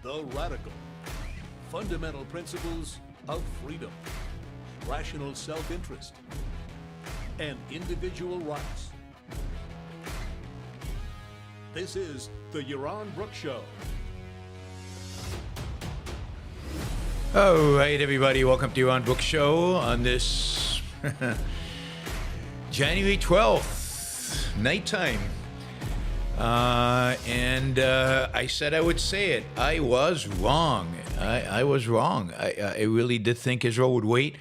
The radical, fundamental principles of freedom, rational self-interest, and individual rights. This is the Yaron Brook Show. All right, everybody, welcome to Yaron Brook Show on this January 12th, nighttime. And I said I would say it. I was wrong. I was wrong. I really did think Israel would wait.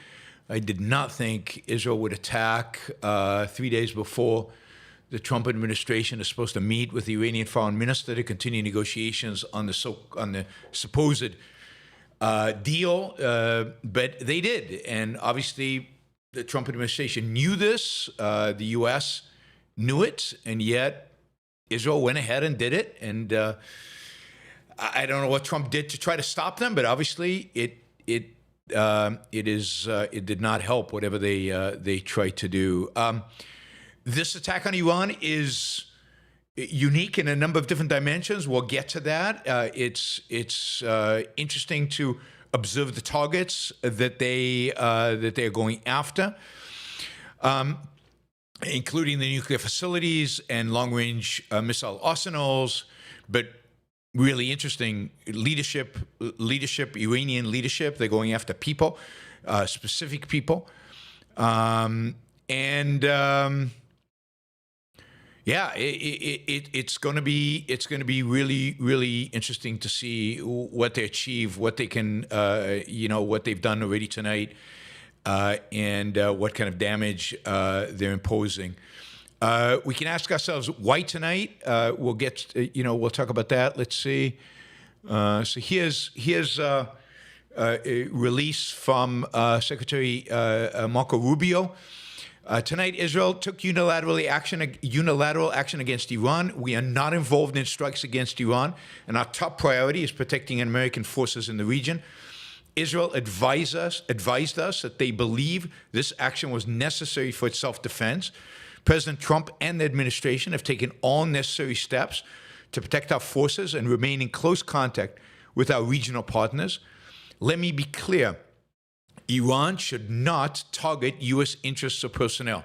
I did not think Israel would attack 3 days before the Trump administration is supposed to meet with the Iranian foreign minister to continue negotiations on the supposed deal, but they did. And obviously, the Trump administration knew this. The U.S. knew it, and yet Israel went ahead and did it. And I don't know what Trump did to try to stop them, but obviously it did not help whatever they tried to do. This attack on Iran is unique in a number of different dimensions. We'll get to that. It's interesting to observe the targets that they're going after, including the nuclear facilities and long-range missile arsenals. But really interesting leadership, Iranian leadership. They're going after people, specific people, yeah, it's going to be really interesting to see what they achieve, what they can, what they've done already tonight, and what kind of damage they're imposing. We can ask ourselves why tonight. We'll get, we'll talk about that. Let's see. So here's a release from Secretary Marco Rubio. Tonight, Israel took unilateral action against Iran. We are not involved in strikes against Iran, and our top priority is protecting American forces in the region. Israel advised us that they believe this action was necessary for its self-defense. President Trump and the administration have taken all necessary steps to protect our forces and remain in close contact with our regional partners. Let me be clear. Iran should not target U.S. interests or personnel.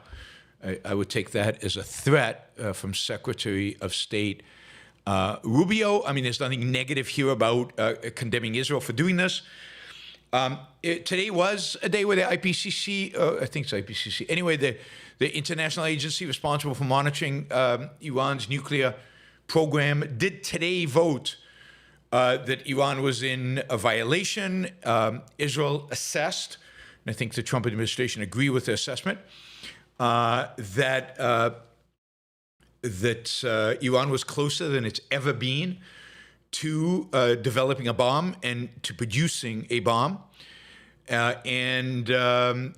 I would take that as a threat from Secretary of State Rubio. I mean, there's nothing negative here about condemning Israel for doing this. Today was a day where the IPCC, I think it's IPCC, anyway, the international agency responsible for monitoring Iran's nuclear program did today vote that Iran was in a violation. Israel assessed, and I think the Trump administration agree with the assessment, that Iran was closer than it's ever been to developing a bomb and to producing a bomb. And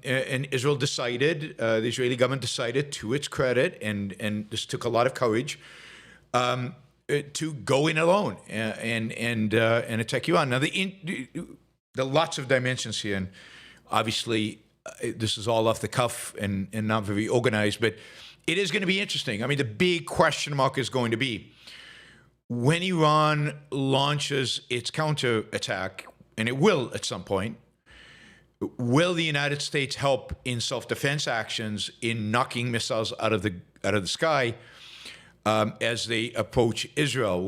Israel decided, the Israeli government decided, to its credit, and this took a lot of courage, to go in alone and attack Iran. Now, there are lots of dimensions here, and obviously this is all off the cuff and not very organized, but it is going to be interesting. I mean, the big question mark is going to be when Iran launches its counterattack, and it will at some point, will the United States help in self-defense actions in knocking missiles out of the sky? As they approach Israel,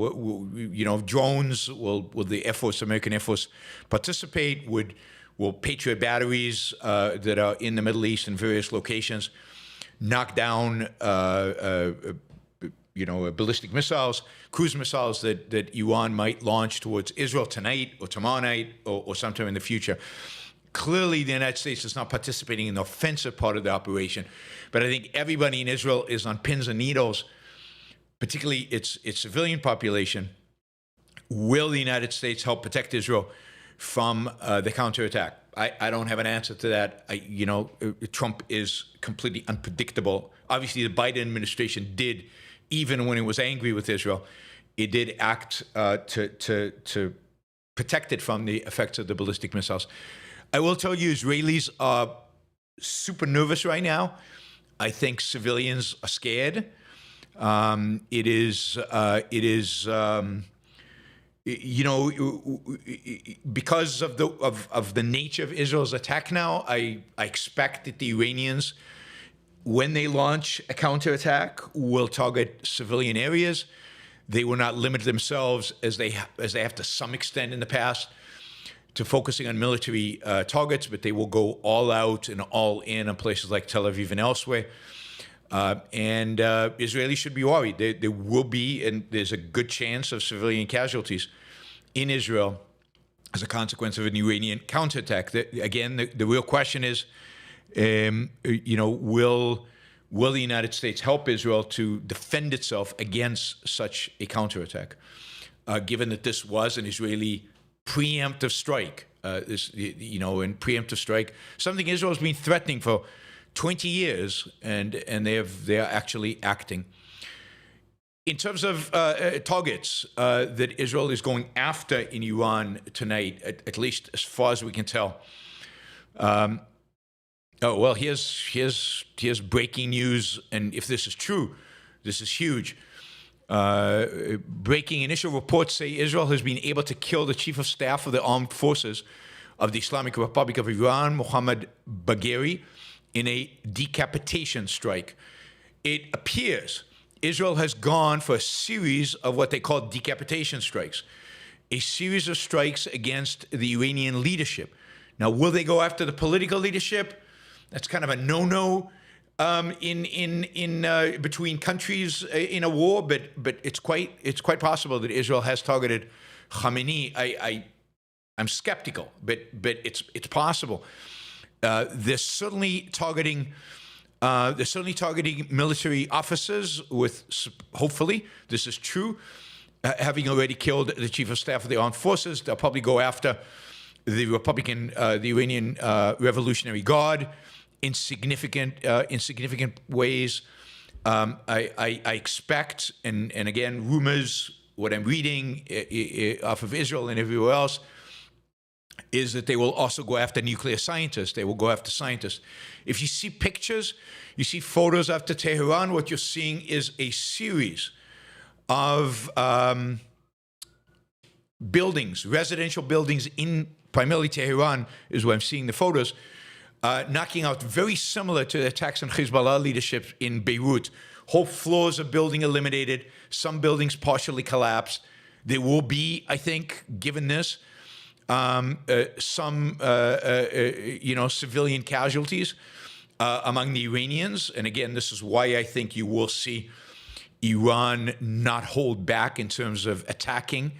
drones, will the Air Force, American Air Force, participate? Will Patriot batteries that are in the Middle East in various locations knock down, ballistic missiles, cruise missiles that Iran might launch towards Israel tonight or tomorrow night or sometime in the future? Clearly, the United States is not participating in the offensive part of the operation, but I think everybody in Israel is on pins and needles, particularly its civilian population. Will the United States help protect Israel from the counterattack? I don't have an answer to that. Trump is completely unpredictable. Obviously, the Biden administration did, even when it was angry with Israel, it did act to protect it from the effects of the ballistic missiles. I will tell you, Israelis are super nervous right now. I think civilians are scared. It is because of the nature of Israel's attack now, I expect that the Iranians, when they launch a counterattack, will target civilian areas. They will not limit themselves as they have to some extent in the past to focusing on military targets, but they will go all out and all in on places like Tel Aviv and elsewhere. And Israelis should be worried. There will be, and there's a good chance of civilian casualties in Israel as a consequence of an Iranian counterattack. Again, the real question is, will the United States help Israel to defend itself against such a counterattack? Given that this was an Israeli preemptive strike, preemptive strike, something Israel has been threatening for 20 years, and they are actually acting. In terms of targets that Israel is going after in Iran tonight, at least as far as we can tell. Here's breaking news, and if this is true, this is huge. Breaking initial reports say Israel has been able to kill the chief of staff of the armed forces of the Islamic Republic of Iran, Mohammad Bagheri, in a decapitation strike. It appears Israel has gone for a series of what they call decapitation strikes, a series of strikes against the Iranian leadership. Now, will they go after the political leadership? That's kind of a no-no in between countries in a war, but it's quite possible that Israel has targeted Khamenei. I'm skeptical, but it's possible. They're certainly targeting military officers with, hopefully, this is true, having already killed the chief of staff of the armed forces. They'll probably go after the Iranian Revolutionary Guard in significant ways. I expect, and again, rumors, what I'm reading off of Israel and everywhere else, is that they will also go after nuclear scientists. They will go after scientists. If you see pictures, you see photos after Tehran, what you're seeing is a series of buildings, residential buildings in primarily Tehran is where I'm seeing the photos, knocking out very similar to the attacks on Hezbollah leadership in Beirut. Whole floors of building eliminated, some buildings partially collapsed. There will be, I think, given this, some civilian casualties among the Iranians. And again, this is why I think you will see Iran not hold back in terms of attacking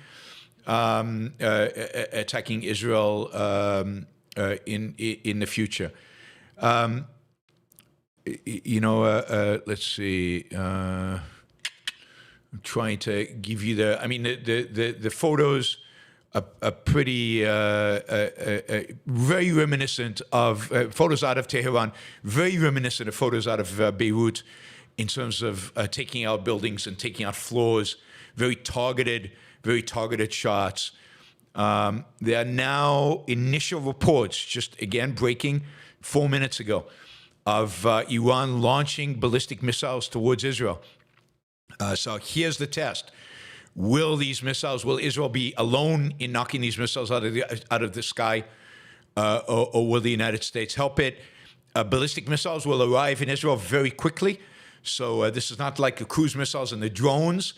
Israel in the future. Let's see. I'm trying to give you the photos are pretty very reminiscent of photos out of Tehran, very reminiscent of photos out of Beirut in terms of taking out buildings and taking out floors, very targeted shots. There are now initial reports, just again breaking 4 minutes ago, of Iran launching ballistic missiles towards Israel. So here's the test. Will Israel be alone in knocking these missiles out of the sky, or will the United States help it? Ballistic missiles will arrive in Israel very quickly. So this is not like the cruise missiles and the drones.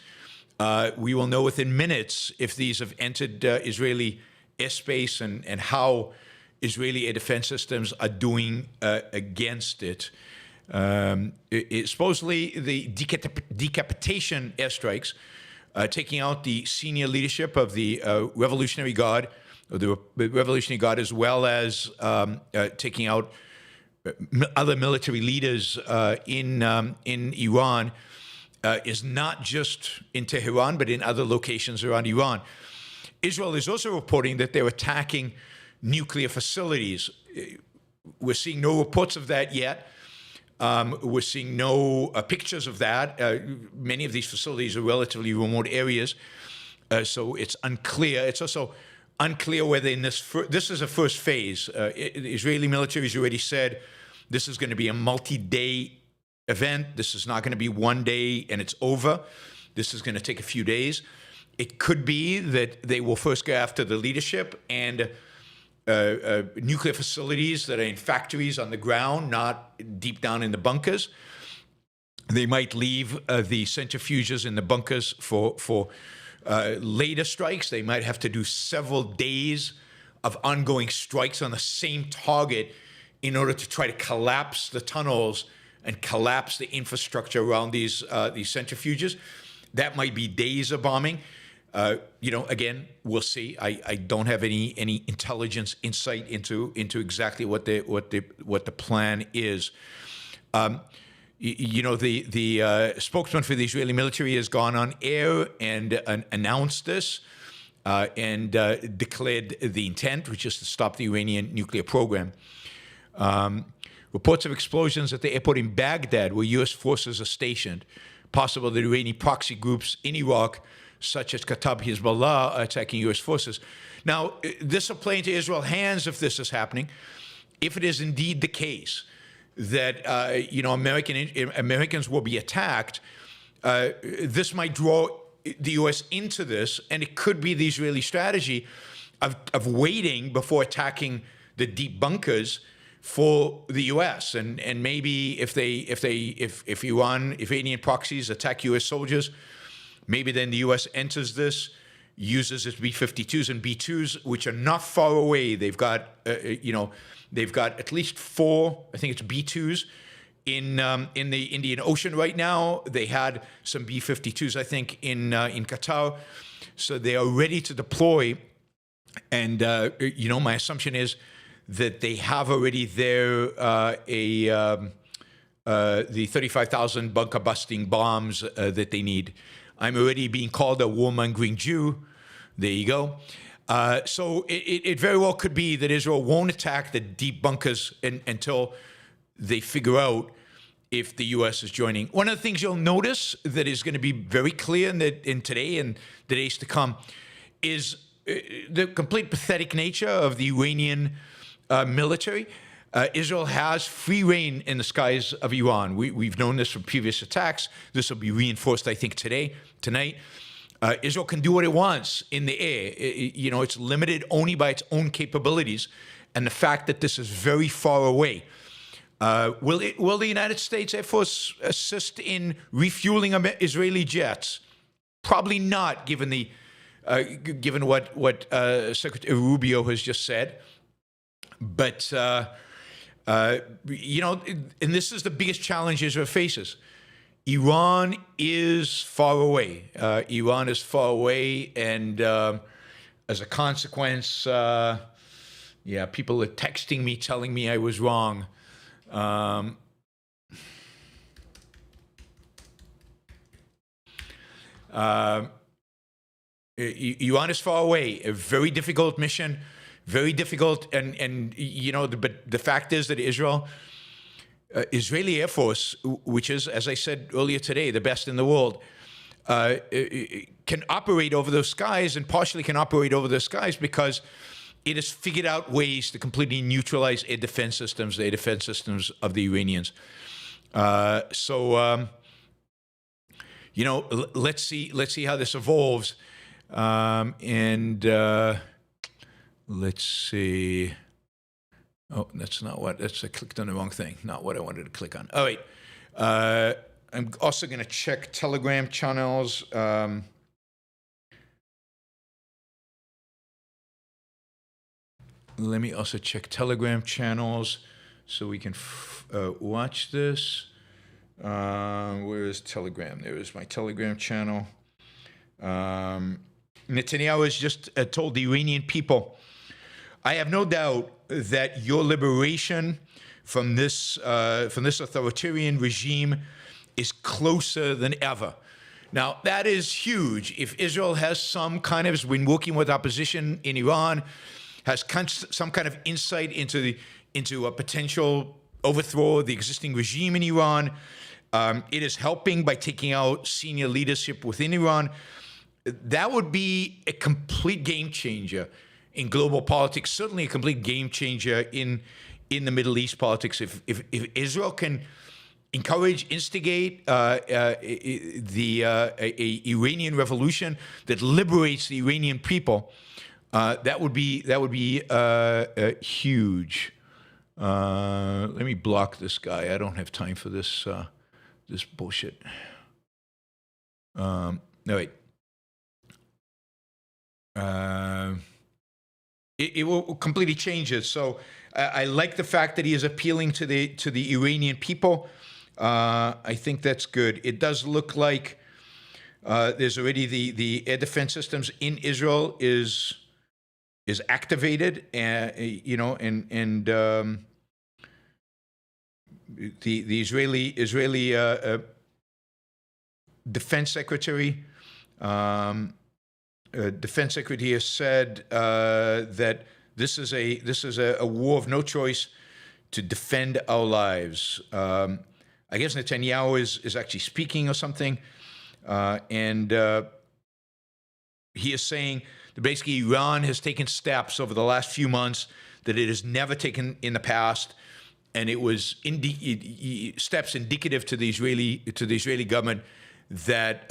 We will know within minutes if these have entered Israeli airspace and how Israeli air defense systems are doing against it. Supposedly, the decapitation airstrikes, taking out the senior leadership of the Revolutionary Guard, as well as taking out other military leaders in Iran, is not just in Tehran, but in other locations around Iran. Israel is also reporting that they're attacking nuclear facilities. We're seeing no reports of that yet. We're seeing no pictures of that. Many of these facilities are relatively remote areas, so it's unclear. It's also unclear whether in this is a first phase. The Israeli military has already said this is going to be a multi-day event. This is not going to be one day and it's over. This is going to take a few days. It could be that they will first go after the leadership and nuclear facilities that are in factories on the ground, not deep down in the bunkers. They might leave the centrifuges in the bunkers for later strikes. They might have to do several days of ongoing strikes on the same target in order to try to collapse the tunnels and collapse the infrastructure around these centrifuges. That might be days of bombing. Again, we'll see. I don't have any intelligence insight into exactly what the plan is. The spokesman for the Israeli military has gone on air and announced this and declared the intent, which is to stop the Iranian nuclear program. Reports of explosions at the airport in Baghdad, where U.S. forces are stationed. Possible that Iranian proxy groups in Iraq, such as Kataib Hezbollah, are attacking U.S. forces. Now, this will play into Israel's hands if this is happening. If it is indeed the case that Americans will be attacked, this might draw the U.S. into this, and it could be the Israeli strategy of waiting before attacking the deep bunkers for the U.S. and maybe if Iranian proxies attack U.S. soldiers, maybe then the U.S. enters this, uses its B-52s and B-2s, which are not far away. They've got at least 4, I think it's B-2s in the Indian Ocean right now. They had some B-52s, I think, in Qatar, so they are ready to deploy. And my assumption is that they have already there the 35,000 bunker busting bombs that they need. I'm already being called a warmongering Jew. There you go. So it very well could be that Israel won't attack the deep bunkers until they figure out if the U.S. is joining. One of the things you'll notice that is going to be very clear in today and the days to come is the complete pathetic nature of the Iranian military. Israel has free reign in the skies of Iran. We've known this from previous attacks. This will be reinforced, I think, tonight. Israel can do what it wants in the air. It's limited only by its own capabilities, and the fact that this is very far away. Will the United States Air Force assist in refueling Israeli jets? Probably not, given what Secretary Rubio has just said. But and this is the biggest challenge Israel faces. Iran is far away. Iran is far away, and as a consequence, people are texting me, telling me I was wrong. Iran is far away. A very difficult mission. Very difficult, but the fact is that Israeli Air Force, which is, as I said earlier today, the best in the world, can operate over those skies, and partially can operate over those skies because it has figured out ways to completely neutralize the air defense systems of the Iranians. Let's see how this evolves, let's see. Oh, I clicked on the wrong thing. Not what I wanted to click on. All right. I'm also going to check Telegram channels. Let me also check Telegram channels so we can watch this. Where is Telegram? There is my Telegram channel. Netanyahu has just told the Iranian people, I have no doubt that your liberation from this authoritarian regime is closer than ever. Now, that is huge. If Israel has been working with opposition in Iran, has some kind of insight into a potential overthrow of the existing regime in Iran, it is helping by taking out senior leadership within Iran. That would be a complete game changer in global politics, certainly a complete game changer in the Middle East politics. If Israel can encourage, instigate the Iranian revolution that liberates the Iranian people, that would be huge. Let me block this guy. I don't have time for this this bullshit. No, wait. It will completely change it. So I like the fact that he is appealing to the Iranian people. I think that's good. It does look like there's already the air defense systems in Israel is activated, and the Israeli defense secretary. Defense Secretary has said that this is a war of no choice to defend our lives. I guess Netanyahu is actually speaking or something, and he is saying that basically Iran has taken steps over the last few months that it has never taken in the past, and it was steps indicative to the Israeli government that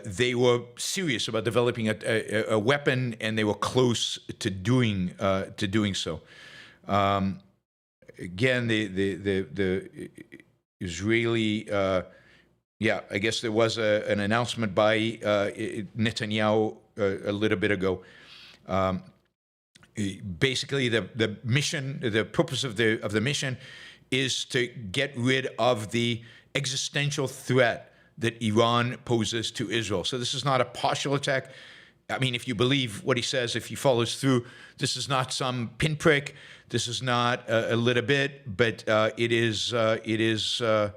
they were serious about developing a weapon, and they were close to doing so. Again, the Israeli, I guess there was an announcement by Netanyahu a little bit ago. Basically, the mission, the purpose of the mission, is to get rid of the existential threat that Iran poses to Israel. So this is not a partial attack. I mean, if you believe what he says, if he follows through, this is not some pinprick. This is not a little bit, but it is Netanyahu.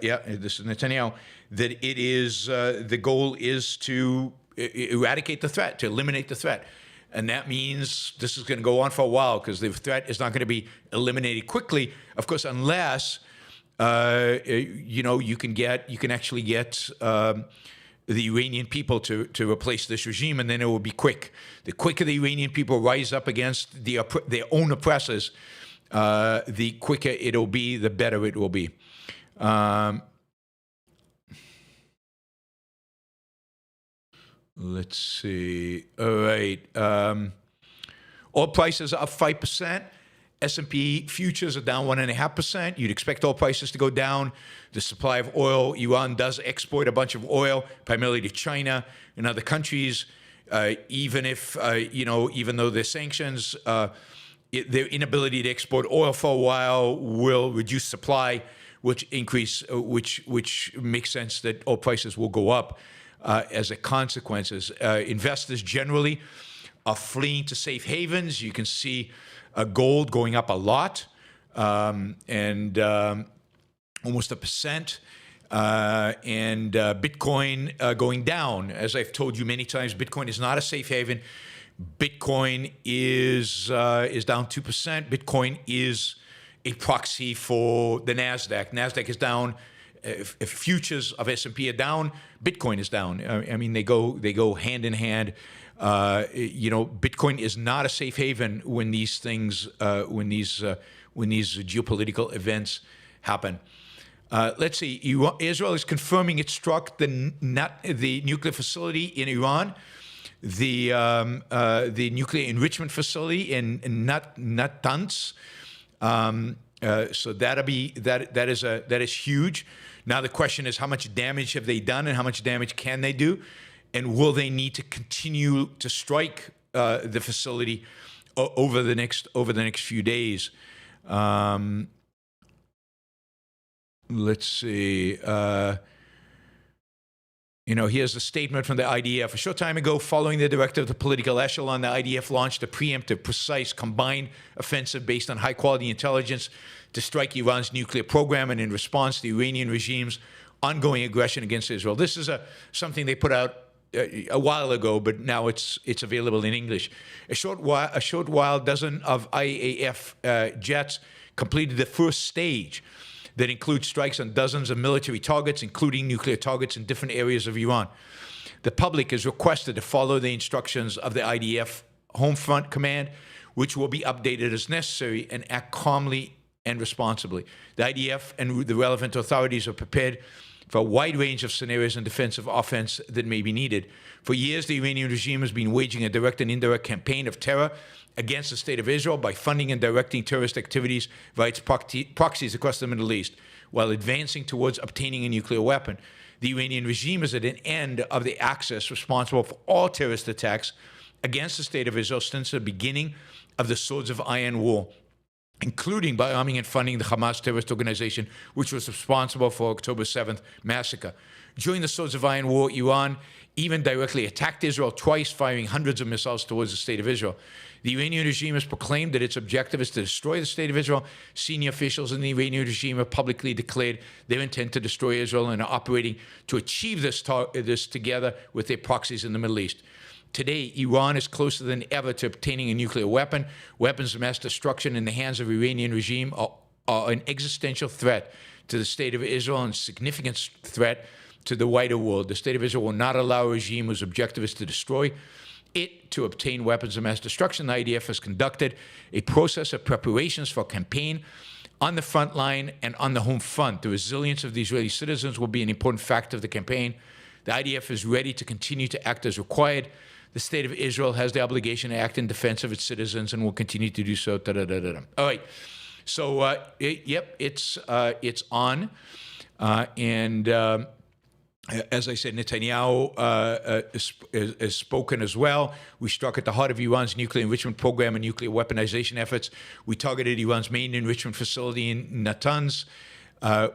Yeah, this is Netanyahu. That it is the goal is to eradicate the threat, to eliminate the threat. And that means this is going to go on for a while, because the threat is not going to be eliminated quickly, of course, unless you can actually get the Iranian people to replace this regime, and then it will be quick. The quicker the Iranian people rise up against their own oppressors, the quicker it'll be, the better it will be. Let's see. All right. Oil prices are up 5%. S&P futures are down 1.5%. You'd expect oil prices to go down. The supply of oil, Iran does export a bunch of oil, primarily to China and other countries. Even though there's sanctions, their inability to export oil for a while will reduce supply, which makes sense that oil prices will go up as a consequence. Investors generally are fleeing to safe havens. You can see gold going up a lot, and almost 1%, and Bitcoin going down. As I've told you many times, Bitcoin is not a safe haven. Bitcoin is down 2%. Bitcoin is a proxy for the Nasdaq. Nasdaq is down. If futures of S&P are down, Bitcoin is down. I mean, they go hand in hand. Bitcoin is not a safe haven when these things, when these geopolitical events happen. Let's see. Israel is confirming it struck the nuclear facility in Iran, the nuclear enrichment facility in Natanz. So that is huge. Now the question is, how much damage have they done, and how much damage can they do? And will they need to continue to strike the facility over the next few days? Let's see. Here's a statement from the IDF. A short time ago, following the directive of the political echelon, the IDF launched a preemptive, precise, combined offensive based on high-quality intelligence to strike Iran's nuclear program, and in response to the Iranian regime's ongoing aggression against Israel. This is something they put out a while ago, but now it's available in English. A short while, dozen of IAF jets completed the first stage that includes strikes on dozens of military targets, including nuclear targets in different areas of Iran. The public is requested to follow the instructions of the IDF Home Front Command, which will be updated as necessary, and act calmly and responsibly. The IDF and the relevant authorities are prepared for a wide range of scenarios and defensive offense that may be needed. For years, the Iranian regime has been waging a direct and indirect campaign of terror against the State of Israel by funding and directing terrorist activities via its proxies across the Middle East, while advancing towards obtaining a nuclear weapon. The Iranian regime is at an end of the axis responsible for all terrorist attacks against the State of Israel since the beginning of the Swords of Iron War, including by arming and funding the Hamas terrorist organization, which was responsible for October 7th massacre. During the Swords of Iron War, Iran even directly attacked Israel twice, firing hundreds of missiles towards the State of Israel. The Iranian regime has proclaimed that its objective is to destroy the State of Israel. Senior officials in the Iranian regime have publicly declared their intent to destroy Israel and are operating to achieve this together with their proxies in the Middle East. Today, Iran is closer than ever to obtaining a nuclear weapon. Weapons of mass destruction in the hands of the Iranian regime are an existential threat to the State of Israel and a significant threat to the wider world. The State of Israel will not allow a regime whose objective is to destroy it to obtain weapons of mass destruction. The IDF has conducted a process of preparations for a campaign on the front line and on the home front. The resilience of the Israeli citizens will be an important factor of the campaign. The IDF is ready to continue to act as required. The State of Israel has the obligation to act in defense of its citizens and will continue to do so. All right. So, yep, it's on. As I said, Netanyahu has spoken as well. We struck at the heart of Iran's nuclear enrichment program and nuclear weaponization efforts. We targeted Iran's main enrichment facility in Natanz.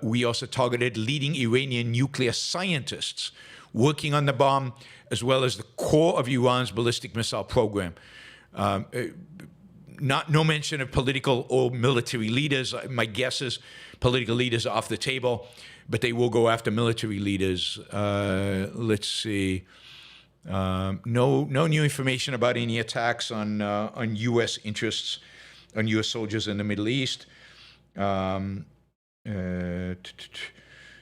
We also targeted leading Iranian nuclear scientists working on the bomb, as well as the core of Iran's ballistic missile program. No mention of political or military leaders. My guess is political leaders are off the table, but they will go after military leaders. Let's see. No new information about any attacks on U.S. interests, on U.S. soldiers in the Middle East.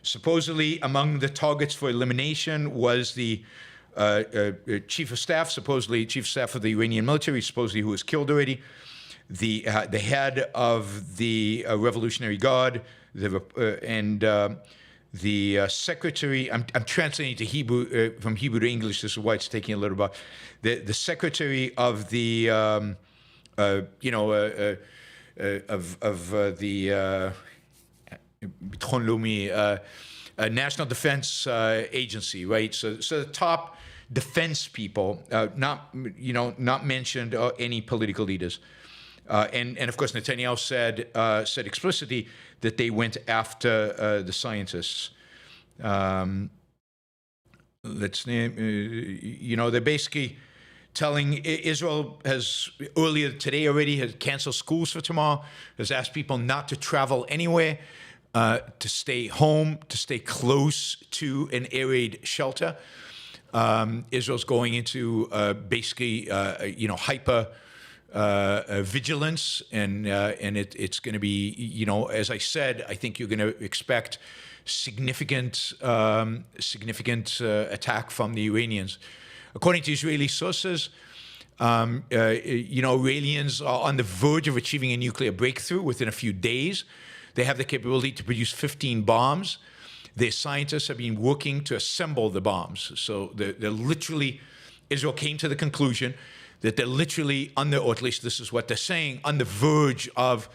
Supposedly, among the targets for elimination was the chief of staff, supposedly chief of staff of the Iranian military, supposedly who was killed already, the head of the Revolutionary Guard, the secretary. I'm translating to Hebrew from Hebrew to English. This is why it's taking a little while. The secretary of the National Defense Agency, right? So the top defense people, not mentioned any political leaders, and of course Netanyahu said explicitly that they went after the scientists. Let's name, they're basically telling Israel has earlier today already has canceled schools for tomorrow, has asked people not to travel anywhere, to stay home, to stay close to an air raid shelter. Israel's going into basically, hyper vigilance, and it's going to be, as I said, I think you're going to expect significant attack from the Iranians. According to Israeli sources, Iranians are on the verge of achieving a nuclear breakthrough within a few days. They have the capability to produce 15 bombs. Their scientists have been working to assemble the bombs. So they're literally, Israel came to the conclusion that they're literally or at least this is what they're saying, on the verge of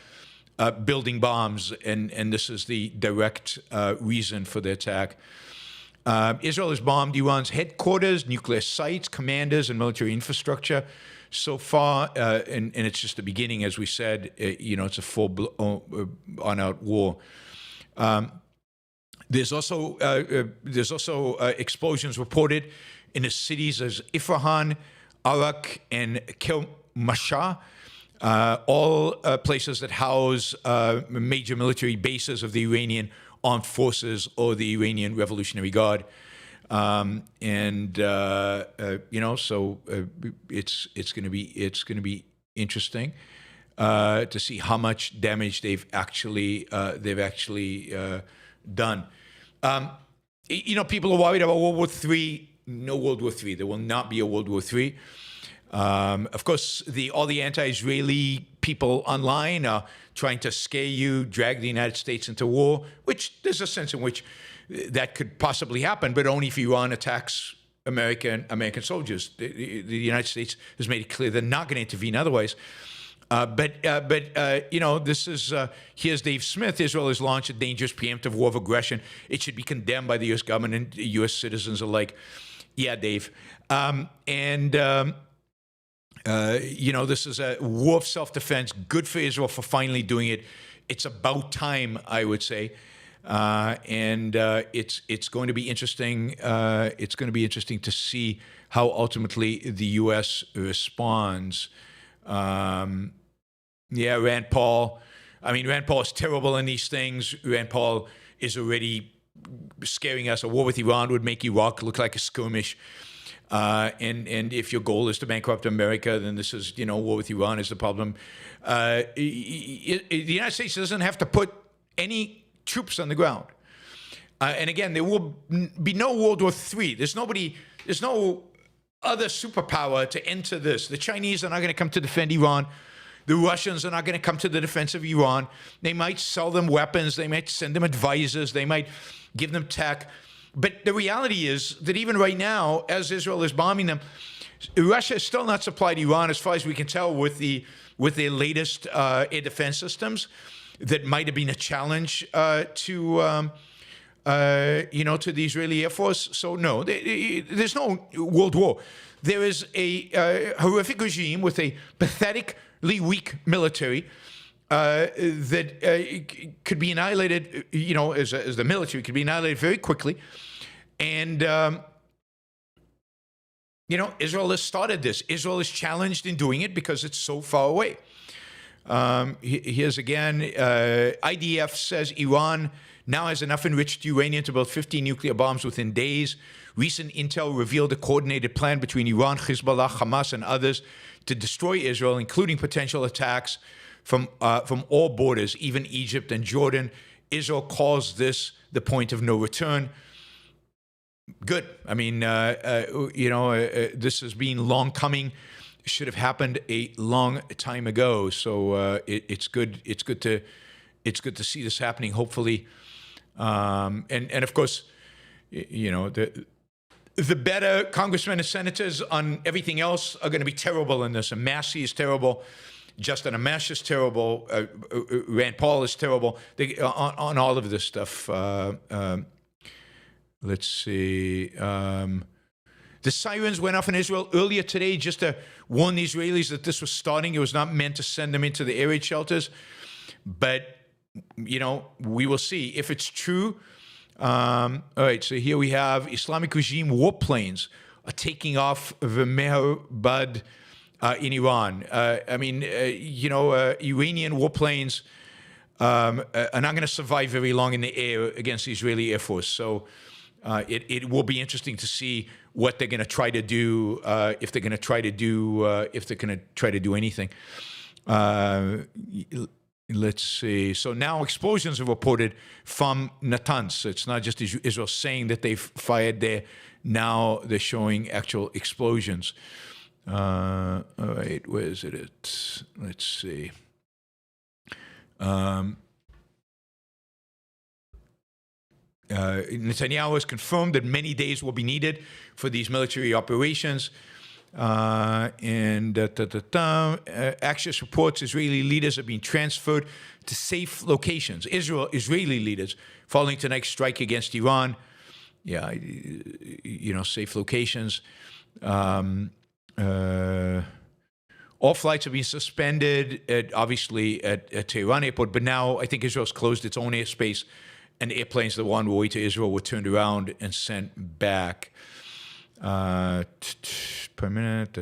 building bombs, and this is the direct reason for the attack. Israel has bombed Iran's headquarters, nuclear sites, commanders, and military infrastructure so far, and it's just the beginning. As we said, it's a full-on-out war. There's also explosions reported in the cities as Isfahan, Arak, and Kermanshah, all places that house major military bases of the Iranian Armed Forces or the Iranian Revolutionary Guard, so it's going to be interesting to see how much damage they've actually done. People are worried about World War III. No World War III. There will not be a World War III. Of course, all the anti-Israeli people online are trying to scare you, drag the United States into war, which there's a sense in which that could possibly happen, but only if Iran attacks American soldiers. The United States has made it clear they're not going to intervene otherwise. This is here's Dave Smith. Israel has launched a dangerous preemptive war of aggression. It should be condemned by the U.S. government and U.S. citizens alike. Yeah, Dave. This is a war of self-defense. Good for Israel for finally doing it. It's about time, I would say. It's going to be interesting. It's going to be interesting to see how ultimately the U.S. responds. Rand Paul. I mean, Rand Paul is terrible in these things. Rand Paul is already scaring us. A war with Iran would make Iraq look like a skirmish. And if your goal is to bankrupt America, then this is, war with Iran is the problem. The United States doesn't have to put any troops on the ground. And again, there will be no World War III. There's no other superpower to enter this. The Chinese are not going to come to defend Iran. The Russians are not going to come to the defense of Iran. They might sell them weapons. They might send them advisors. They might give them tech. But the reality is that even right now, as Israel is bombing them, Russia has still not supplied Iran, as far as we can tell, with their latest air defense systems that might have been a challenge to the Israeli Air Force. So no, there's no world war. There is a horrific regime with a pathetically weak military that could be annihilated, as the military could be annihilated very quickly. And, Israel has started this. Israel is challenged in doing it because it's so far away. Here's again, IDF says Iran now has enough enriched uranium to build 50 nuclear bombs within days. Recent intel revealed a coordinated plan between Iran, Hezbollah, Hamas, and others to destroy Israel, including potential attacks from all borders, even Egypt and Jordan. Israel calls this the point of no return. Good. I mean, this has been long coming. It should have happened a long time ago. So it's good. It's good to see this happening. Hopefully, and of course, the better congressmen and senators on everything else are going to be terrible in this. And Massey is terrible. Justin Amash is terrible. Rand Paul is terrible. On all of this stuff. Let's see. The sirens went off in Israel earlier today just to warn the Israelis that this was starting. It was not meant to send them into the air raid shelters. But, we will see. If it's true. All right, so here we have Islamic regime warplanes are taking off the Meherbad in Iran. Iranian warplanes are not going to survive very long in the air against the Israeli Air Force. So it will be interesting to see what they're going to try to do, if they're going to try to do anything. Let's see. So now explosions are reported from Natanz. So it's not just Israel saying that they've fired there. Now they're showing actual explosions. All right, where is it? Let's see. Netanyahu has confirmed that many days will be needed for these military operations. Axios reports Israeli leaders are being transferred to safe locations. Israeli leaders following tonight's strike against Iran. Yeah, safe locations. All flights have been suspended, obviously, at Tehran airport, but now I think Israel's closed its own airspace, and airplanes that were on the way to Israel were turned around and sent back. Per minute.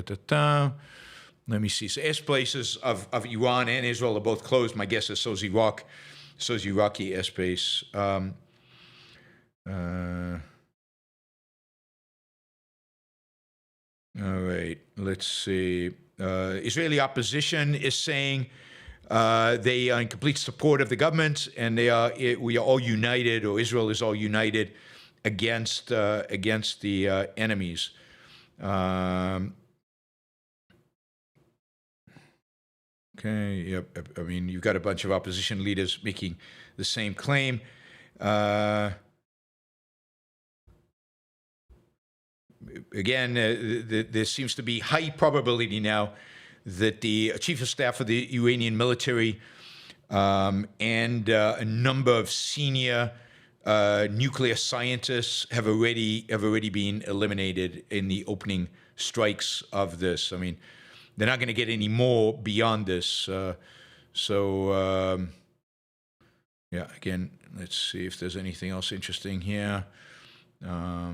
Let me see. So airspaces of Iran and Israel are both closed. My guess is so is Iraq. So is Iraqi airspace. All right. Let's see. Israeli opposition is saying they are in complete support of the government, and we are all united, or Israel is all united against the enemies. Okay. Yep. I mean, you've got a bunch of opposition leaders making the same claim. Again, there seems to be high probability now that the chief of staff of the Iranian military and a number of senior nuclear scientists have already been eliminated in the opening strikes of this. I mean, they're not going to get any more beyond this. Yeah, again, let's see if there's anything else interesting here. I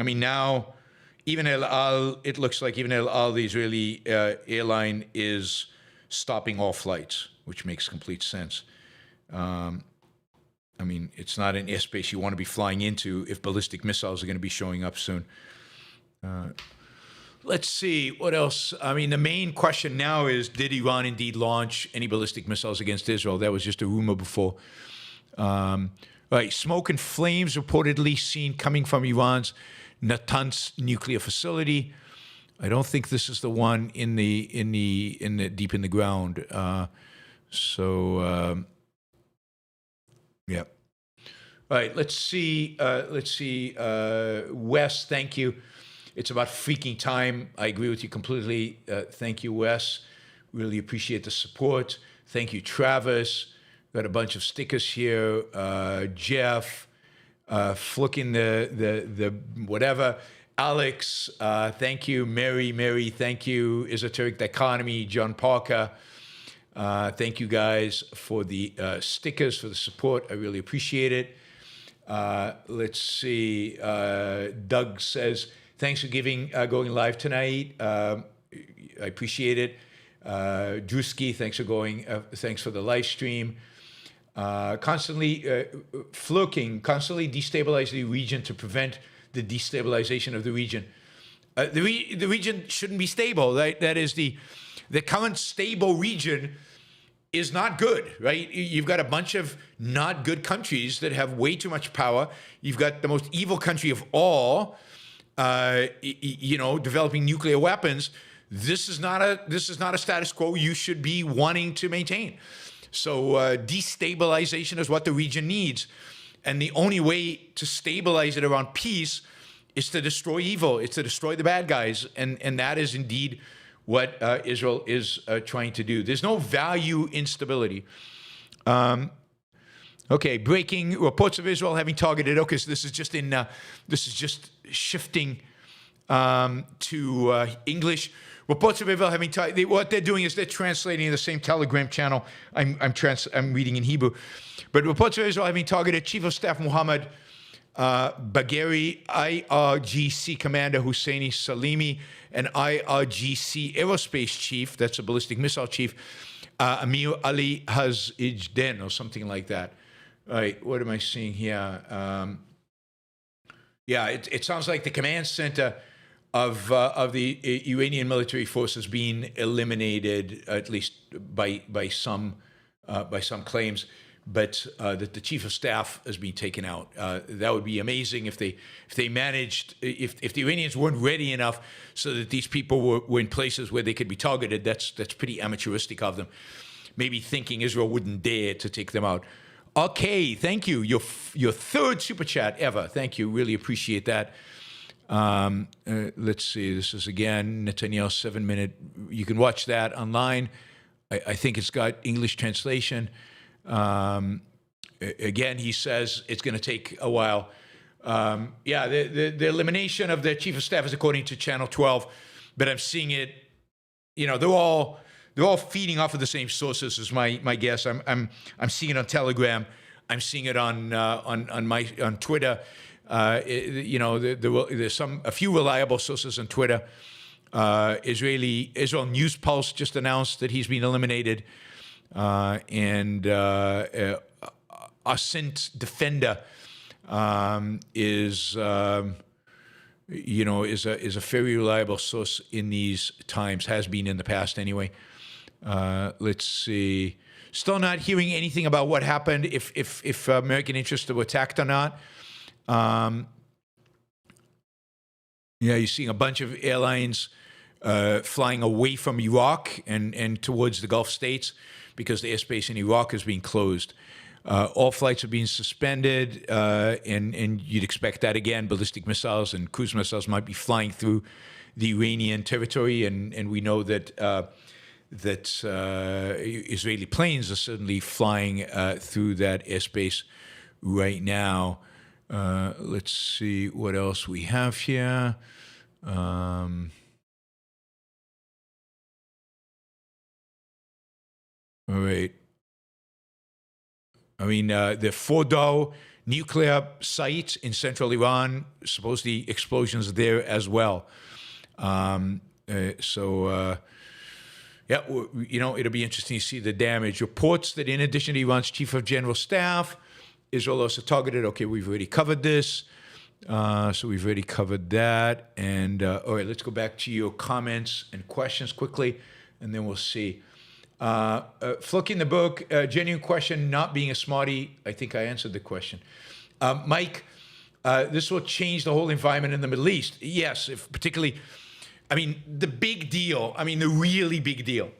mean, now, even El Al, it looks like even El Al, the Israeli airline, is stopping all flights, which makes complete sense. I mean, it's not an airspace you want to be flying into if ballistic missiles are going to be showing up soon. Let's see, what else? I mean, the main question now is, did Iran indeed launch any ballistic missiles against Israel? That was just a rumor before. Right, smoke and flames reportedly seen coming from Iran's Natanz nuclear facility. I don't think this is the one in the deep in the ground. Yeah. All right, let's see. Wes, thank you. It's about freaking time. I agree with you completely. Thank you, Wes. Really appreciate the support. Thank you, Travis. Got a bunch of stickers here. Jeff, flicking the whatever. Alex, thank you. Mary, thank you. Esoteric Dichotomy, John Parker. Thank you guys for the stickers, for the support. I really appreciate it. Let's see. Doug says, thanks for going live tonight. I appreciate it. Drewski, thanks for the live stream. Constantly destabilize the region to prevent the destabilization of the region. The region shouldn't be stable, right? That is the current stable region is not good, right? You've got a bunch of not good countries that have way too much power. You've got the most evil country of all, developing nuclear weapons. This is not a status quo you should be wanting to maintain. So destabilization is what the region needs. And the only way to stabilize it around peace is to destroy evil. It's to destroy the bad guys. And that is indeed what Israel is trying to do. There's no value in stability. Okay, breaking reports of Israel having targeted. Okay, so this is just shifting to English. Reports of Israel having what they're doing is they're translating in the same Telegram channel. I'm reading in Hebrew, but reports of Israel having targeted Chief of Staff Mohammed Bagheri, IRGC Commander Husseini Salimi, and IRGC Aerospace Chief, that's a ballistic missile chief, Amir Ali Hazijden, or something like that. All right, what am I seeing here? It sounds like the command center of the Iranian military forces being eliminated, at least by some claims, but that the chief of staff has been taken out. That would be amazing if they managed, if the Iranians weren't ready enough so that these people were in places where they could be targeted. That's pretty amateuristic of them. Maybe thinking Israel wouldn't dare to take them out. Okay, thank you. Your third super chat ever. Thank you. Really appreciate that. Let's see. This is again Netanyahu 7-minute. You can watch that online. I think it's got English translation. Again, he says it's going to take a while. The elimination of the chief of staff is according to Channel 12, but I'm seeing it. They're all feeding off of the same sources, is my guess. I'm seeing it on Telegram. I'm seeing it on Twitter. There's a few reliable sources on Twitter. Israel News Pulse just announced that he's been eliminated, and Ascent Defender is a very reliable source in these times. Has been in the past anyway. Let's see. Still not hearing anything about what happened if American interests were attacked or not. You're seeing a bunch of airlines flying away from Iraq and towards the Gulf states because the airspace in Iraq is being closed. All flights are being suspended, and you'd expect that again. Ballistic missiles and cruise missiles might be flying through the Iranian territory, and we know that Israeli planes are certainly flying through that airspace right now. Let's see what else we have here. All right. I mean, the Fordow nuclear site in central Iran, supposedly explosions there as well. Yeah, it'll be interesting to see the damage. Reports that in addition to Iran's chief of general staff, Israel also targeted, okay, we've already covered this. So we've already covered that. And all right, let's go back to your comments and questions quickly, and then we'll see. Flucky in the book, genuine question, not being a smarty. I think I answered the question. Mike, this will change the whole environment in the Middle East. Yes, if particularly, I mean, the big deal, I mean, the really big deal,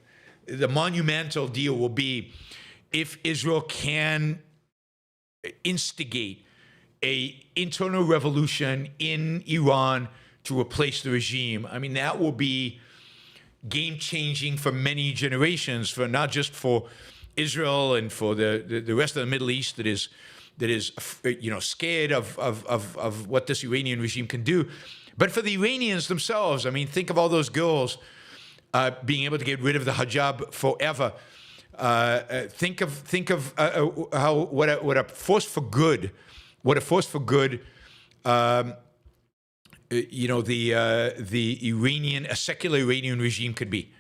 the monumental deal will be if Israel can instigate a internal revolution in Iran to replace the regime. I mean, that will be game-changing for many generations, for not just for Israel and for the rest of the Middle East that is scared of what this Iranian regime can do, but for the Iranians themselves. I mean, think of all those girls being able to get rid of the hijab forever. Think of how what a force for good, the secular Iranian regime could be.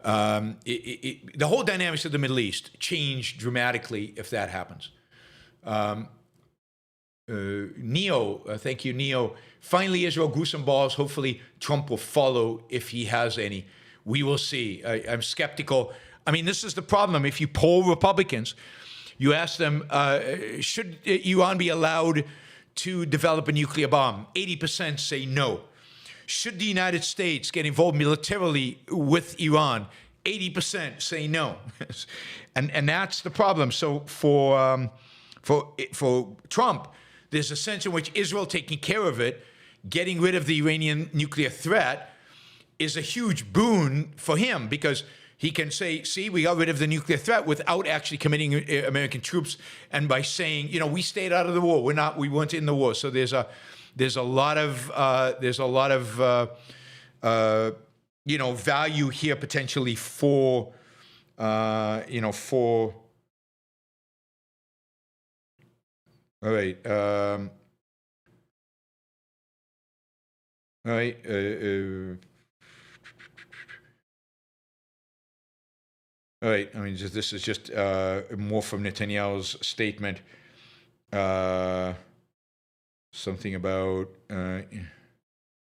The whole dynamics of the Middle East change dramatically if that happens. Neo, thank you, Neo. Finally, Israel grew some balls. Hopefully, Trump will follow if he has any. We will see. I'm skeptical. I mean, this is the problem. If you poll Republicans, you ask them, should Iran be allowed to develop a nuclear bomb? 80% say no. Should the United States get involved militarily with Iran? 80% say no. and that's the problem. So for Trump, there's a sense in which Israel taking care of it, getting rid of the Iranian nuclear threat, is a huge boon for him because he can say, see, we got rid of the nuclear threat without actually committing American troops, and by saying, we stayed out of the war. We weren't in the war. So there's a lot of value here potentially for all right. All right. All right. I mean, this is just more from Netanyahu's statement. Something about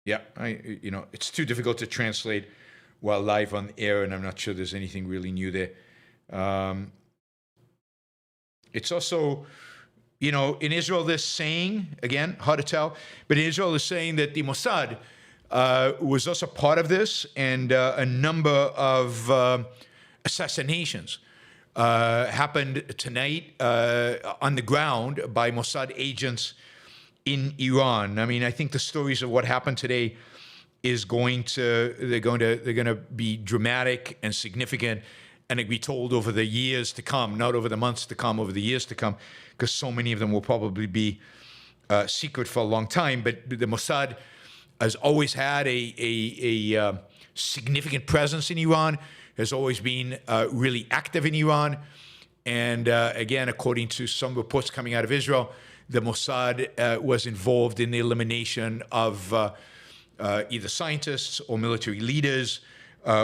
it's too difficult to translate while live on air, and I'm not sure there's anything really new there. It's also, in Israel, they're saying, again, hard to tell, but in Israel, they're saying that the Mossad was also part of this, and a number of assassinations happened tonight on the ground by Mossad agents in Iran. I mean, I think the stories of what happened today they're going to be dramatic and significant, and it'll be told over the years to come, not over the months to come, over the years to come, because so many of them will probably be secret for a long time. But the Mossad has always had a significant presence in Iran, has always been really active in Iran. And again, according to some reports coming out of Israel, the Mossad was involved in the elimination of either scientists or military leaders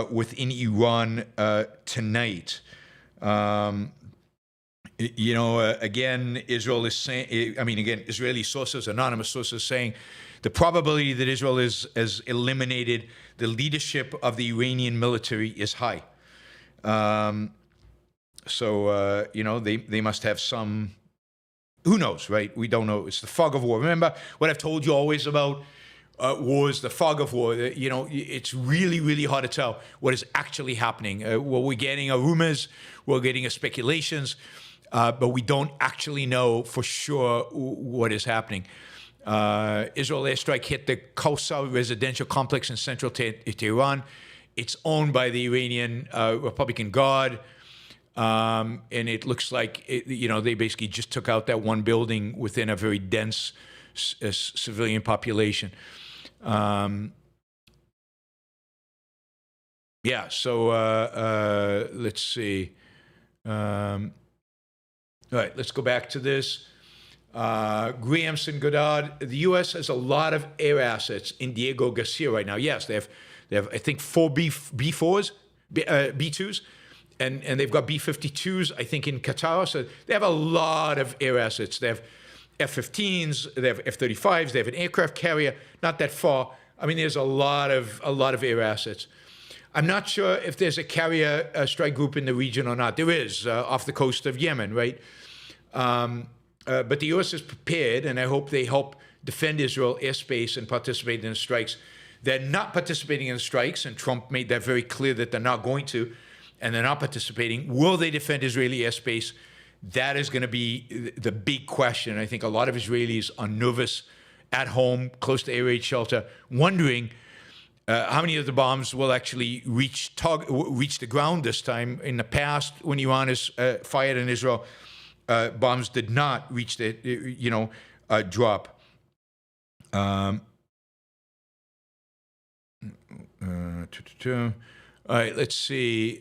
within Iran tonight. Again, Israel is saying, Israeli sources, anonymous sources saying the probability that Israel has eliminated the leadership of the Iranian military is high. They must have some, who knows, right? We don't know. It's the fog of war. Remember what I've told you always about wars, the fog of war. It's really, really hard to tell what is actually happening. What we're getting are rumors, we're getting speculations, but we don't actually know for sure what is happening. Israel airstrike hit the Kausar residential complex in central Tehran. It's owned by the Iranian Republican Guard, and it looks like they basically just took out that one building within a very dense civilian population. So let's see. All right, let's go back to this. Grahamson Goddard, the U.S. has a lot of air assets in Diego Garcia right now. Yes, they have I think 4 B4s, B2s, and they've got B-52s, I think, in Qatar. So they have a lot of air assets. They have F-15s, they have F-35s, they have an aircraft carrier, not that far. I mean, there's a lot of air assets. I'm not sure if there's a carrier strike group in the region or not. There is, off the coast of Yemen, right? But the U.S. is prepared, and I hope they help defend Israel airspace and participate in the strikes. They're not participating in the strikes, and Trump made that very clear that they're not going to, and they're not participating. Will they defend Israeli airspace? That is going to be the big question. I think a lot of Israelis are nervous at home, close to air raid shelter, wondering how many of the bombs will actually reach the ground this time. In the past, when Iran has fired in Israel, bombs did not reach the, drop. All right, let's see.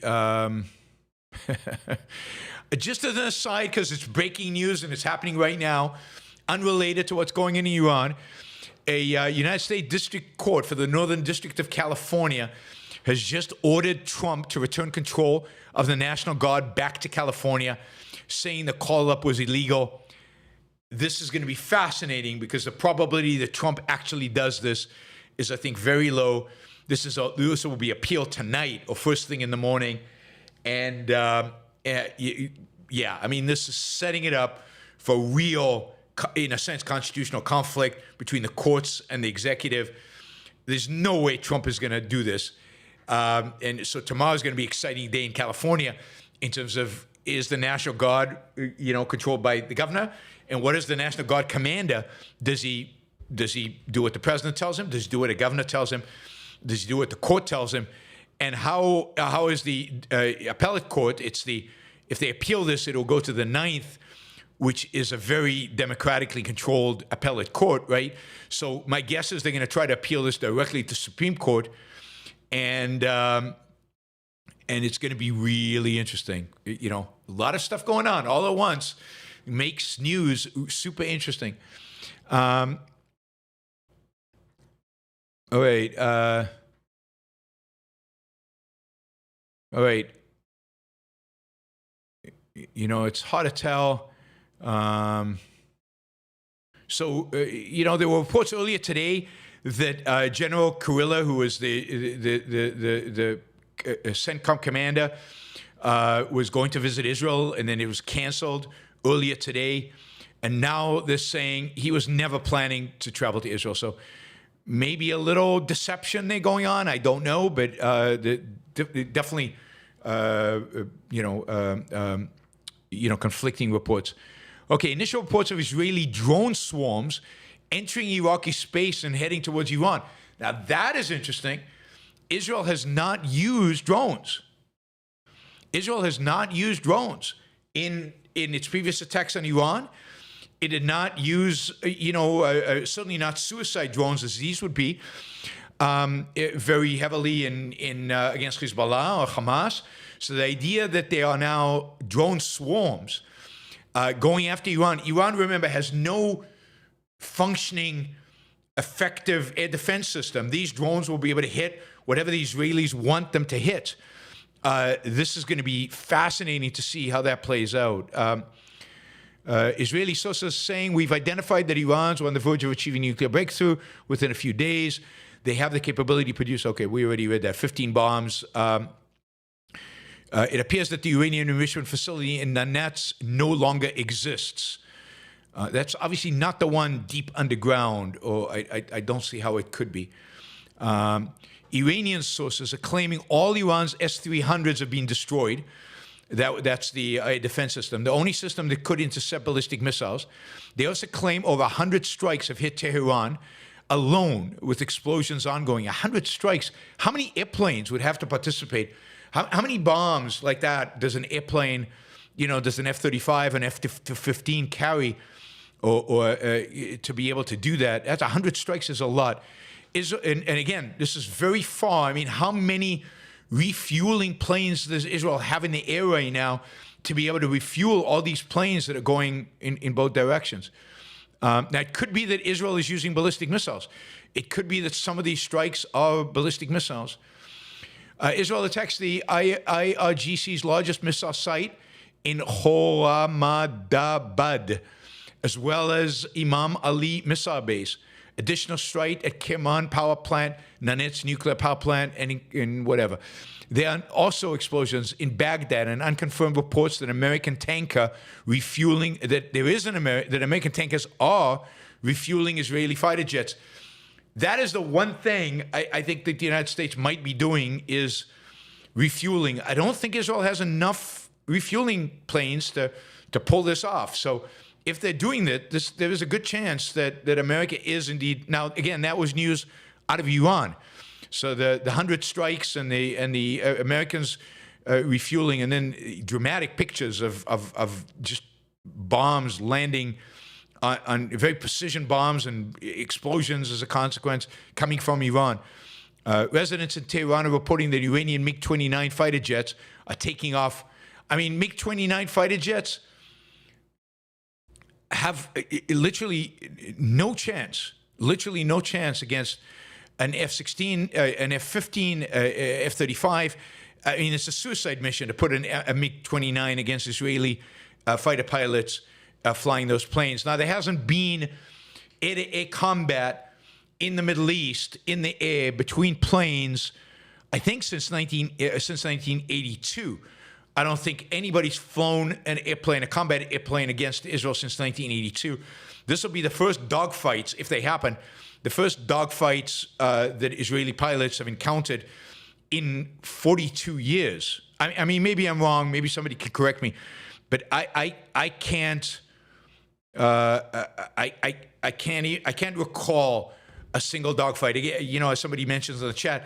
Just as an aside, because it's breaking news and it's happening right now, unrelated to what's going on in Iran, a United States District Court for the Northern District of California has just ordered Trump to return control of the National Guard back to California, saying the call-up was illegal. This is going to be fascinating because the probability that Trump actually does this is, I think, very low. This will be appealed tonight or first thing in the morning. And I mean, this is setting it up for real, in a sense, constitutional conflict between the courts and the executive. There's no way Trump is going to do this. And so tomorrow is going to be an exciting day in California in terms of, is the National Guard, controlled by the governor? And what is the National Guard commander? Does he do what the president tells him? Does he do what the governor tells him? Does he do what the court tells him? And how is the appellate court? If they appeal this, it'll go to the 9th, which is a very democratically controlled appellate court, right? So my guess is they're going to try to appeal this directly to Supreme Court, and it's going to be really interesting. A lot of stuff going on all at once makes news super interesting. All right. It's hard to tell. There were reports earlier today that General Kurilla, who was the CENTCOM commander, was going to visit Israel, and then it was canceled earlier today. And now they're saying he was never planning to travel to Israel. So maybe a little deception there going on. I don't know, but definitely, conflicting reports. Okay, initial reports of Israeli drone swarms entering Iraqi space and heading towards Iran. Now that is interesting. Israel has not used drones. Israel has not used drones in its previous attacks on Iran. It did not use, certainly not suicide drones as these would be, very heavily in against Hezbollah or Hamas. So the idea that there are now drone swarms going after Iran. Iran, remember, has no functioning, effective air defense system. These drones will be able to hit whatever the Israelis want them to hit. This is going to be fascinating to see how that plays out. Israeli sources saying we've identified that Iran's on the verge of achieving nuclear breakthrough within a few days. They have the capability to produce, okay, we already read that, 15 bombs. It appears that the uranium enrichment facility in Natanz no longer exists. That's obviously not the one deep underground, or I don't see how it could be. Iranian sources are claiming all Iran's S-300s have been destroyed. That's the defense system, the only system that could intercept ballistic missiles. They also claim over 100 strikes have hit Tehran alone, with explosions ongoing. 100 strikes. How many airplanes would have to participate? How many bombs like that does an airplane, does an F-35, an F-15 carry, or to be able to do that? That's 100 strikes is a lot. And again, this is very far. I mean, how many refueling planes does Israel have in the air right now to be able to refuel all these planes that are going in both directions? Now, it could be that Israel is using ballistic missiles. It could be that some of these strikes are ballistic missiles. Israel attacks the IRGC's largest missile site in Hormadabad, as well as Imam Ali missile base. Additional strike at Kerman power plant, Natanz nuclear power plant, and in whatever. There are also explosions in Baghdad, and unconfirmed reports that American tanker refueling, that American tankers are refueling Israeli fighter jets. That is the one thing I think that the United States might be doing, is refueling. I don't think Israel has enough refueling planes to pull this off. So if they're doing that, there is a good chance that America is indeed. Now, again, that was news out of Iran. So the 100 strikes and the Americans refueling, and then dramatic pictures of just bombs landing on very precision bombs and explosions as a consequence coming from Iran. Residents in Tehran are reporting that Iranian MiG-29 fighter jets are taking off. I mean, MiG-29 fighter jets have literally no chance against an F-16, an F-15, F-35. I mean, it's a suicide mission to put a MiG-29 against Israeli fighter pilots flying those planes. Now, there hasn't been air-to-air combat in the Middle East in the air between planes, I think, since 1982. I don't think anybody's flown an airplane, a combat airplane, against Israel since 1982. This will be the first dogfights, if they happen, the first dogfights that Israeli pilots have encountered in 42 years. I mean, maybe I'm wrong. Maybe somebody could correct me, but I can't recall a single dogfight. As somebody mentions in the chat,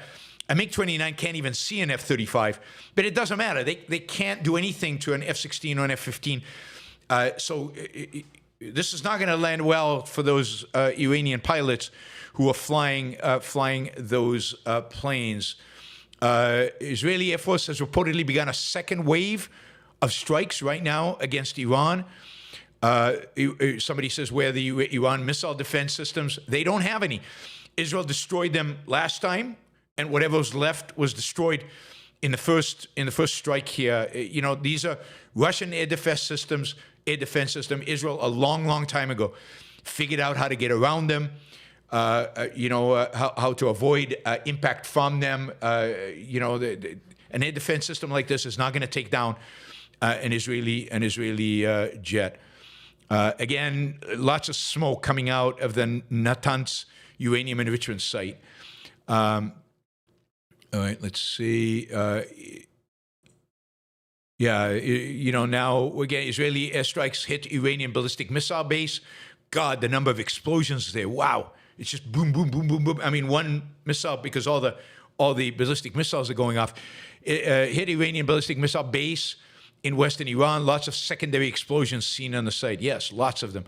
a MiG-29 can't even see an F-35, but it doesn't matter. They can't do anything to an F-16 or an F-15. So this is not going to land well for those Iranian pilots who are flying those planes. Israeli Air Force has reportedly begun a second wave of strikes right now against Iran. Somebody says, where the Iran missile defense systems? They don't have any. Israel destroyed them last time, and whatever was left was destroyed in the first strike here. These are Russian air defense systems. Israel, a long time ago, figured out how to get around them. How to avoid impact from them. An air defense system like this is not going to take down an Israeli jet. Again, lots of smoke coming out of the Natanz uranium enrichment site. All right, let's see. Now we're getting Israeli airstrikes hit Iranian ballistic missile base. God, the number of explosions there. Wow. It's just boom, boom, boom, boom, boom. I mean, one missile, because all the ballistic missiles are going off. Hit Iranian ballistic missile base in western Iran. Lots of secondary explosions seen on the site. Yes, lots of them.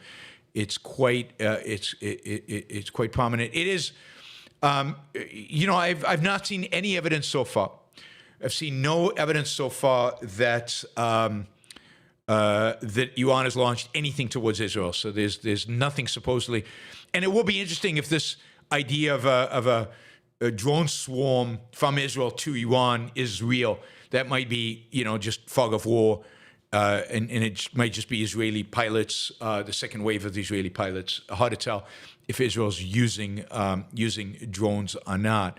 It's quite it's quite prominent. It is. I've not seen any evidence so far. I've seen no evidence so far that that Iran has launched anything towards Israel. So there's nothing supposedly. And it will be interesting if this idea of a drone swarm from Israel to Iran is real. That might be, just fog of war, and it might just be Israeli pilots, the second wave of the Israeli pilots. Hard to tell if Israel's using drones or not.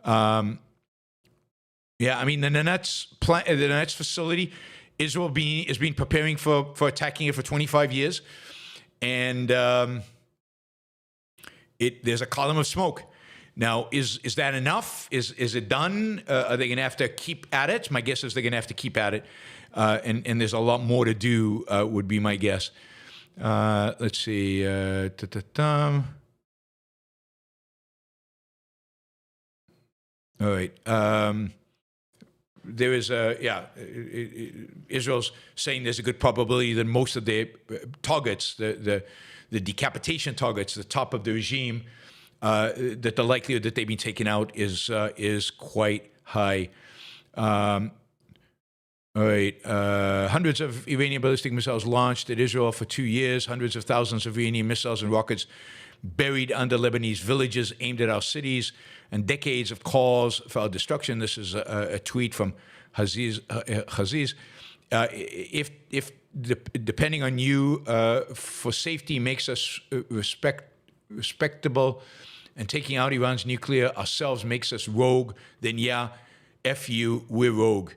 The Natanz facility, Israel has been preparing for attacking it for 25 years. and there's a column of smoke. Now, is that enough? Is it done? Are they going to have to keep at it? My guess is they're going to have to keep at it, and there's a lot more to do. Would be my guess. Let's see. All right. There is Israel's saying there's a good probability that most of their targets, the decapitation targets, the top of the regime, that the likelihood that they've been taken out is quite high. All right. Hundreds of Iranian ballistic missiles launched at Israel for 2 years. Hundreds of thousands of Iranian missiles and rockets buried under Lebanese villages aimed at our cities, and decades of calls for our destruction. This is a tweet from Haziz. If depending on you for safety makes us respectable, and taking out Iran's nuclear ourselves makes us rogue, then yeah, F you, we're rogue.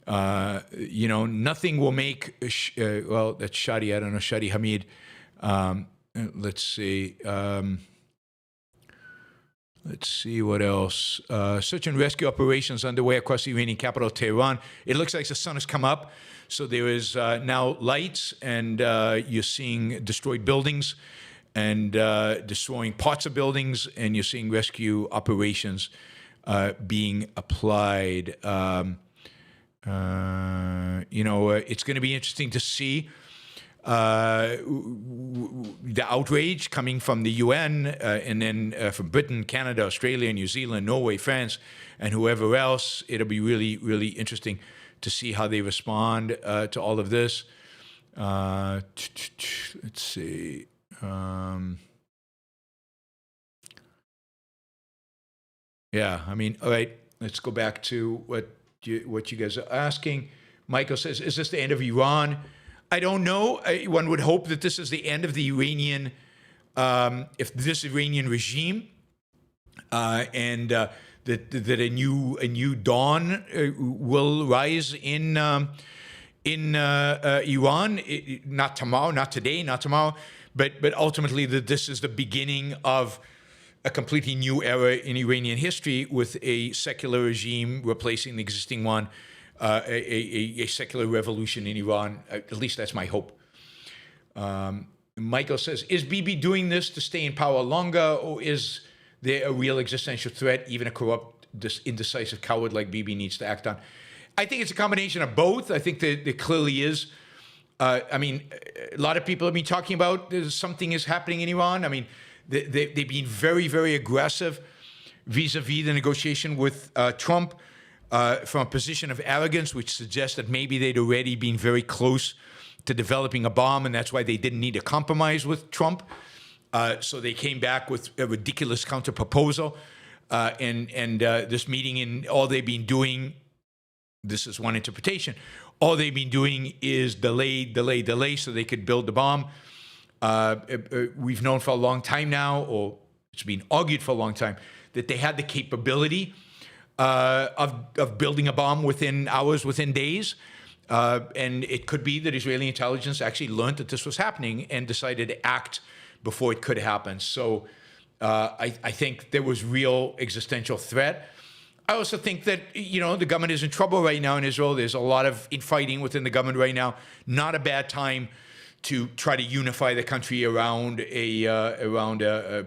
Nothing will make, well, that's Shadi, I don't know, Shadi Hamid. Let's see. Let's see what else. Search and rescue operations underway across the Iranian capital, Tehran. It looks like the sun has come up, so there is now lights, and you're seeing destroyed buildings and destroying parts of buildings, and you're seeing rescue operations being applied. It's going to be interesting to see the outrage coming from the UN and then from Britain, Canada, Australia, New Zealand, Norway, France, and whoever else. It'll be really, really interesting to see how they respond to all of this. Let's see. All right, let's go back to what you guys are asking. Michael says, is this the end of Iran? I don't know. One would hope that this is the end of the Iranian, if this Iranian regime, and that a new dawn will rise in Iran. Not tomorrow, not today, not tomorrow, but ultimately that this is the beginning of a completely new era in Iranian history, with a secular regime replacing the existing one. A secular revolution in Iran. At least that's my hope. Michael says, is Bibi doing this to stay in power longer, or is there a real existential threat even a corrupt, indecisive coward like Bibi needs to act on? I think it's a combination of both. I think that there clearly is. A lot of people have been talking about something is happening in Iran. They've been very, very aggressive vis-a-vis the negotiation with Trump. From a position of arrogance, which suggests that maybe they'd already been very close to developing a bomb, and that's why they didn't need a compromise with Trump. So they came back with a ridiculous counter-proposal. And this meeting, and all they've been doing, this is one interpretation, all they've been doing is delay, so they could build the bomb. We've known for a long time now, or it's been argued for a long time, that they had the capability of building a bomb within hours, within days. And it could be that Israeli intelligence actually learned that this was happening and decided to act before it could happen. So I think there was real existential threat. I also think that, the government is in trouble right now in Israel. There's a lot of infighting within the government right now. Not a bad time to try to unify the country around a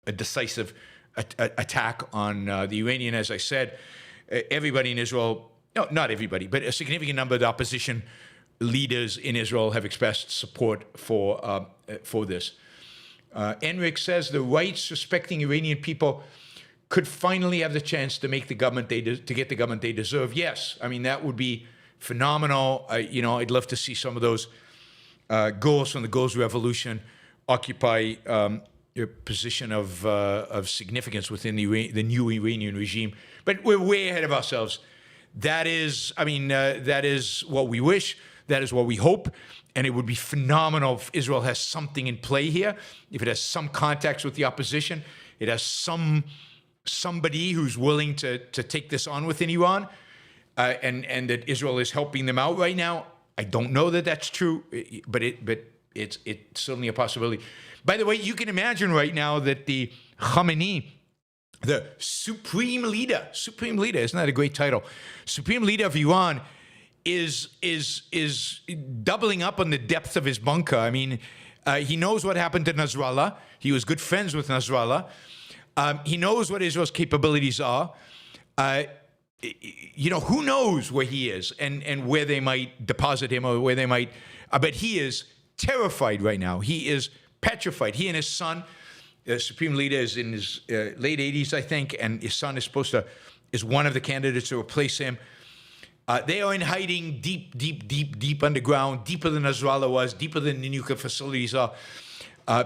decisive attack on the Iranian. As I said, everybody in Israel, no, not everybody, but a significant number of the opposition leaders in Israel have expressed support for this. Enric says the rights-respecting Iranian people could finally have the chance to make the government to get the government they deserve. Yes, that would be phenomenal. I'd love to see some of those girls from the Girls' Revolution occupy a position of significance within the new Iranian regime. But we're way ahead of ourselves. That is what we wish. That is what we hope. And it would be phenomenal if Israel has something in play here, if it has some contacts with the opposition, it has somebody who's willing to take this on within Iran, and that Israel is helping them out right now. I don't know that that's true, but it's certainly a possibility. By the way, you can imagine right now that the Khamenei, the supreme leader, isn't that a great title? Supreme leader of Iran is doubling up on the depth of his bunker. I mean, he knows what happened to Nasrallah. He was good friends with Nasrallah. He knows what Israel's capabilities are. Who knows where he is and where they might deposit him or where they might. But he is terrified right now. He is petrified. He and his son, the supreme leader, is in his late 80s, I think, and his son is one of the candidates to replace him. They are in hiding deep underground, deeper than Nasrallah was, deeper than the nuclear facilities are,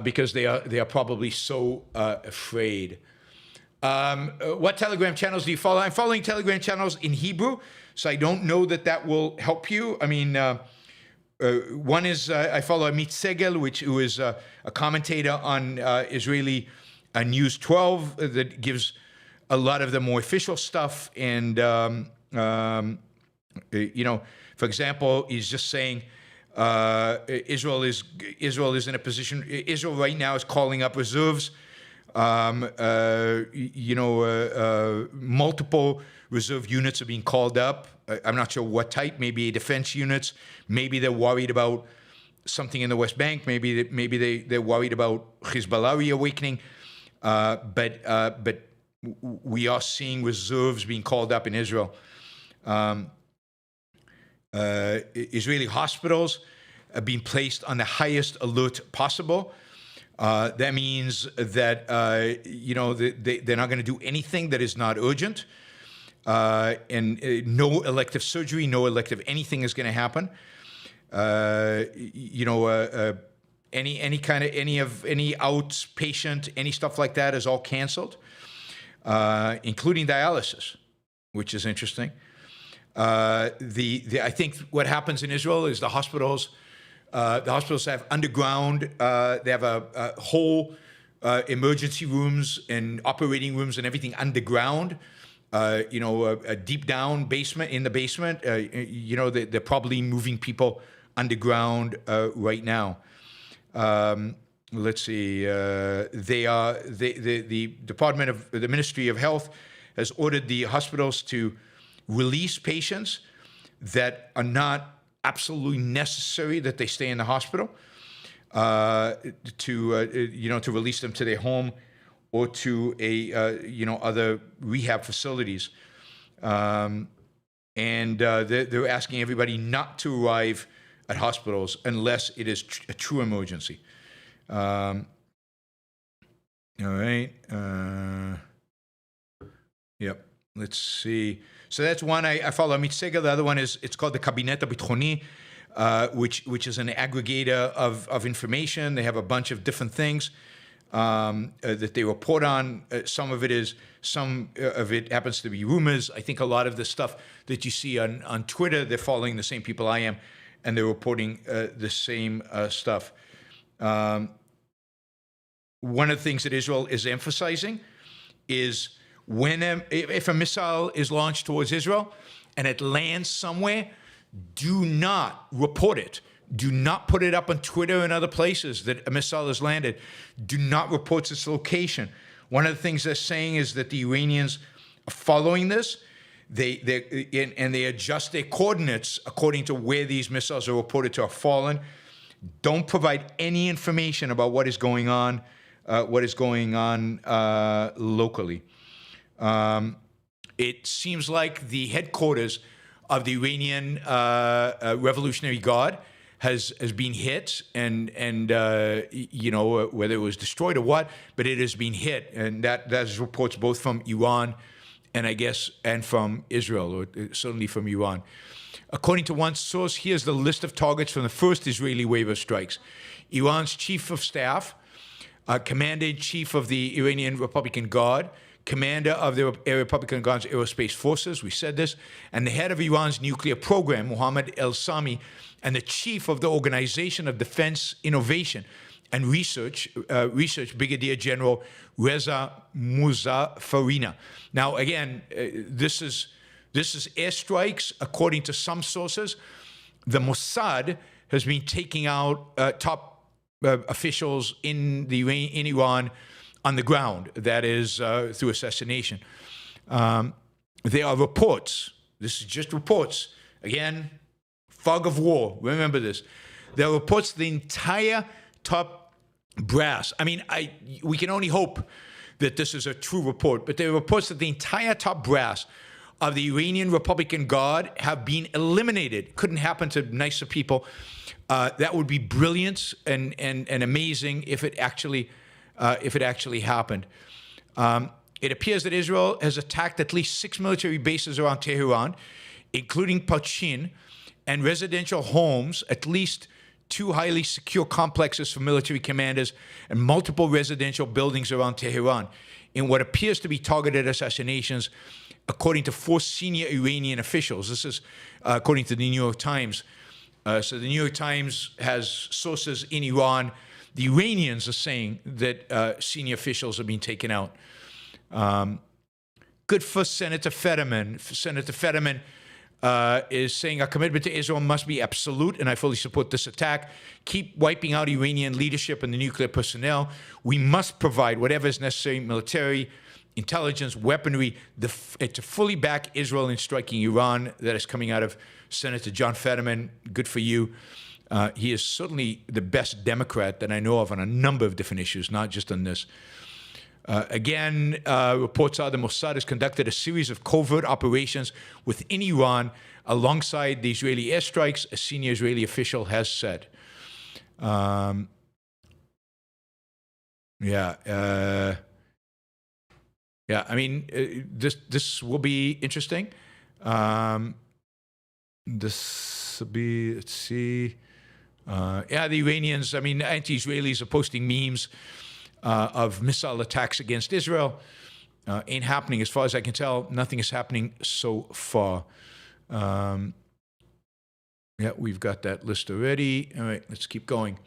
because they are probably so afraid. What Telegram channels do you follow? I'm following Telegram channels in Hebrew, so I don't know that will help you. I mean, one is I follow Amit Segel, who is a commentator on Israeli News 12 that gives a lot of the more official stuff. And, for example, he's just saying Israel is in a position, Israel right now is calling up reserves. Multiple reserve units are being called up. I'm not sure what type. Maybe defense units. Maybe they're worried about something in the West Bank. Maybe they're worried about Hezbollah reawakening. But we are seeing reserves being called up in Israel. Israeli hospitals are being placed on the highest alert possible. That means that they're not going to do anything that is not urgent, and no elective surgery, no elective anything is going to happen. Any outpatient, any stuff like that is all canceled, including dialysis, which is interesting. I think what happens in Israel is the hospitals have underground. They have a whole emergency rooms and operating rooms and everything underground. A deep down basement in the basement. They're probably moving people underground right now. Let's see. The Ministry of Health has ordered the hospitals to release patients that are not absolutely necessary that they stay in the hospital, to release them to their home or to other rehab facilities, and they're asking everybody not to arrive at hospitals unless it is a true emergency. All right. Yep. Let's see. So that's one I follow Amit Segel. The other one it's called the Cabinet Bitroni, which is an aggregator of information. They have a bunch of different things that they report on. Some of it happens to be rumors. I think a lot of the stuff that you see on Twitter, they're following the same people I am, and they're reporting the same stuff. One of the things that Israel is emphasizing is if a missile is launched towards Israel and it lands somewhere, do not report it. Do not put it up on Twitter and other places that a missile has landed. Do not report its location. One of the things they're saying is that the Iranians are following this. They adjust their coordinates according to where these missiles are reported to have fallen. Don't provide any information about what is going on locally. It seems like the headquarters of the Iranian Revolutionary Guard has been hit, and whether it was destroyed or what, but it has been hit, and that is reports both from Iran and from Israel, or certainly from Iran. According to one source, here's the list of targets from the first Israeli wave of strikes. Iran's chief of staff, commander-in-chief of the Iranian Republican Guard, commander of the Republican Guard's aerospace forces, we said this, and the head of Iran's nuclear program, Mohammad El-Sami, and the chief of the Organization of Defense Innovation and Research, Brigadier General Reza Muzaffarina. Now, again, this is airstrikes, according to some sources. the Mossad has been taking out top officials in Iran on the ground, that is through assassination. There are reports, this is just reports, again, fog of war, remember this. There are reports the entire top brass, we can only hope that this is a true report, but there are reports that the entire top brass of the Iranian Republican Guard have been eliminated. Couldn't happen to nicer people. That would be brilliant and amazing if it actually happened. It appears that Israel has attacked at least 6 military bases around Tehran, including Pachin, and residential homes, at least 2 highly secure complexes for military commanders, and multiple residential buildings around Tehran in what appears to be targeted assassinations, according to 4 senior Iranian officials. This is according to the New York Times. So the New York Times has sources in Iran. The Iranians are saying that senior officials have been taken out. Good for Senator Fetterman. Senator Fetterman is saying our commitment to Israel must be absolute, and I fully support this attack. Keep wiping out Iranian leadership and the nuclear personnel. We must provide whatever is necessary, military, intelligence, weaponry, to fully back Israel in striking Iran. That is coming out of Senator John Fetterman. Good for you. He is certainly the best Democrat that I know of on a number of different issues, not just on this. Again, reports are the Mossad has conducted a series of covert operations within Iran alongside the Israeli airstrikes, a senior Israeli official has said. This will be interesting. This will be, let's see. The Iranians, anti-Israelis are posting memes of missile attacks against Israel. Ain't happening as far as I can tell. Nothing is happening so far. We've got that list already. All right, let's keep going.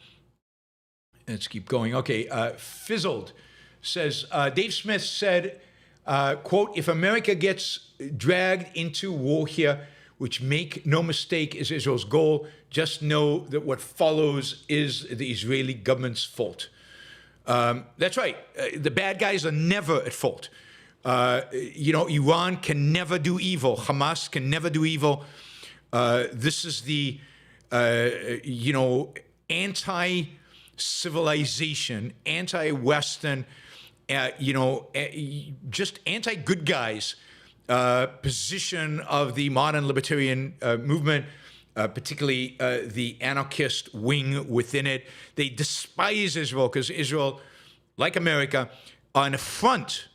Okay, Fizzled says, Dave Smith said, quote, if America gets dragged into war here, which, make no mistake, is Israel's goal, just know that what follows is the Israeli government's fault. That's right. The bad guys are never at fault. Iran can never do evil. Hamas can never do evil. This is the, anti-civilization, anti-Western, just anti-good guys position of the modern libertarian movement, particularly the anarchist wing within it. They despise Israel because Israel, like America, are an affront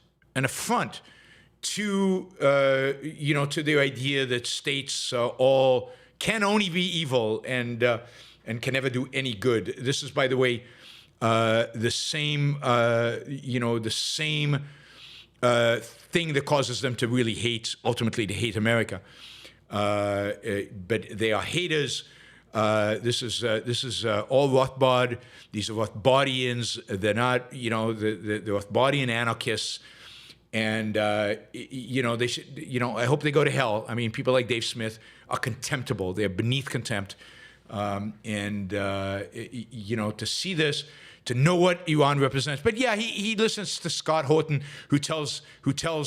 to to their idea that states all can only be evil and can never do any good. This is, by the way, the same thing that causes them to really ultimately hate America. But they are haters. This is all Rothbard. These are Rothbardians. They're not, the Rothbardian anarchists. And they should, I hope they go to hell. People like Dave Smith are contemptible. They're beneath contempt. To see this, to know what Iran represents. But yeah, he listens to Scott Horton, who tells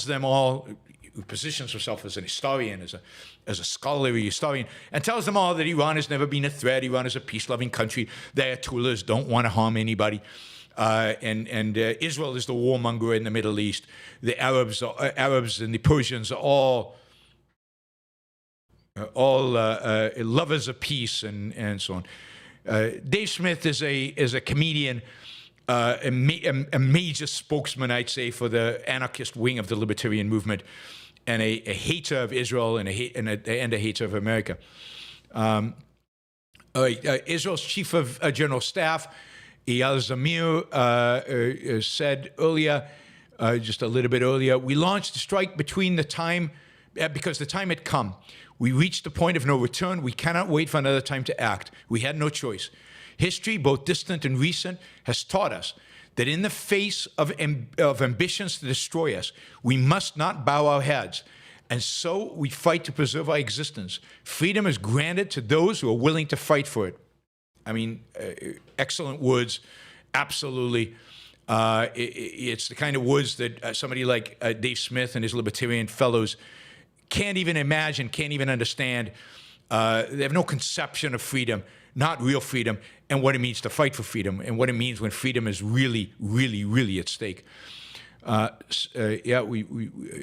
them all, who positions himself as an historian, as a scholarly historian, and tells them all that Iran has never been a threat. Iran is a peace-loving country. The Ayatollahs don't want to harm anybody. And Israel is the warmonger in the Middle East. The Arabs and the Persians are all lovers of peace and so on. Dave Smith is a comedian, a major spokesman, I'd say, for the anarchist wing of the libertarian movement, and a hater of Israel and a hater of America. Israel's chief of general staff, Eyal Zamir, said earlier, just a little bit earlier, we launched the strike because the time had come. We reached the point of no return. We cannot wait for another time to act. We had no choice. History, both distant and recent, has taught us that in the face of ambitions to destroy us, we must not bow our heads. And so we fight to preserve our existence. Freedom is granted to those who are willing to fight for it. I mean, excellent words, absolutely. It's the kind of words that somebody like Dave Smith and his libertarian fellows can't even imagine, can't even understand. They have no conception of freedom, not real freedom, and what it means to fight for freedom, and what it means when freedom is really, really, really at stake. Yeah,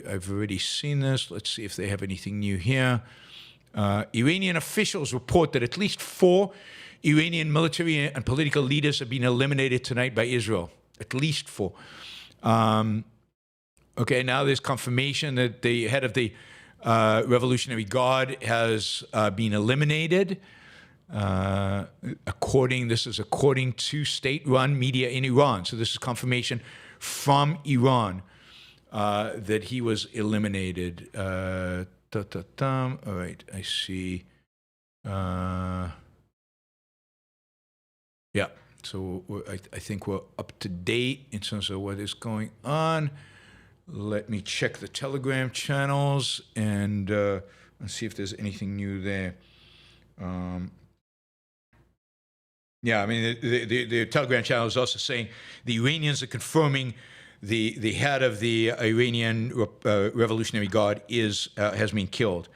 I've already seen this. Let's see if they have anything new here. Iranian officials report that at least 4 Iranian military and political leaders have been eliminated tonight by Israel. At least 4. Okay, now there's confirmation that the head of the Revolutionary Guard has been eliminated. This is according to state-run media in Iran. So this is confirmation from Iran that he was eliminated. All right, I see. Yeah, so I think we're up to date in terms of what is going on. Let me check the Telegram channels and see if there's anything new there. Yeah, I mean, the Telegram channel is also saying the Iranians are confirming the head of the Iranian Revolutionary Guard has been killed.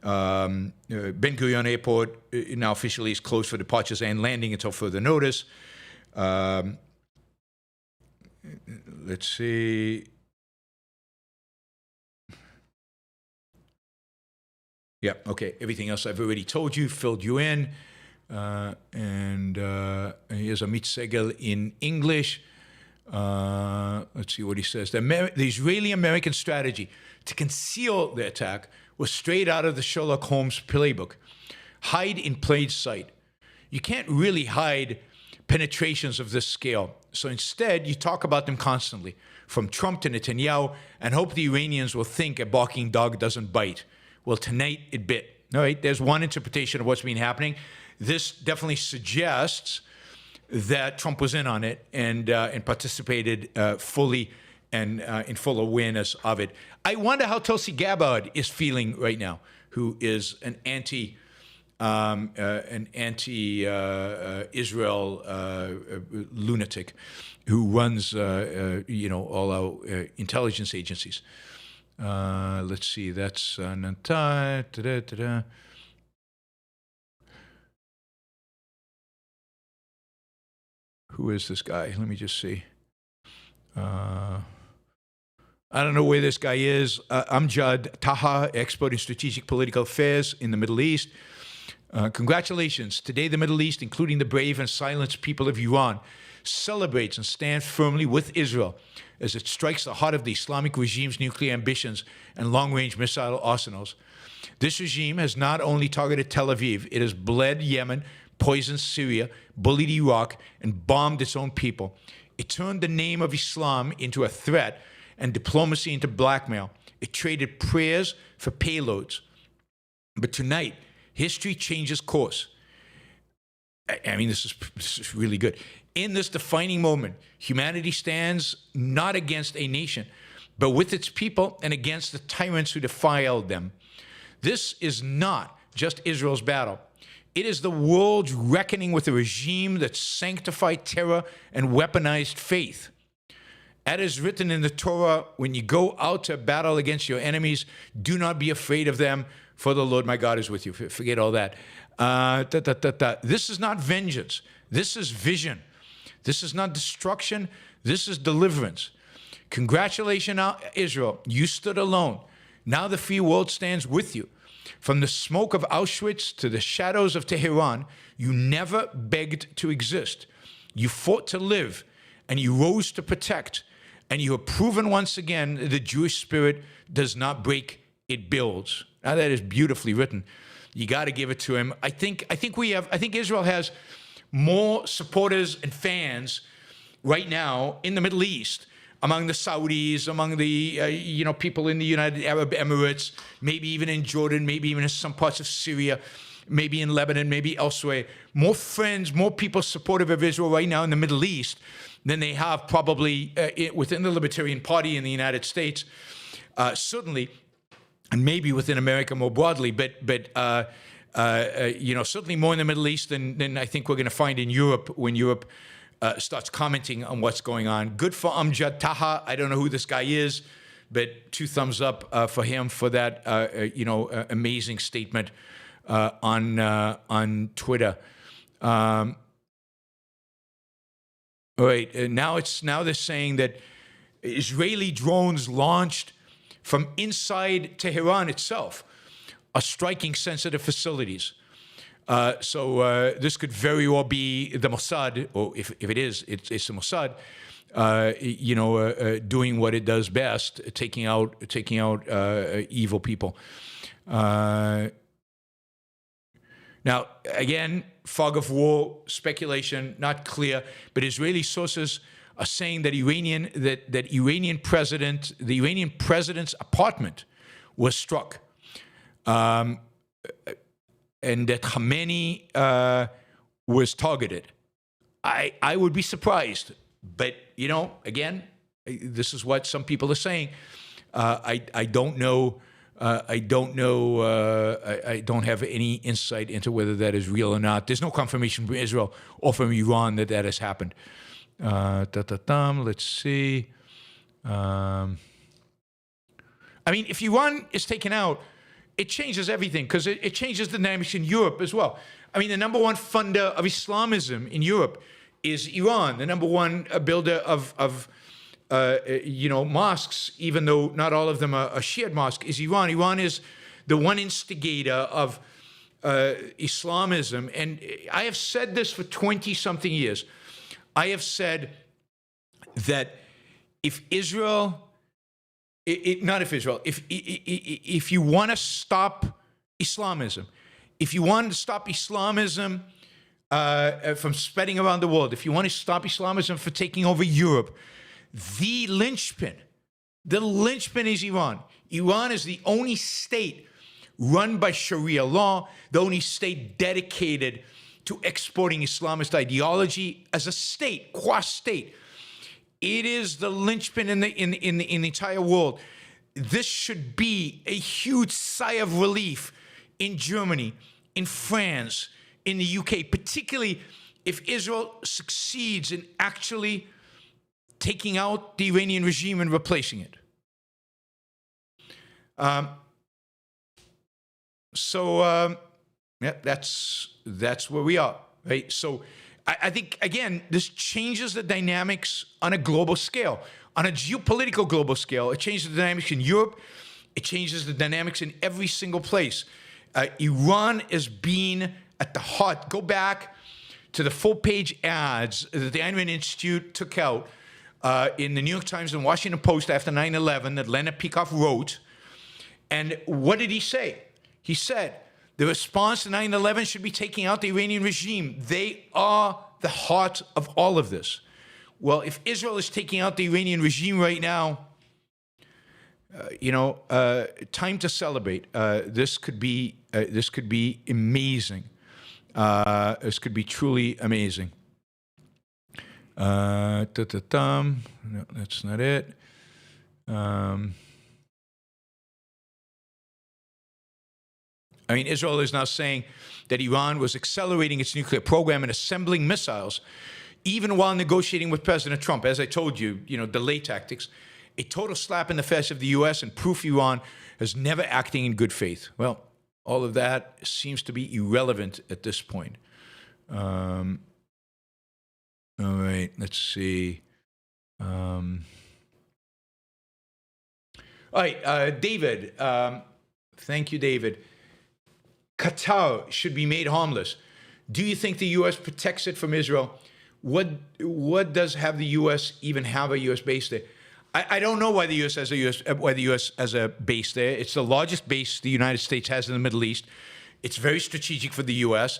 Ben Gurion Airport now officially is closed for departures and landing until further notice. Let's see. Yeah, okay. Everything else I've already told you, filled you in. And here's Amit Segel in English. Let's see what he says. The Israeli-American strategy to conceal the attack was straight out of the Sherlock Holmes playbook. Hide in plain sight. You can't really hide penetrations of this scale. So instead, you talk about them constantly, from Trump to Netanyahu, and hope the Iranians will think a barking dog doesn't bite. Well, tonight it bit. All right, there's one interpretation of what's been happening. This definitely suggests that Trump was in on it and participated fully and in full awareness of it. I wonder how Tulsi Gabbard is feeling right now, who is an anti-Israel lunatic who runs, all our intelligence agencies. Let's see, that's Natanz. Who is this guy? Let me just see. I don't know where this guy is. Amjad Taha, expert in strategic political affairs in the Middle East. Congratulations. Today, the Middle East, including the brave and silenced people of Iran, celebrates and stands firmly with Israel as it strikes the heart of the Islamic regime's nuclear ambitions and long-range missile arsenals. This regime has not only targeted Tel Aviv, it has bled Yemen, poisoned Syria, bullied Iraq, and bombed its own people. It turned the name of Islam into a threat and diplomacy into blackmail. It traded prayers for payloads. But tonight, history changes course. I mean, this is really good. In this defining moment, humanity stands not against a nation, but with its people and against the tyrants who defiled them. This is not just Israel's battle. It is the world's reckoning with a regime that sanctified terror and weaponized faith. As is written in the Torah, when you go out to battle against your enemies, do not be afraid of them, for the Lord my God is with you. Forget all that. This is not vengeance. This is vision. This is not destruction. This is deliverance. Congratulations, Israel. You stood alone. Now the free world stands with you. From the smoke of Auschwitz to the shadows of Tehran, you never begged to exist. You fought to live, and you rose to protect. And you have proven once again that the Jewish spirit does not break, it builds. Now that is beautifully written. You got to give it to him. I think Israel has more supporters and fans right now in the Middle East, among the Saudis, among the people in the United Arab Emirates, maybe even in Jordan, maybe even in some parts of Syria, maybe in Lebanon, maybe elsewhere. More friends, more people supportive of Israel right now in the Middle East than they have probably within the Libertarian Party in the United States. Certainly, and maybe within America more broadly, but certainly more in the Middle East than I think we're going to find in Europe when Europe starts commenting on what's going on. Good for Amjad Taha. I don't know who this guy is, but 2 thumbs up for him for that amazing statement on Twitter. All right, now they're saying that Israeli drones launched from inside Tehran itself are striking sensitive facilities. So this could very well be the Mossad, or if it is, it's the Mossad, doing what it does best, taking out evil people. Now, again, fog of war, speculation, not clear, but Israeli sources are saying that the Iranian president's apartment was struck, and that Khamenei was targeted. I would be surprised, but again, this is what some people are saying. I don't know. I don't have any insight into whether that is real or not. There's no confirmation from Israel or from Iran that has happened. Let's see. I mean, if Iran is taken out, it changes everything because it changes the dynamics in Europe as well. I mean, the number one funder of Islamism in Europe is Iran. The number one builder of mosques, even though not all of them are Shiite mosques, is Iran. Iran is the one instigator of Islamism. And I have said this for 20-something years. I have said that if you want to stop Islamism, if you want to stop Islamism from spreading around the world, if you want to stop Islamism from taking over Europe, the linchpin is Iran. Iran is the only state run by Sharia law, the only state dedicated to exporting Islamist ideology as a state, quasi-state. It is the linchpin in the entire world. This should be a huge sigh of relief in Germany, in France, in the UK, particularly if Israel succeeds in actually taking out the Iranian regime and replacing it. That's where we are, right? So I think, again, this changes the dynamics on a global scale. On a geopolitical global scale, it changes the dynamics in Europe. It changes the dynamics in every single place. Iran is being at the heart. Go back to the full-page ads that the Einstein Institute took out in the New York Times and Washington Post after 9/11 that Leonard Peikoff wrote. And what did he say? He said, the response to 9/11 should be taking out the Iranian regime. They are the heart of all of this. Well, if Israel is taking out the Iranian regime right now, time to celebrate. This could be amazing. This could be truly amazing. No, that's not it. Israel is now saying that Iran was accelerating its nuclear program and assembling missiles, even while negotiating with President Trump. As I told you, delay tactics. A total slap in the face of the U.S. and proof Iran is never acting in good faith. Well, all of that seems to be irrelevant at this point. All right, let's see. All right, David. Thank you, David. Qatar should be made harmless. Do you think the U.S. protects it from Israel? What does have the U.S. even have a U.S. base there? I don't know why the U.S. has a base there. It's the largest base the United States has in the Middle East. It's very strategic for the U.S.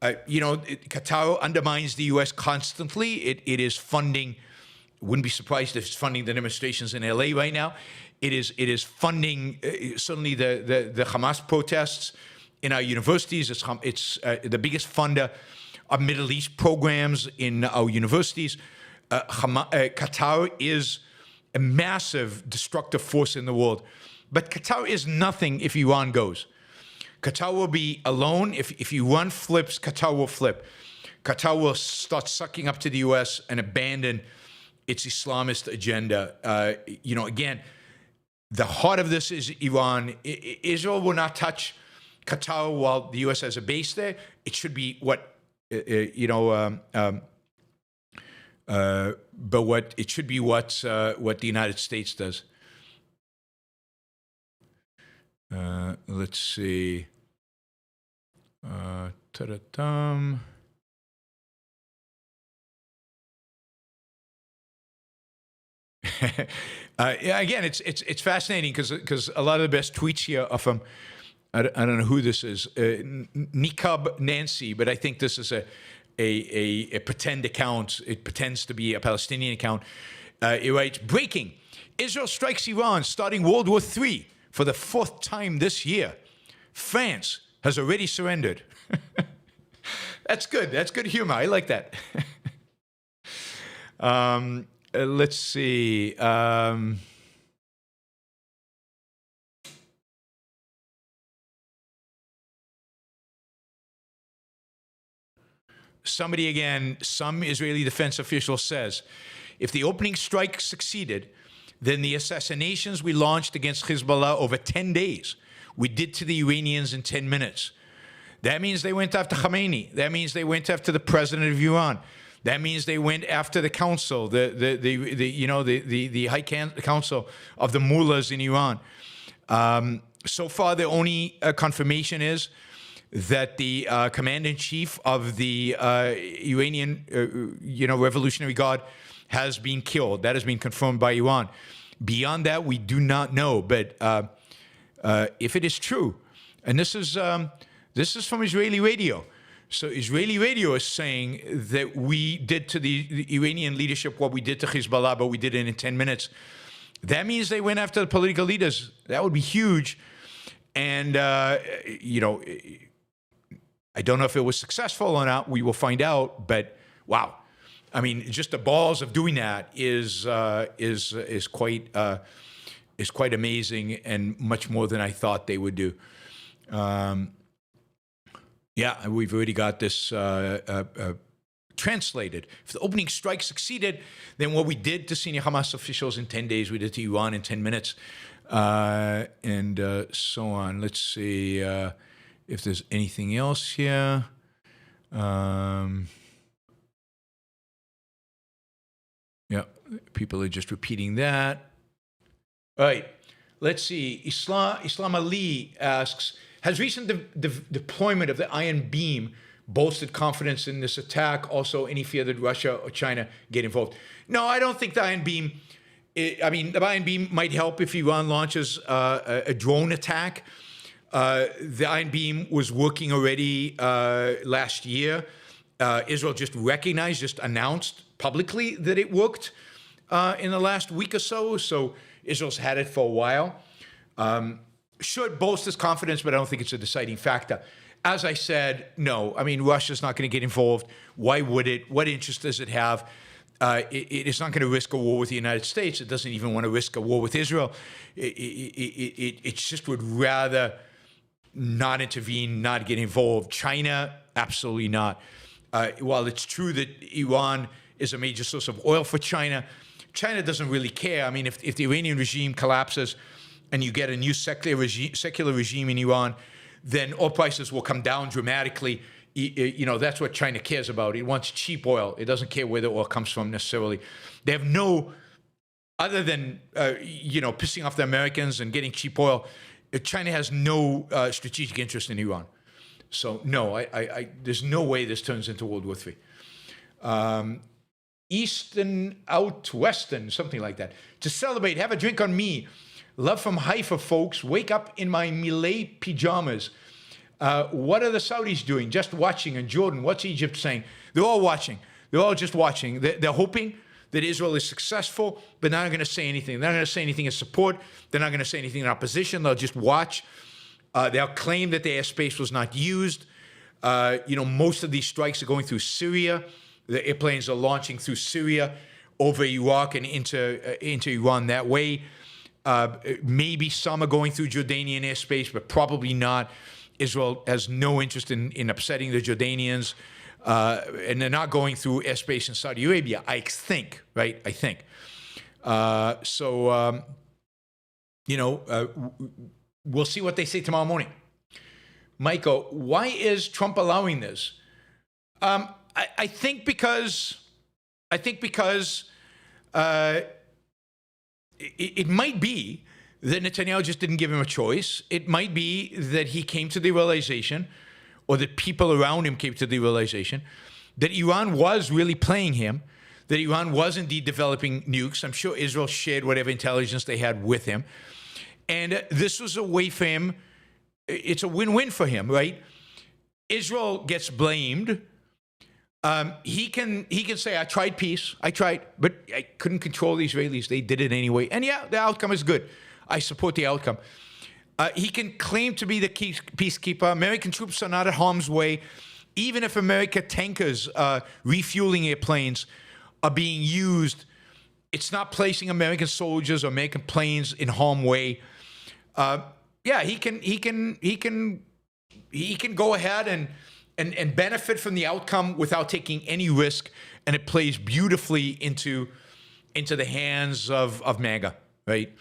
Qatar undermines the U.S. constantly. It is funding. Wouldn't be surprised if it's funding the demonstrations in L.A. right now. It is funding certainly the Hamas protests in our universities. It's the biggest funder of Middle East programs in our universities. Qatar is a massive destructive force in the world. But Qatar is nothing if Iran goes. Qatar will be alone. If Iran flips, Qatar will flip. Qatar will start sucking up to the U.S. and abandon its Islamist agenda. Again, the heart of this is Iran. Israel will not touch Qatar while the U.S. has a base there. It should be but what it should be what the United States does. Let's see. Again, it's fascinating because a lot of the best tweets here are from I don't know who this is, Niqab Nancy, but I think this is a pretend account. It pretends to be a Palestinian account. It writes, breaking: Israel strikes Iran, starting World War III for the 4th time this year. France has already surrendered. That's good. That's good humor. I like that. Let's see. Somebody again, some Israeli defense official says, if the opening strike succeeded, then the assassinations we launched against Hezbollah over 10 days, we did to the Iranians in 10 minutes. That means they went after Khamenei. That means they went after the president of Iran. That means they went after the council, the high council of the mullahs in Iran. So far, the only confirmation is that the commander-in-chief of the Iranian, Revolutionary Guard has been killed. That has been confirmed by Iran. Beyond that, we do not know. But if it is true, and this is from Israeli radio. So Israeli radio is saying that we did to the Iranian leadership what we did to Hezbollah, but we did it in 10 minutes. That means they went after the political leaders. That would be huge. And, I don't know if it was successful or not. We will find out. But, wow. I mean, just the balls of doing that is quite amazing and much more than I thought they would do. Yeah, we've already got this translated. If the opening strike succeeded, then what we did to senior Hamas officials in 10 days, we did to Iran in 10 minutes, and so on. Let's see if there's anything else here. Yeah, people are just repeating that. All right, let's see. Islam Ali asks, has recent deployment of the Iron Beam bolstered confidence in this attack? Also, any fear that Russia or China get involved? No, I don't think the Iron Beam, the Iron Beam might help if Iran launches a drone attack. The Iron Beam was working already last year. Israel just announced publicly that it worked in the last week or so. So Israel's had it for a while. Should boast its confidence, but I don't think it's a deciding factor. As I said, no. I mean, Russia's not going to get involved. Why would it? What interest does it have? It's not going to risk a war with the United States. It doesn't even want to risk a war with Israel. It just would rather not intervene, not get involved. China, absolutely not. While it's true that Iran is a major source of oil for China, China doesn't really care. I mean, if the Iranian regime collapses and you get a new secular regime in Iran, then oil prices will come down dramatically. That's what China cares about. It wants cheap oil. It doesn't care where the oil comes from necessarily. They have no, other than, pissing off the Americans and getting cheap oil, China has no strategic interest in Iran. So, no, there's no way this turns into World War III. Eastern out Western, something like that. To celebrate, have a drink on me. Love from Haifa, folks. Wake up in my Millet pajamas. What are the Saudis doing? Just watching. And Jordan, what's Egypt saying? They're all watching. They're all just watching. They're hoping that Israel is successful, but they're not going to say anything. They're not going to say anything in support. They're not going to say anything in opposition. They'll just watch. They'll claim that the airspace was not used. Most of these strikes are going through Syria. The airplanes are launching through Syria over Iraq and into Iran that way. Maybe some are going through Jordanian airspace, but probably not. Israel has no interest in upsetting the Jordanians, and they're not going through airspace in Saudi Arabia, I think, right? I think. We'll see what they say tomorrow morning. Michael, why is Trump allowing this? I think because it might be that Netanyahu just didn't give him a choice. It might be that he came to the realization, or that people around him came to the realization, that Iran was really playing him, that Iran was indeed developing nukes. I'm sure Israel shared whatever intelligence they had with him. And this was a way for him. It's a win-win for him, right? Israel gets blamed. He can say, I tried peace. I tried, but I couldn't control the Israelis. They did it anyway. And yeah, the outcome is good. I support the outcome. He can claim to be the peacekeeper. American troops are not at harm's way. Even if American tankers, refueling airplanes, are being used, it's not placing American soldiers or American planes in harm's way. He can go ahead and benefit from the outcome without taking any risk, and it plays beautifully into the hands of MAGA, right?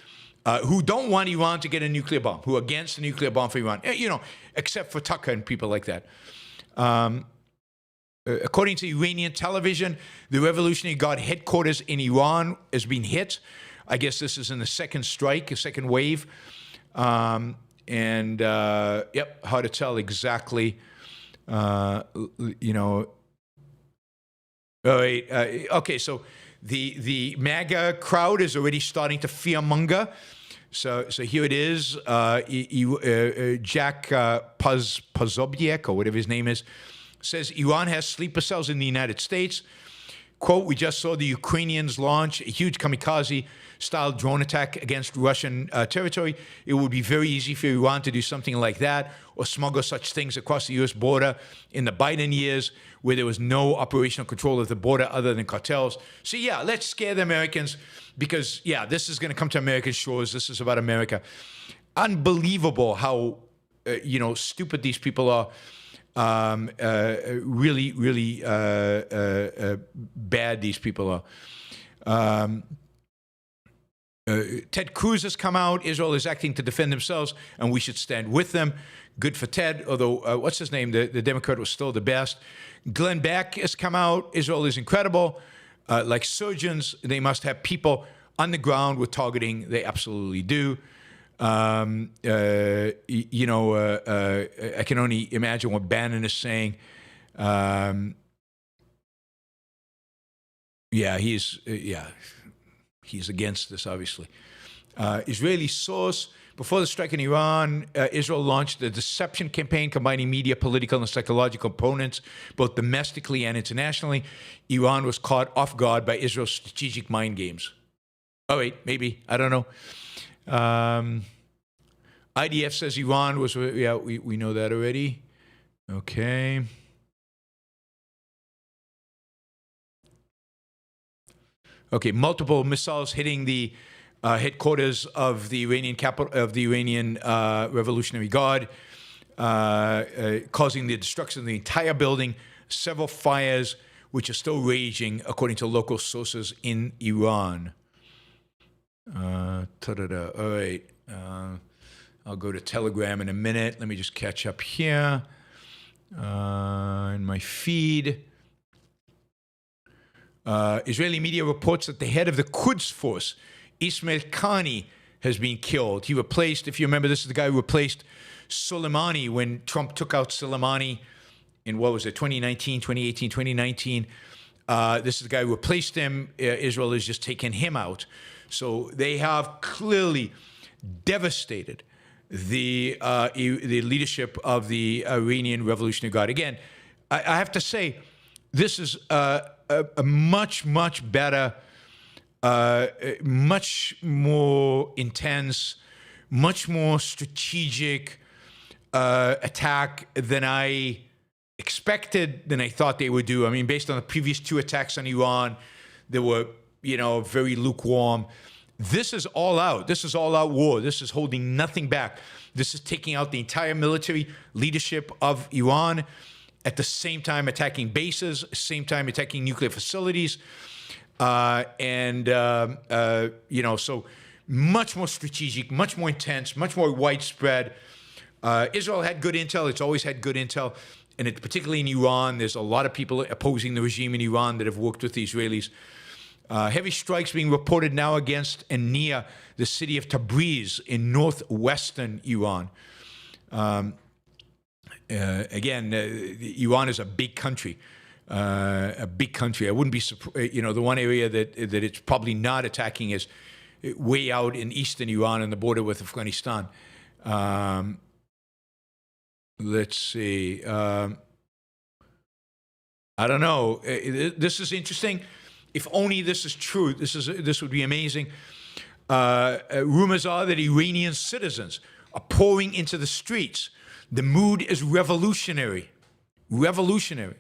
Who don't want Iran to get a nuclear bomb, who are against a nuclear bomb for Iran, except for Tucker and people like that. According to Iranian television, the Revolutionary Guard headquarters in Iran has been hit. I guess this is in the second strike, a second wave. Hard to tell exactly. Okay, so the MAGA crowd is already starting to fearmonger. So here it is. Jack Pozobiec, or whatever his name is, says Iran has sleeper cells in the United States. Quote, we just saw the Ukrainians launch a huge kamikaze-style drone attack against Russian territory. It would be very easy for Iran to do something like that or smuggle such things across the U.S. border in the Biden years where there was no operational control of the border other than cartels. So, yeah, let's scare the Americans because, yeah, this is going to come to American shores. This is about America. Unbelievable how, stupid these people are. Really, really bad these people are. Ted Cruz has come out. Israel is acting to defend themselves, and we should stand with them. Good for Ted, although, what's his name? The Democrat was still the best. Glenn Beck has come out. Israel is incredible. Like surgeons, they must have people on the ground with targeting. They absolutely do. I can only imagine what Bannon is saying. He's against this, obviously. Israeli source. Before the strike in Iran, Israel launched a deception campaign combining media, political, and psychological components, both domestically and internationally. Iran was caught off guard by Israel's strategic mind games. Oh, wait, maybe. I don't know. IDF says Iran was, we know that already. Okay. Okay, multiple missiles hitting the headquarters of the Iranian capital, of the Iranian Revolutionary Guard, causing the destruction of the entire building, several fires, which are still raging, according to local sources in Iran. All right. I'll go to Telegram in a minute. Let me just catch up here in my feed. Israeli media reports that the head of the Quds force, Ismail Khani, has been killed. He replaced, if you remember, this is the guy who replaced Soleimani when Trump took out Soleimani in, 2018, 2019. This is the guy who replaced him. Israel has just taken him out. So they have clearly devastated the leadership of the Iranian Revolutionary Guard. Again, I have to say, this is a much, much better, much more intense, much more strategic attack than I expected, than I thought they would do. I mean, based on the previous two attacks on Iran, they were, very lukewarm. This is all out. This is all out war. This is holding nothing back. This is taking out the entire military leadership of Iran, at the same time attacking bases, same time attacking nuclear facilities. So much more strategic, much more intense, much more widespread. Israel had good intel. It's always had good intel. And particularly in Iran, there's a lot of people opposing the regime in Iran that have worked with the Israelis. Heavy strikes being reported now against and near the city of Tabriz in northwestern Iran. Iran is a big country. I wouldn't be surprised. The one area that it's probably not attacking is way out in eastern Iran on the border with Afghanistan. Let's see. I don't know. This is interesting. If only this is true, this would be amazing. Rumors are that Iranian citizens are pouring into the streets. The mood is revolutionary. Revolutionary.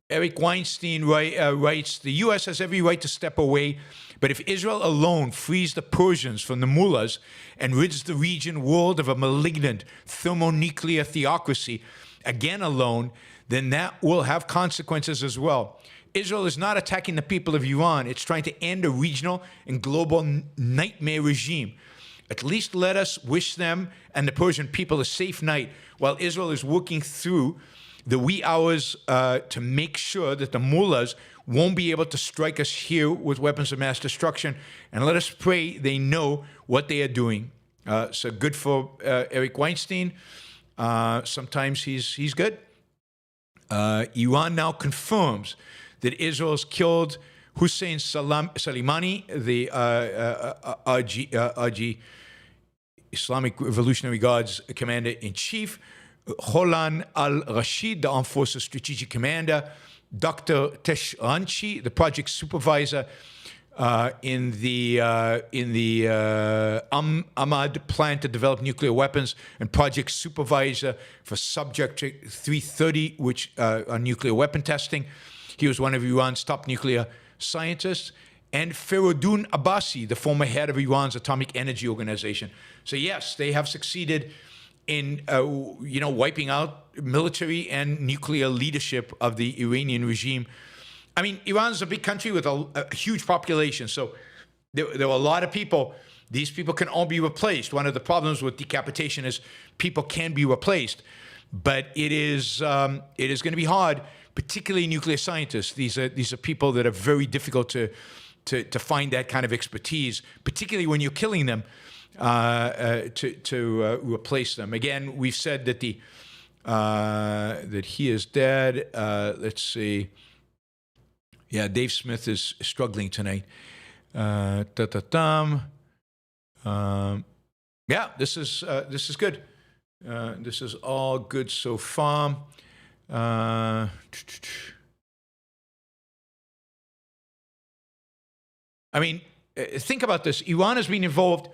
Eric Weinstein writes, the U.S. has every right to step away, but if Israel alone frees the Persians from the mullahs and rids the world of a malignant thermonuclear theocracy, again alone, then that will have consequences as well. Israel is not attacking the people of Iran. It's trying to end a regional and global nightmare regime. At least let us wish them and the Persian people a safe night while Israel is working through the wee hours to make sure that the mullahs won't be able to strike us here with weapons of mass destruction. And let us pray they know what they are doing. So good for Eric Weinstein. Sometimes he's good. Iran now confirms that Israel has killed Hussein Soleimani, the RG, Islamic Revolutionary Guards Commander-in-Chief, Holan al-Rashid, the Armed Forces Strategic Commander, Dr. Teshranchi, the project supervisor in the Ahmad plan to develop nuclear weapons, and project supervisor for Subject 330, which on nuclear weapon testing. He was one of Iran's top nuclear scientists. And Feridun Abbasi, the former head of Iran's Atomic Energy Organization. So yes, they have succeeded in wiping out military and nuclear leadership of the Iranian regime. I mean, Iran is a big country with a huge population, so there are a lot of people. These people can all be replaced. One of the problems with decapitation is people can be replaced, but it is going to be hard, particularly nuclear scientists. These are people that are very difficult to find that kind of expertise, particularly when you're killing them. To replace them. Again, we've said that that he is dead. Let's see. Yeah, Dave Smith is struggling tonight. Yeah, this is good. This is all good so far. I mean, think about this. Iran has been involved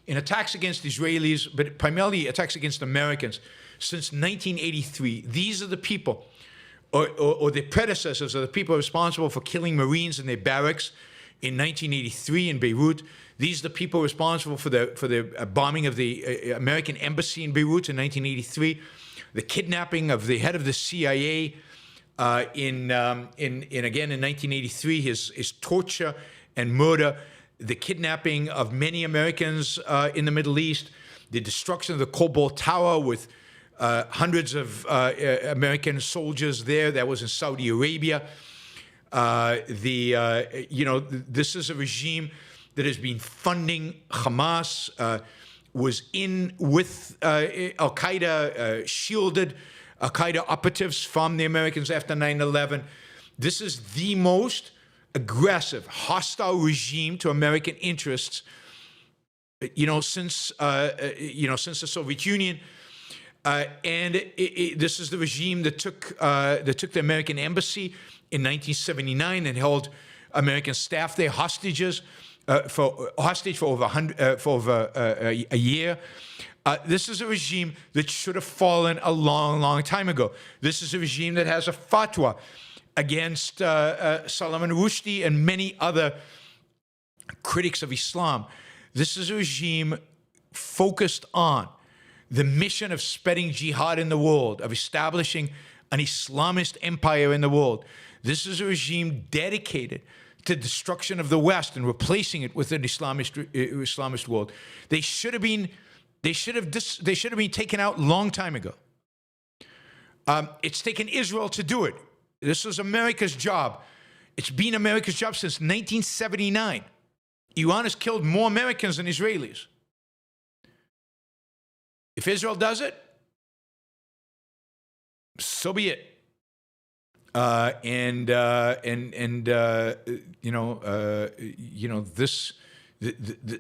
in attacks against Israelis, but primarily attacks against Americans, since 1983. These are the people, or the predecessors of the people responsible for killing Marines in their barracks in 1983 in Beirut. These are the people responsible for the bombing of the American embassy in Beirut in 1983, the kidnapping of the head of the CIA in 1983, his torture and murder, the kidnapping of many Americans in the Middle East, the destruction of the Cobalt Tower with hundreds of American soldiers there. That was in Saudi Arabia. This is a regime that has been funding Hamas, was in with Al-Qaeda, shielded Al-Qaeda operatives from the Americans after 9/11. This is the most aggressive, hostile regime to American interests, since the Soviet Union, this is the regime that took the American embassy in 1979 and held American staff there hostage for over a year. This is a regime that should have fallen a long, long time ago. This is a regime that has a fatwa against Salman Rushdie and many other critics of Islam. This is a regime focused on the mission of spreading jihad in the world, of establishing an Islamist empire in the world. This is a regime dedicated to destruction of the West and replacing it with an Islamist world. They should have been taken out long time ago. It's taken Israel to do it. This was America's job. It's been America's job since 1979. Iran has killed more Americans than Israelis. If Israel does it, so be it.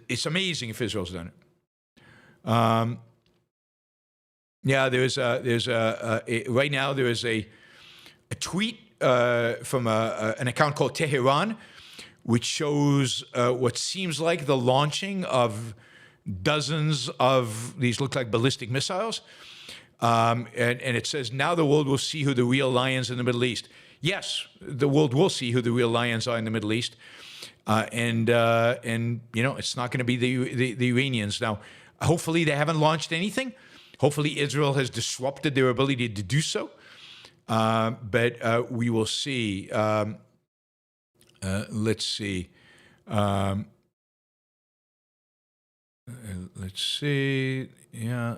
It's amazing if Israel's done it. Right now there is a tweet from an account called Tehran, which shows what seems like the launching of dozens of these look like ballistic missiles. And it says, now the world will see who the real lions in the Middle East. Yes, the world will see who the real lions are in the Middle East. And it's not going to be the Iranians. Now, hopefully they haven't launched anything. Hopefully Israel has disrupted their ability to do so. But we will see. Let's see. Let's see. Yeah.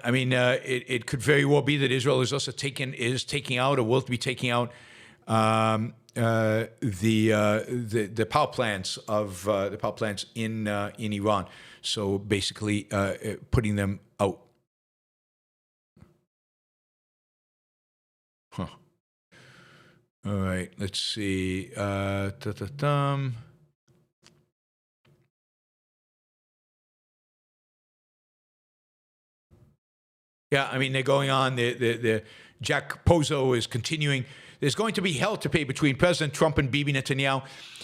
I mean, it could very well be that Israel is also taking out or will be taking out the power plants in Iran. So basically, putting them out. Huh. All right. Let's see. Yeah, I mean, they're going on. The Jack Pozo is continuing. There's going to be hell to pay between President Trump and Bibi Netanyahu.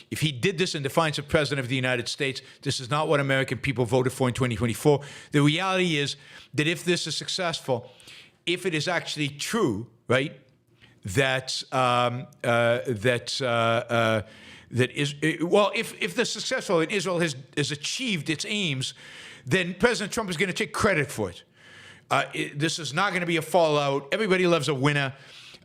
If he did this in defiance of President of the United States, this is not what American people voted for in 2024. The reality is that if this is successful, if it is actually true, right, if they're successful and Israel has achieved its aims, then President Trump is going to take credit for it. This is not going to be a fallout. Everybody loves a winner.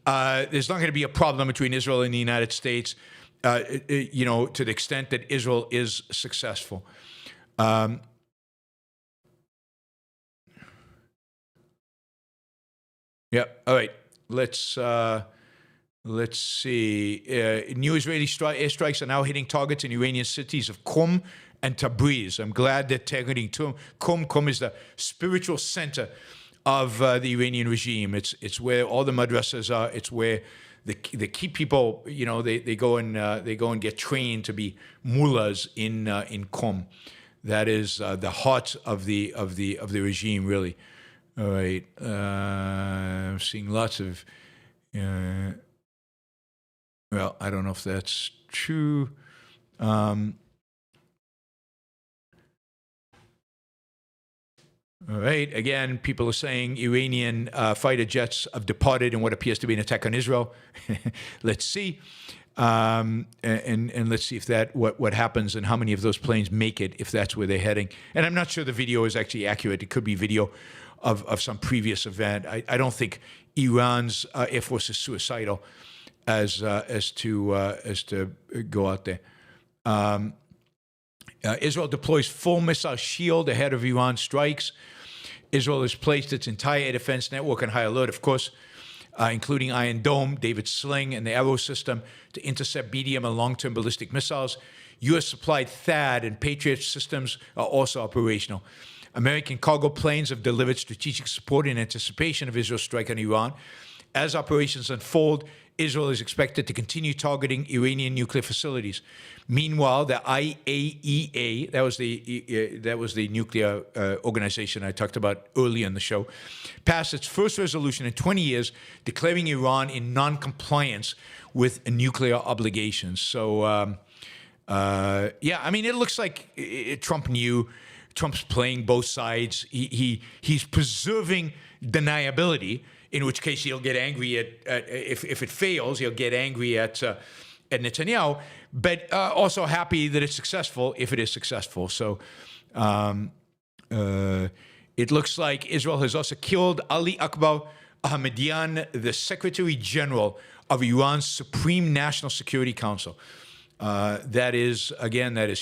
There's not going to be a problem between Israel and the United States, to the extent that Israel is successful. Yeah. All right. Let's see. New Israeli airstrikes are now hitting targets in Iranian cities of Qom and Tabriz. I'm glad that targeting Qom is the spiritual center of the Iranian regime. It's where all the madrasas are. It's where the key people, they go and get trained to be mullahs in Qom. That is the heart of the regime, really. All right. I'm seeing lots of. Well, I don't know if that's true. All right. Again, people are saying Iranian fighter jets have departed in what appears to be an attack on Israel. Let's see. And let's see if what happens and how many of those planes make it, if that's where they're heading. And I'm not sure the video is actually accurate. It could be video of some previous event. I don't think Iran's Air Force is suicidal as to go out there. Israel deploys full missile shield ahead of Iran strikes. Israel has placed its entire air defense network on high alert, of course, including Iron Dome, David Sling, and the Arrow system to intercept medium and long-term ballistic missiles. U.S.-supplied THAAD and Patriot systems are also operational. American cargo planes have delivered strategic support in anticipation of Israel's strike on Iran. As operations unfold, Israel is expected to continue targeting Iranian nuclear facilities. Meanwhile, the IAEA, that was the nuclear organization I talked about earlier in the show, passed its first resolution in 20 years declaring Iran in non-compliance with nuclear obligations. So, I mean, it looks like Trump knew. Trump's playing both sides. He's preserving deniability, in which case he'll get angry at if it fails, he'll get angry at Netanyahu, but also happy that it's successful if it is successful. So it looks like Israel has also killed Ali Akbar Ahmadian, the Secretary General of Iran's Supreme National Security Council. That is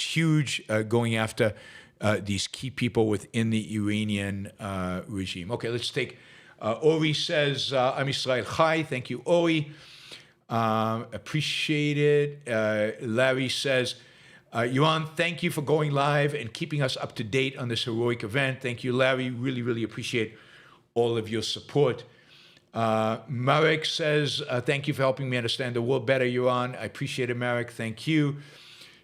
huge, going after these key people within the Iranian regime. Okay, let's take, Ori says, Am Yisrael Chai. Thank you, Ori. Appreciate it. Larry says, Yaron, thank you for going live and keeping us up to date on this heroic event. Thank you, Larry. Really, really appreciate all of your support. Marek says, thank you for helping me understand the world better, Yaron. I appreciate it, Marek. Thank you.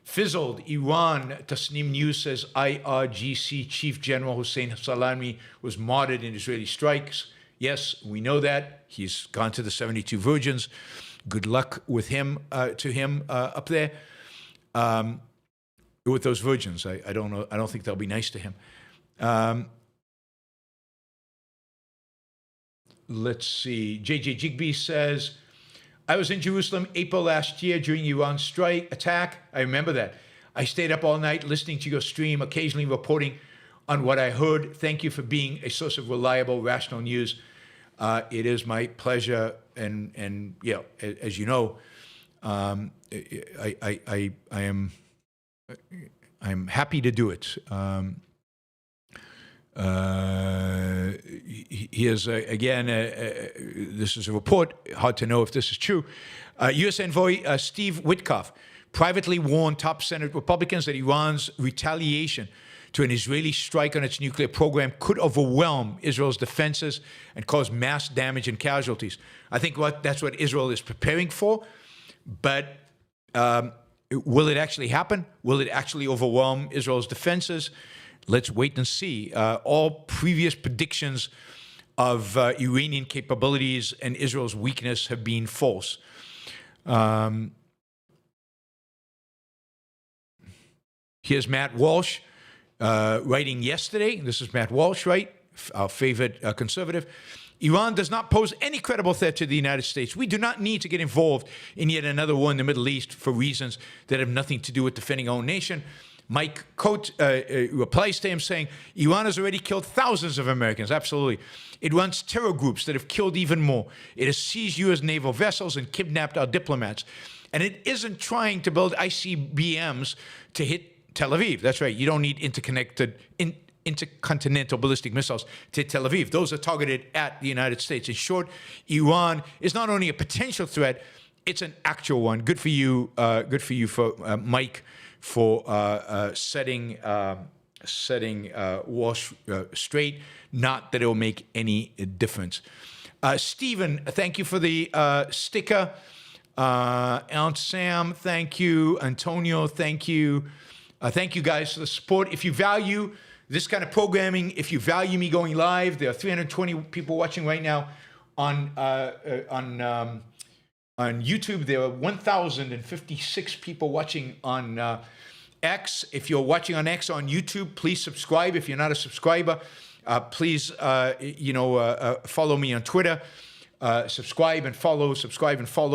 Fizzled, Iran, Tasnim News says, IRGC Chief General Hossein Salami was martyred in Israeli strikes. Yes, we know that. He's gone to the 72 Virgins. Good luck with him, up there. With those virgins, I don't know. I don't think they'll be nice to him. Let's see. JJ Jigbee says, I was in Jerusalem April last year during Iran's strike attack. I remember that. I stayed up all night listening to your stream, occasionally reporting on what I heard. Thank you for being a source of reliable, rational news. It is my pleasure, and yeah, as you know, I'm happy to do it. Here's again. This is a report. Hard to know if this is true. U.S. Envoy Steve Witkoff privately warned top Senate Republicans that Iran's retaliation to an Israeli strike on its nuclear program could overwhelm Israel's defenses and cause mass damage and casualties. I think that's what Israel is preparing for, but will it actually happen? Will it actually overwhelm Israel's defenses? Let's wait and see. All previous predictions of Iranian capabilities and Israel's weakness have been false. Here's Matt Walsh writing yesterday. This is Matt Walsh, right? Our favorite conservative. Iran does not pose any credible threat to the United States. We do not need to get involved in yet another war in the Middle East for reasons that have nothing to do with defending our own nation. Mike Cote replies to him saying, Iran has already killed thousands of Americans. Absolutely. It runs terror groups that have killed even more. It has seized U.S. naval vessels and kidnapped our diplomats. And it isn't trying to build ICBMs to hit Tel Aviv. That's right. You don't need intercontinental ballistic missiles to hit Tel Aviv. Those are targeted at the United States. In short, Iran is not only a potential threat, it's an actual one. Good for you. Good for you, for Mike, for setting Walsh straight. Not that it will make any difference. Stephen, thank you for the sticker. Aunt Sam, thank you. Antonio, thank you. Thank you guys for the support. If you value this kind of programming, if you value me going live, there are 320 people watching right now on YouTube. There are 1,056 people watching on X. If you're watching on X or on YouTube, please subscribe. If you're not a subscriber, please follow me on Twitter. Subscribe and follow,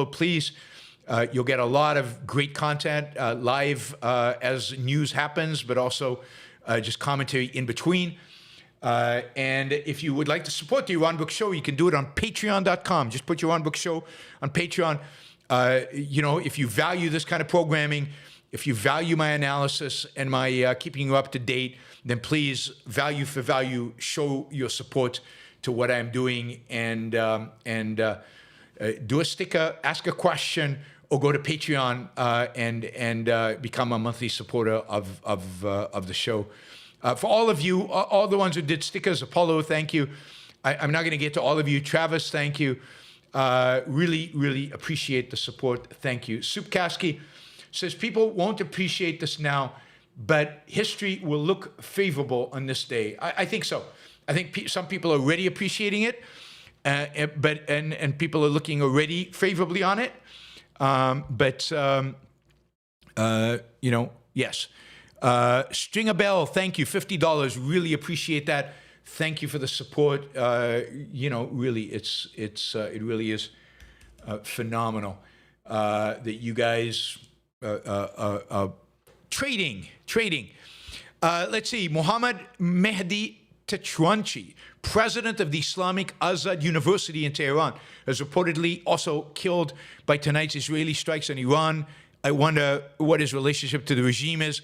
please. You'll get a lot of great content live as news happens, but also just commentary in between. And if you would like to support the Yaron Brook Show, you can do it on patreon.com. Just put Yaron Brook Show on Patreon. If you value this kind of programming, if you value my analysis and my keeping you up to date, then please, value for value, show your support to what I'm doing, and do a sticker, ask a question, or go to Patreon and become a monthly supporter of the show. For all of you, all the ones who did stickers, Apollo, thank you. I'm not going to get to all of you. Travis, thank you. Really, really appreciate the support. Thank you. Supkaski says, people won't appreciate this now, but history will look favorable on this day. I think so. I think some people are already appreciating it, but people are looking already favorably on it. Yes. Stringer Bell, thank you, $50. Really appreciate that. Thank you for the support. Really, it really is phenomenal that you guys are trading. Let's see. Mohammed Mehdi Tetranchi, president of the Islamic Azad University in Tehran, is reportedly also killed by tonight's Israeli strikes on Iran. I wonder what his relationship to the regime is,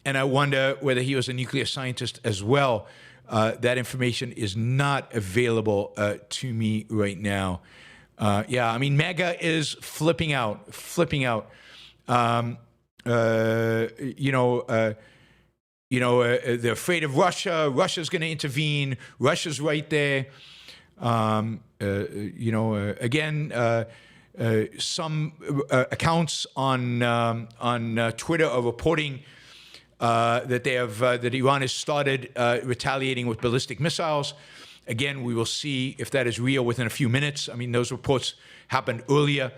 and I wonder whether he was a nuclear scientist as well. That information is not available to me right now. MAGA is flipping out. They're afraid of Russia. Russia's going to intervene. Russia's right there. Some accounts on Twitter are reporting that Iran has started retaliating with ballistic missiles. Again, we will see if that is real within a few minutes. I mean, those reports happened earlier.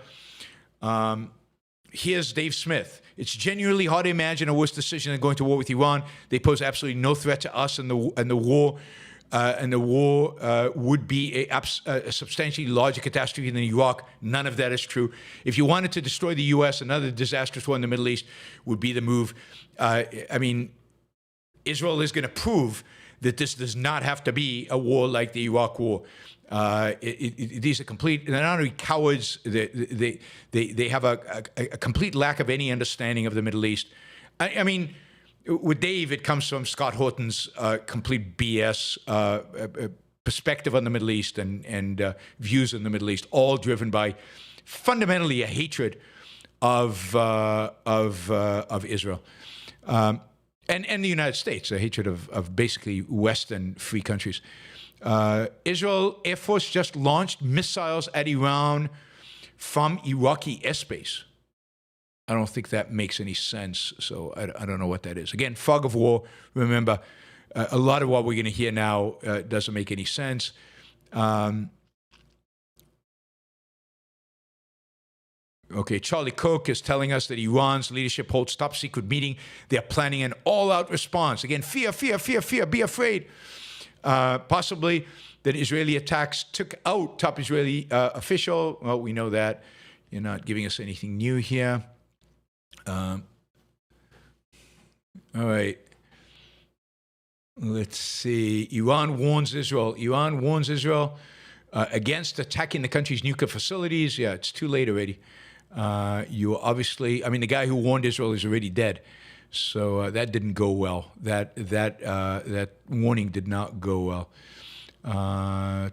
Here's Dave Smith. It's genuinely hard to imagine a worse decision than going to war with Iran. They pose absolutely no threat to us, and the war would be a substantially larger catastrophe than Iraq. None of that is true. If you wanted to destroy the U.S., another disastrous war in the Middle East would be the move. Israel is going to prove that this does not have to be a war like the Iraq War. These are complete. They're not only cowards. They have a complete lack of any understanding of the Middle East. I mean, with Dave, it comes from Scott Horton's complete BS perspective on the Middle East and views on the Middle East, all driven by fundamentally a hatred of Israel. And the United States, a hatred of basically Western free countries. Israel Air Force just launched missiles at Iran from Iraqi airspace. I don't think that makes any sense, so I don't know what that is. Again, fog of war. Remember, a lot of what we're going to hear now doesn't make any sense. Charlie Cook is telling us that Iran's leadership holds top secret meeting. They're planning an all-out response. Again, fear, be afraid. Possibly that Israeli attacks took out top Israeli official. Well, we know that. You're not giving us anything new here. All right. Let's see. Iran warns Israel against attacking the country's nuclear facilities. Yeah, it's too late already. The guy who warned Israel is already dead. So that didn't go well. That warning did not go well. All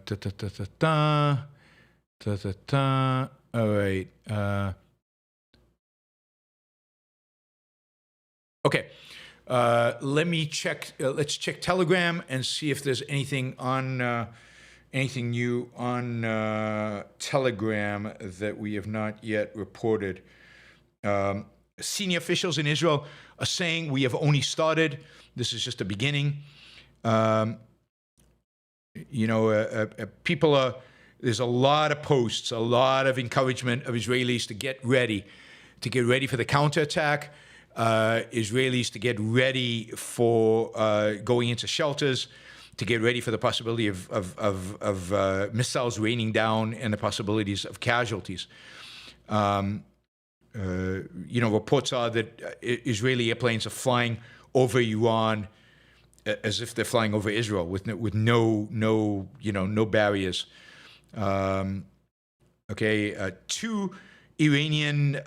right. Okay. Let me check. Let's check Telegram and see if there's anything new on Telegram that we have not yet reported. Senior officials in Israel are saying we have only started. This is just a beginning. There's a lot of posts, a lot of encouragement of Israelis to get ready for the counterattack. Israelis to get ready for going into shelters, to get ready for the possibility of missiles raining down and the possibilities of casualties. Reports are that Israeli airplanes are flying over Iran as if they're flying over Israel with no barriers. Two Iranian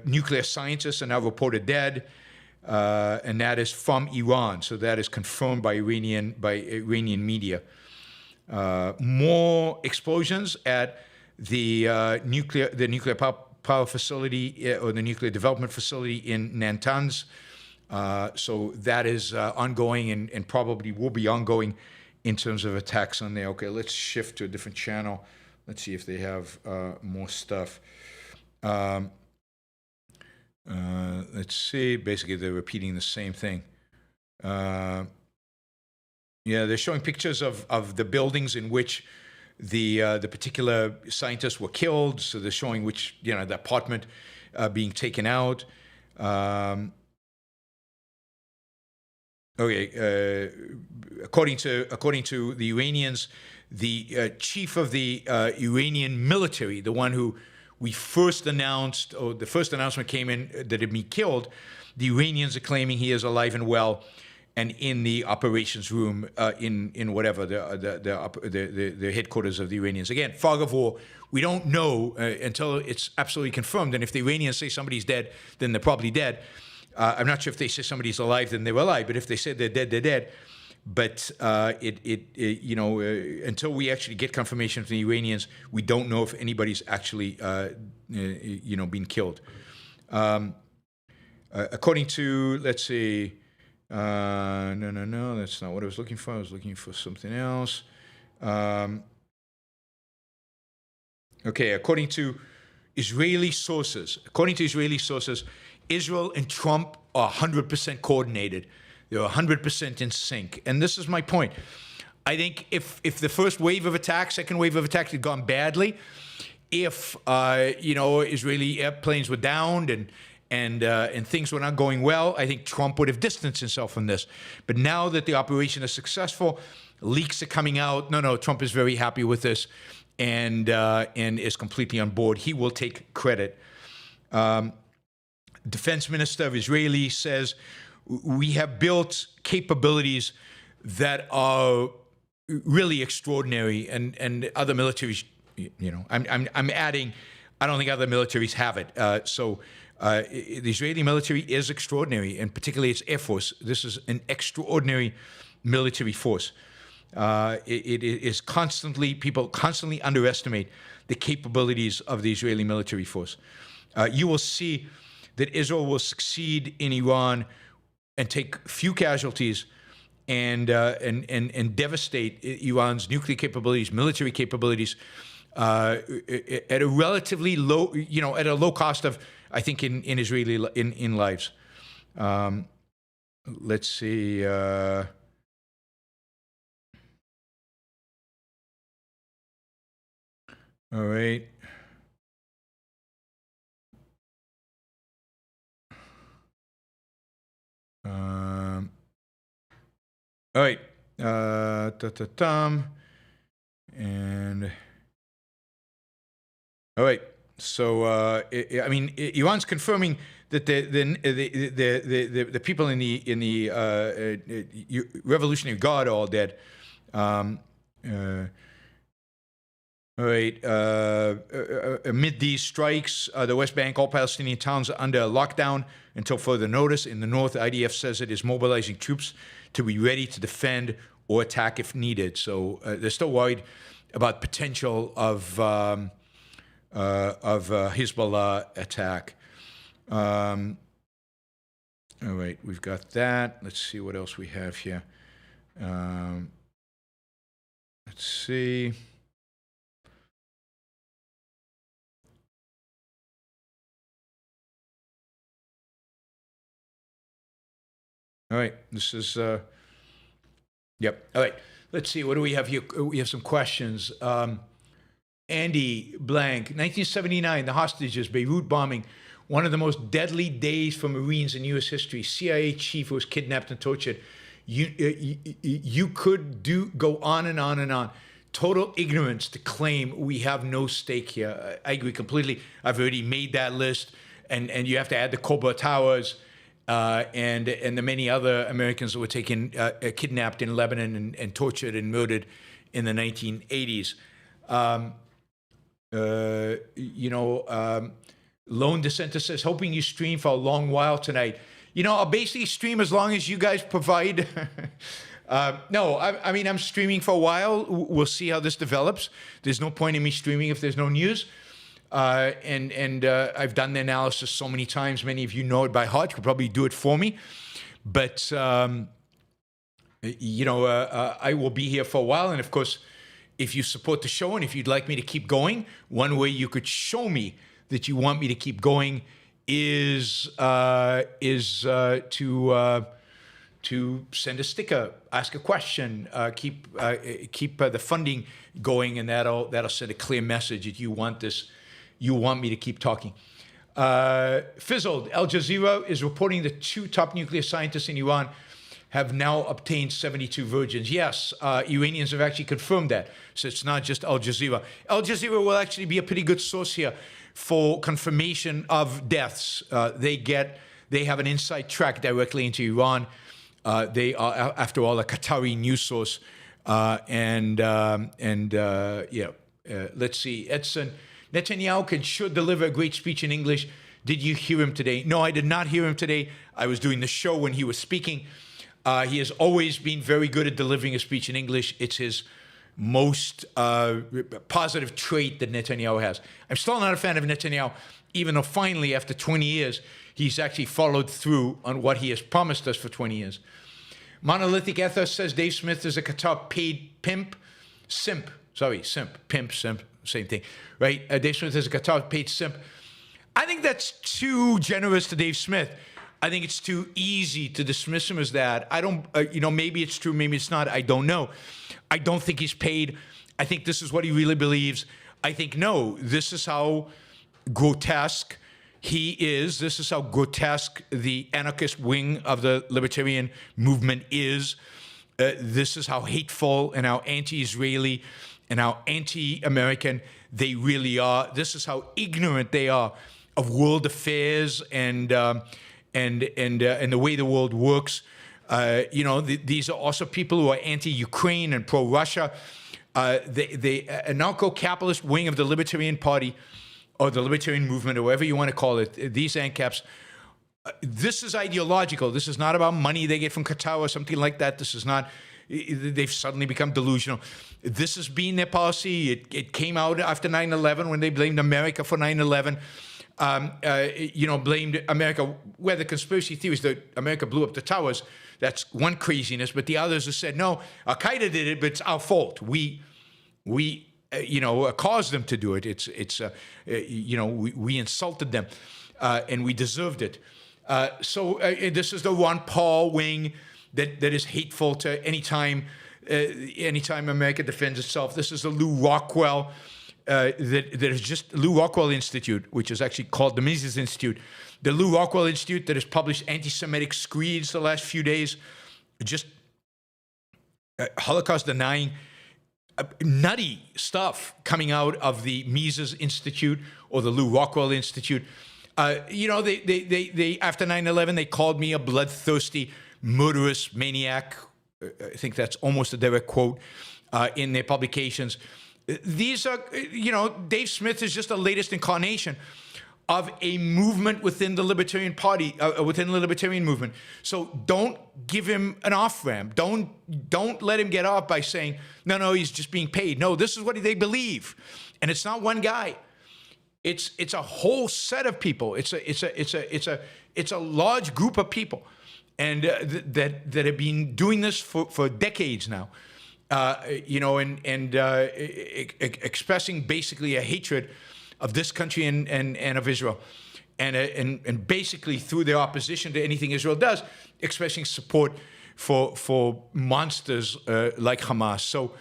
nuclear scientists are now reported dead, and that is from Iran. So that is confirmed by Iranian media. More explosions at the nuclear power facility or the nuclear development facility in Natanz. So that is ongoing and probably will be ongoing in terms of attacks on there. Okay, let's shift to a different channel. Let's see if they have more stuff. Let's see. Basically, they're repeating the same thing. They're showing pictures of the buildings in which the particular scientists were killed. So they're showing which, the apartment being taken out. Okay, according to the Iranians, the chief of the Iranian military, the one who we first announced, or the first announcement came in that he'd be killed, the Iranians are claiming he is alive and well, and in the operations room in whatever the headquarters of the Iranians. Again, fog of war. We don't know until it's absolutely confirmed. And if the Iranians say somebody's dead, then they're probably dead. I'm not sure if they say somebody's alive, then they're alive. But if they say they're dead, they're dead. But until we actually get confirmation from the Iranians, we don't know if anybody's actually been killed. According to, let's see, no, that's not what I was looking for. I was looking for something else. Okay, according to Israeli sources, Israel and Trump are 100% coordinated. They're 100% in sync. And this is my point. I think if the first wave of attack, second wave of attack had gone badly, if Israeli airplanes were downed and things were not going well, I think Trump would have distanced himself from this. But now that the operation is successful, leaks are coming out. No, Trump is very happy with this and is completely on board. He will take credit. Defense Minister of Israeli says, we have built capabilities that are really extraordinary, and other militaries, I'm adding, I don't think other militaries have it. The Israeli military is extraordinary, and particularly its Air Force. This is an extraordinary military force. It is people constantly underestimate the capabilities of the Israeli military force. You will see that Israel will succeed in Iran and take few casualties and devastate Iran's nuclear capabilities, military capabilities, at a relatively low, at a low cost of, I think, in Israeli in lives. Let's see. All right. All right. And all right. So Iran's confirming that the people in the Revolutionary Guard are all dead. All right. Amid these strikes, the West Bank, all Palestinian towns are under lockdown until further notice. In the north, IDF says it is mobilizing troops to be ready to defend or attack if needed. So they're still worried about potential of Hezbollah attack. All right, we've got that. Let's see what else we have here. Let's see. All right, this is, yep. All right, let's see, what do we have here? We have some questions. Andy Blank, 1979, the hostages, Beirut bombing, one of the most deadly days for Marines in U.S. history. CIA chief was kidnapped and tortured. You could go on and on and on. Total ignorance to claim we have no stake here. I agree completely. I've already made that list, and you have to add the Cobra Towers. And the many other Americans that were taken, kidnapped in Lebanon and tortured and murdered in the 1980s. Lone Dissenter says, hoping you stream for a long while tonight. I'll basically stream as long as you guys provide. No, I'm streaming for a while. We'll see how this develops. There's no point in me streaming if there's no news. I've done the analysis so many times. Many of you know it by heart. You could probably do it for me. But, I will be here for a while. And, of course, if you support the show and if you'd like me to keep going, one way you could show me that you want me to keep going is to send a sticker, ask a question, keep the funding going, and that'll send a clear message that you want this. You want me to keep talking. Fizzled, Al Jazeera is reporting the two top nuclear scientists in Iran have now obtained 72 virgins. Yes, Iranians have actually confirmed that. So it's not just Al Jazeera. Al Jazeera will actually be a pretty good source here for confirmation of deaths. They have an inside track directly into Iran. They are, after all, a Qatari news source. Let's see. Edson, Netanyahu should deliver a great speech in English. Did you hear him today? No, I did not hear him today. I was doing the show when he was speaking. He has always been very good at delivering a speech in English. It's his most positive trait that Netanyahu has. I'm still not a fan of Netanyahu, even though finally, after 20 years, he's actually followed through on what he has promised us for 20 years. Monolithic Ethos says Dave Smith is a Qatar paid simp, same thing, right? Dave Smith is a Qatar paid simp. I think that's too generous to Dave Smith. I think it's too easy to dismiss him as that. I don't, maybe it's true, maybe it's not. I don't know. I don't think he's paid. I think this is what he really believes. I think, no, this is how grotesque he is. This is how grotesque the anarchist wing of the libertarian movement is. This is how hateful and how anti-Israeli and how anti-American they really are. This is how ignorant they are of world affairs and the way the world works. These are also people who are anti-Ukraine and pro-Russia. The anarcho-capitalist wing of the Libertarian Party or the Libertarian Movement, or whatever you want to call it, these ANCAPs, this is ideological. This is not about money they get from Qatar or something like that. This is not, they've suddenly become delusional. This has been their policy. It came out after 9/11 when they blamed America for 9/11. Blamed America, where the conspiracy theories that America blew up the towers, that's one craziness, but the others have said, no, Al-Qaeda did it, but it's our fault. We caused them to do it. We insulted them, and we deserved it. This is the Ron Paul wing that is hateful to anytime America defends itself. This is the Lew Rockwell that is just Lew Rockwell Institute, which is actually called the Mises Institute. The Lew Rockwell Institute that has published anti-Semitic screeds the last few days, just Holocaust denying, nutty stuff coming out of the Mises Institute or the Lew Rockwell Institute. They after 9/11, they called me a bloodthirsty, murderous maniac. I think that's almost a direct quote in their publications. These are, Dave Smith is just the latest incarnation of a movement within the Libertarian Party, within the Libertarian movement. So don't give him an off-ramp. Don't let him get off by saying, no, he's just being paid. No, this is what they believe. And it's not one guy. It's a whole set of people. It's a large group of people, and that have been doing this for decades now. Expressing basically a hatred of this country and of Israel, and basically through their opposition to anything Israel does, expressing support for monsters like Hamas. So,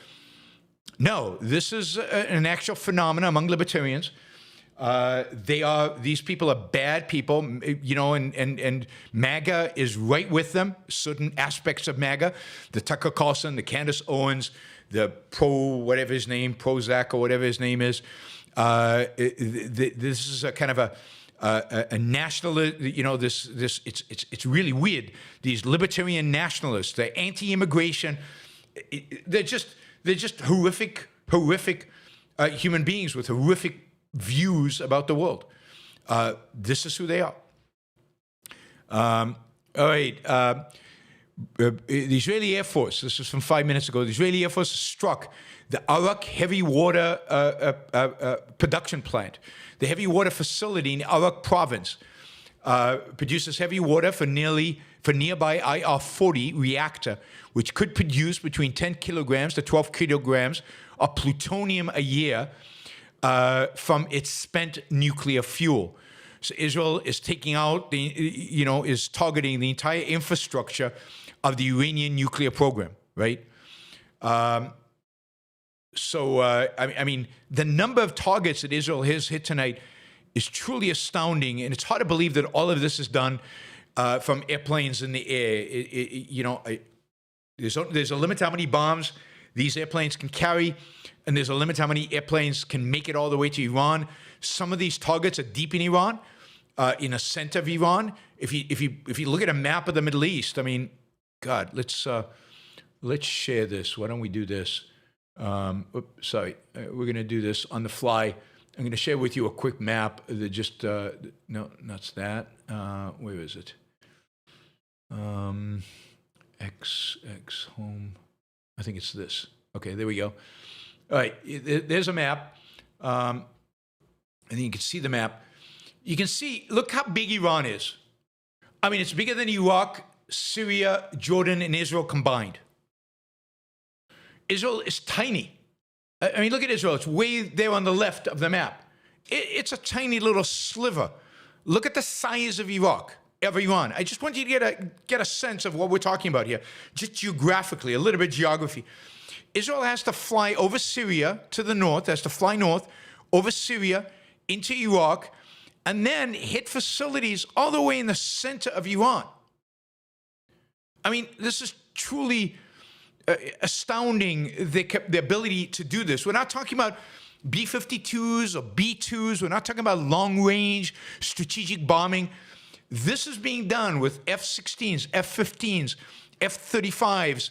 no, this is an actual phenomenon among libertarians. These people are bad people, and MAGA is right with them, certain aspects of MAGA, the Tucker Carlson, the Candace Owens, the Prozac or whatever his name is. This is a kind of a nationalist, it's really weird. These libertarian nationalists, they're anti-immigration. They're just horrific human beings with horrific views about the world. This is who they are. All right. The Israeli Air Force, this is from 5 minutes ago, the Israeli Air Force struck the Arak heavy water production plant. The heavy water facility in Arak province produces heavy water for nearby IR-40 reactor, which could produce between 10 kilograms to 12 kilograms of plutonium a year from its spent nuclear fuel. So Israel is is targeting the entire infrastructure of the Iranian nuclear program, right? The number of targets that Israel has hit tonight is truly astounding, and it's hard to believe that all of this is done from airplanes in the air. There's a limit to how many bombs these airplanes can carry, and there's a limit to how many airplanes can make it all the way to Iran. Some of these targets are deep in Iran, in the center of Iran. If you look at a map of the Middle East, I mean, God, let's share this. Why don't we do this? We're going to do this on the fly. I'm going to share with you a quick map that just no, that's that. Where is it? X home. I think it's this. Okay, there we go. All right, there's a map. And then you can see the map. You can see, look how big Iran is. I mean, it's bigger than Iraq, Syria, Jordan, and Israel combined. Israel is tiny. I mean, look at Israel. It's way there on the left of the map. It's a tiny little sliver. Look at the size of Iran. I just want you to get a sense of what we're talking about here, just geographically, a little bit of geography. Israel has to fly over Syria to the north, has to fly north, over Syria, into Iraq, and then hit facilities all the way in the center of Iran. I mean, this is truly astounding, the ability to do this. We're not talking about B-52s or B-2s. We're not talking about long-range strategic bombing. This is being done with F-16s, F-15s, F-35s.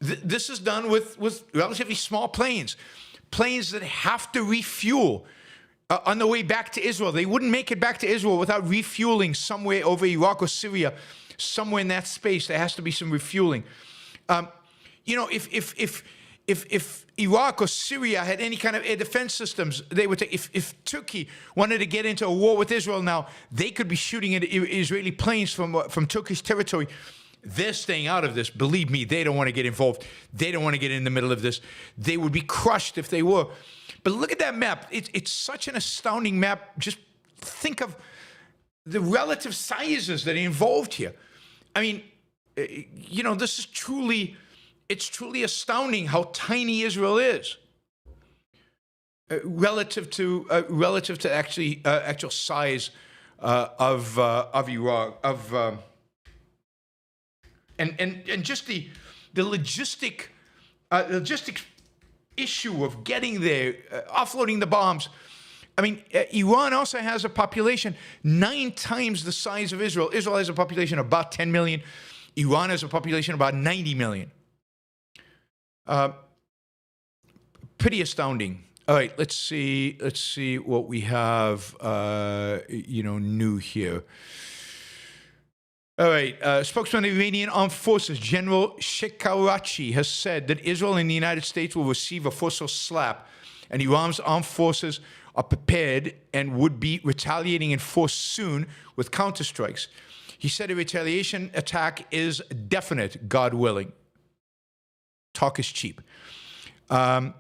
This is done with relatively small planes that have to refuel on the way back to Israel. They wouldn't make it back to Israel without refueling somewhere over Iraq or Syria, somewhere in that space. There has to be some refueling. If Iraq or Syria had any kind of air defense systems, they would take. If Turkey wanted to get into a war with Israel now, they could be shooting at Israeli planes from Turkish territory. They're staying out of this. Believe me, they don't want to get involved. They don't want to get in the middle of this. They would be crushed if they were. But look at that map. It's such an astounding map. Just think of the relative sizes that are involved here. I mean, this is truly, it's truly astounding how tiny Israel is relative to actual size of Iraq and just the logistic issue of getting there, offloading the bombs. I mean, Iran also has a population 9 times the size of Israel. Israel has a population of about 10 million. Iran has a population of about 90 million. Pretty astounding. All right, let's see what we have, new here. All right, spokesman of the Iranian Armed Forces, General Shekharachi, has said that Israel and the United States will receive a forceful slap, and Iran's armed forces are prepared and would be retaliating in force soon with counterstrikes. He said a retaliation attack is definite, God willing. Talk is cheap. Additional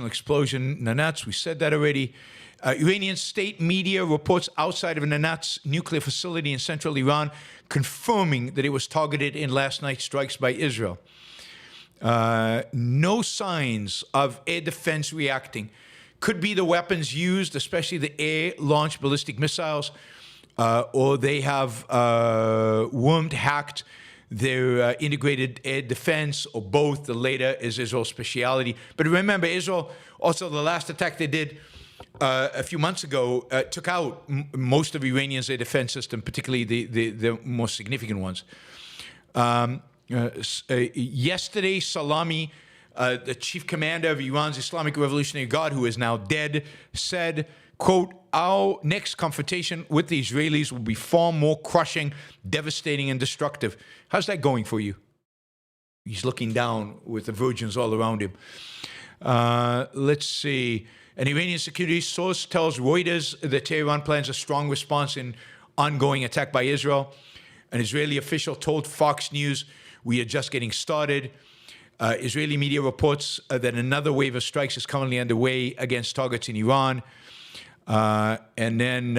explosion, Natanz, we said that already. Iranian state media reports outside of Natanz nuclear facility in central Iran, confirming that it was targeted in last night's strikes by Israel. No signs of air defense reacting. Could be the weapons used, especially the air-launched ballistic missiles, or they have hacked their integrated air defense, or both. The later is Israel's speciality. But remember, Israel, also the last attack they did a few months ago, took out most of Iranians' air defense system, particularly the most significant ones. Yesterday, Salami, the chief commander of Iran's Islamic Revolutionary Guard, who is now dead, said, quote, "Our next confrontation with the Israelis will be far more crushing, devastating, and destructive." How's that going for you? He's looking down with the virgins all around him. Let's see. An Iranian security source tells Reuters that Tehran plans a strong response in ongoing attack by Israel. An Israeli official told Fox News, "We are just getting started." Israeli media reports that another wave of strikes is currently underway against targets in Iran. And then,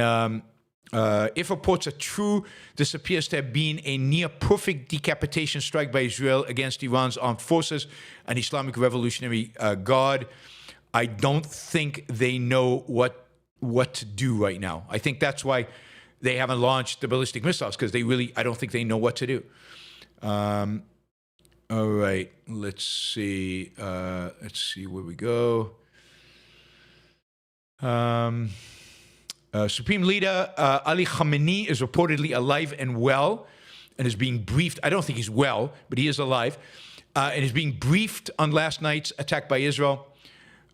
if reports are true, this appears to have been a near-perfect decapitation strike by Israel against Iran's armed forces and Islamic Revolutionary Guard. I don't think they know what what to do right now. I think that's why they haven't launched the ballistic missiles, because I don't think they know what to do. All right, let's see where we go. Supreme Leader Ali Khamenei is reportedly alive and well, and is being briefed. I don't think he's well, but he is alive, and is being briefed on last night's attack by Israel.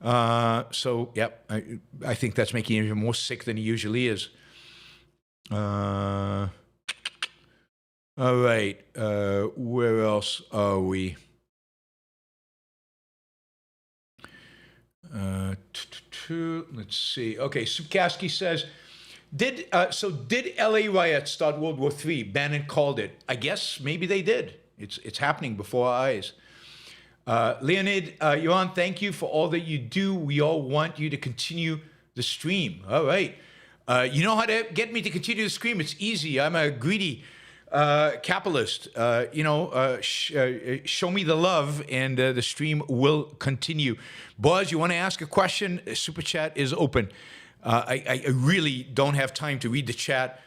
So, yep, I think that's making him even more sick than he usually is. All right, where else are we? Let's see. Okay, Supkaski says, did LA riots start World War III? Bannon called it. I guess maybe they did. It's happening before our eyes. Leonid, Yaron, thank you for all that you do. We all want you to continue the stream. All right. You know how to get me to continue the stream? It's easy. I'm a greedy capitalist. Show me the love, and the stream will continue. Boz, you want to ask a question? Super chat is open. I really don't have time to read the chat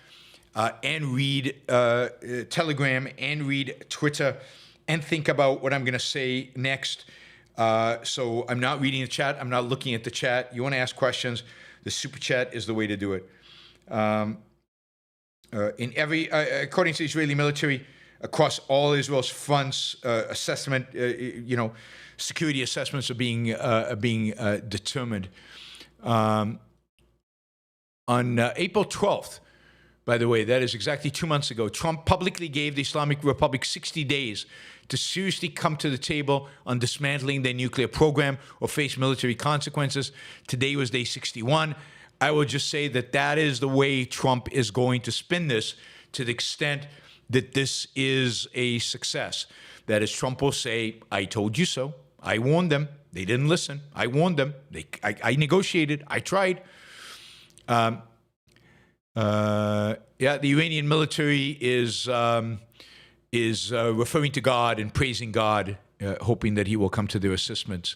and read Telegram and read Twitter and think about what I'm going to say next. So I'm not reading the chat. I'm not looking at the chat. You want to ask questions, the super chat is the way to do it. According to the Israeli military, across all Israel's fronts, security assessments are being determined. On April 12th, by the way, that is exactly 2 months ago, Trump publicly gave the Islamic Republic 60 days to seriously come to the table on dismantling their nuclear program or face military consequences. Today was day 61. I will just say that is the way Trump is going to spin this, to the extent that this is a success. That is, Trump will say, I told you so. I warned them. They didn't listen. I warned them. I negotiated. I tried. The Iranian military is referring to God and praising God, hoping that he will come to their assistance.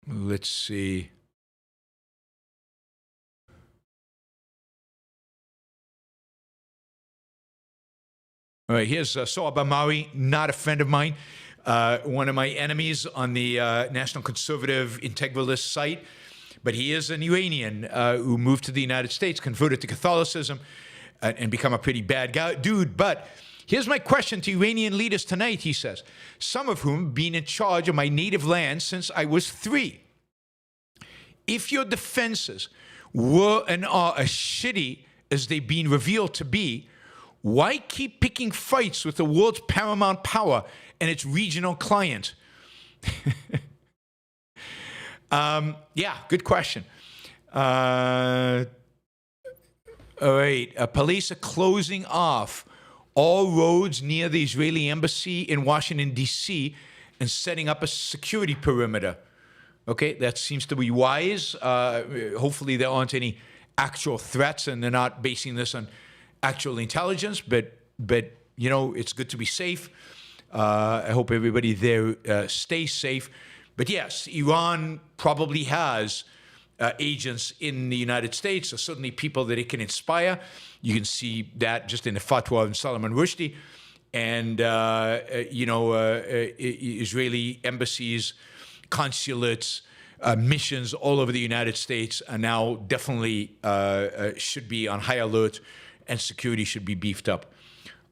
Let's see. All right, here's Soab Amari, not a friend of mine, one of my enemies on the National Conservative Integralist site, but he is an Iranian who moved to the United States, converted to Catholicism, and become a pretty bad guy, dude. But here's my question to Iranian leaders tonight, he says, some of whom have been in charge of my native land since I was 3. If your defenses were and are as shitty as they've been revealed to be, why keep picking fights with the world's paramount power and its regional client? Good question. All right, police are closing off all roads near the Israeli embassy in Washington, D.C., and setting up a security perimeter. Okay, that seems to be wise. Hopefully there aren't any actual threats, and they're not basing this on actual intelligence, but it's good to be safe. I hope everybody there stays safe. But yes, Iran probably has agents in the United States, or certainly people that it can inspire. You can see that just in the fatwa of Salman Rushdie. And, Israeli embassies, consulates, missions all over the United States are now definitely should be on high alert, and security should be beefed up.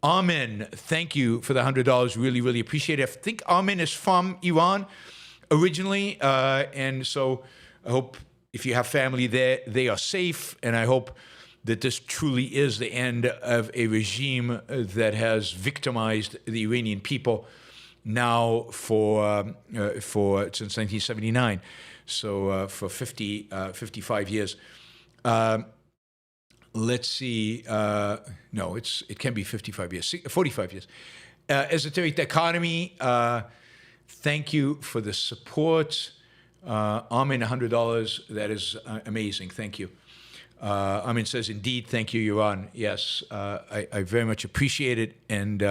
Armin, thank you for the $100. Really, really appreciate it. I think Armin is from Iran originally, and so I hope if you have family there, they are safe, and I hope that this truly is the end of a regime that has victimized the Iranian people now for since 1979, so for 55 years. Let's see. No, it can be 55 years, 45 years. Esoteric Dichotomy, thank you for the support. Armin, $100. That is amazing. Thank you. Armin says, indeed, thank you, Yaron. Yes, I very much appreciate it. And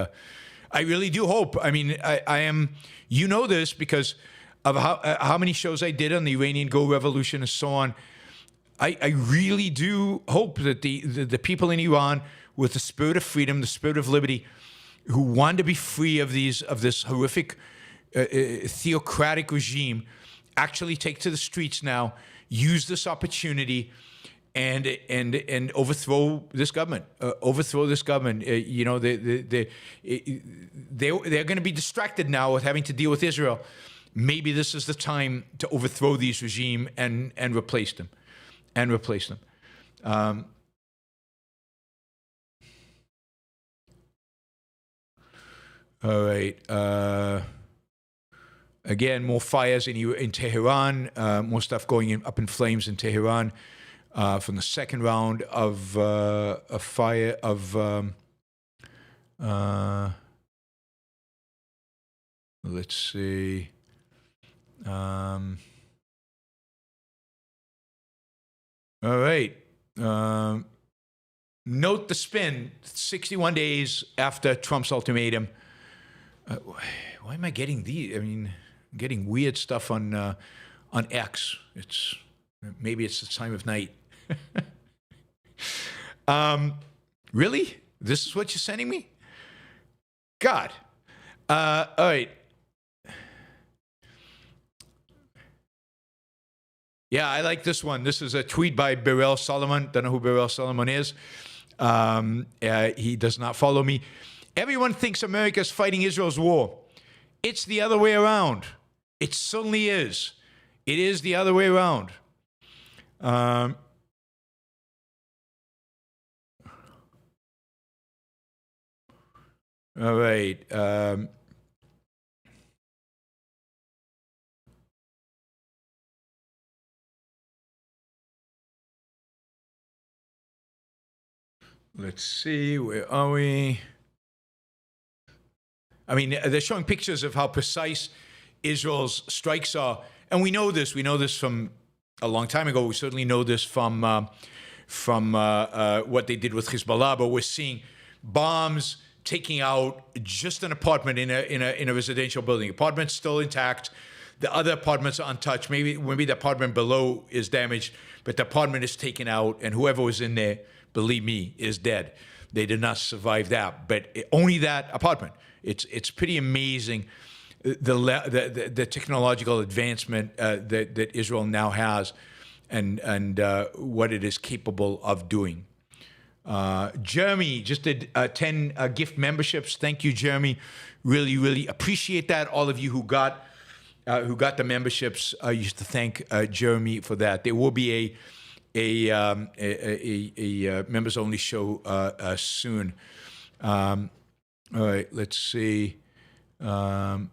I really do hope. I mean, I am, this because of how many shows I did on the Iranian Go Revolution and so on. I really do hope that the people in Iran, with the spirit of freedom, the spirit of liberty, who want to be free of this horrific theocratic regime, actually take to the streets now, use this opportunity, and overthrow this government. You know, they're going to be distracted now with having to deal with Israel. Maybe this is the time to overthrow these regime and replace them. All right. Again, more fires in Tehran. More stuff going up in flames in Tehran from the second round of a fire of. Let's see. All right. Note the spin. 61 days after Trump's ultimatum. Why am I getting these? I mean, I'm getting weird stuff on X. Maybe it's the time of night. Really? This is what you're sending me? God. All right. Yeah, I like this one. This is a tweet by Beryl Solomon. Don't know who Beryl Solomon is. He does not follow me. Everyone thinks America's fighting Israel's war. It's the other way around. It certainly is. It is the other way around. All right. Let's see, where are we? I mean, they're showing pictures of how precise Israel's strikes are. And we know this. We know this from a long time ago. We certainly know this from what they did with Hezbollah. But we're seeing bombs taking out just an apartment in a residential building. Apartment's still intact. The other apartments are untouched. Maybe the apartment below is damaged, but the apartment is taken out, and whoever was in there, believe me, is dead. They did not survive that, but only that apartment. It's pretty amazing the technological advancement that Israel now has, and what it is capable of doing. Jeremy just did 10 gift memberships. Thank you, Jeremy. Really, really appreciate that. All of you who got the memberships, I used to thank Jeremy for that. There will be a members only show soon. All right, let's see. Not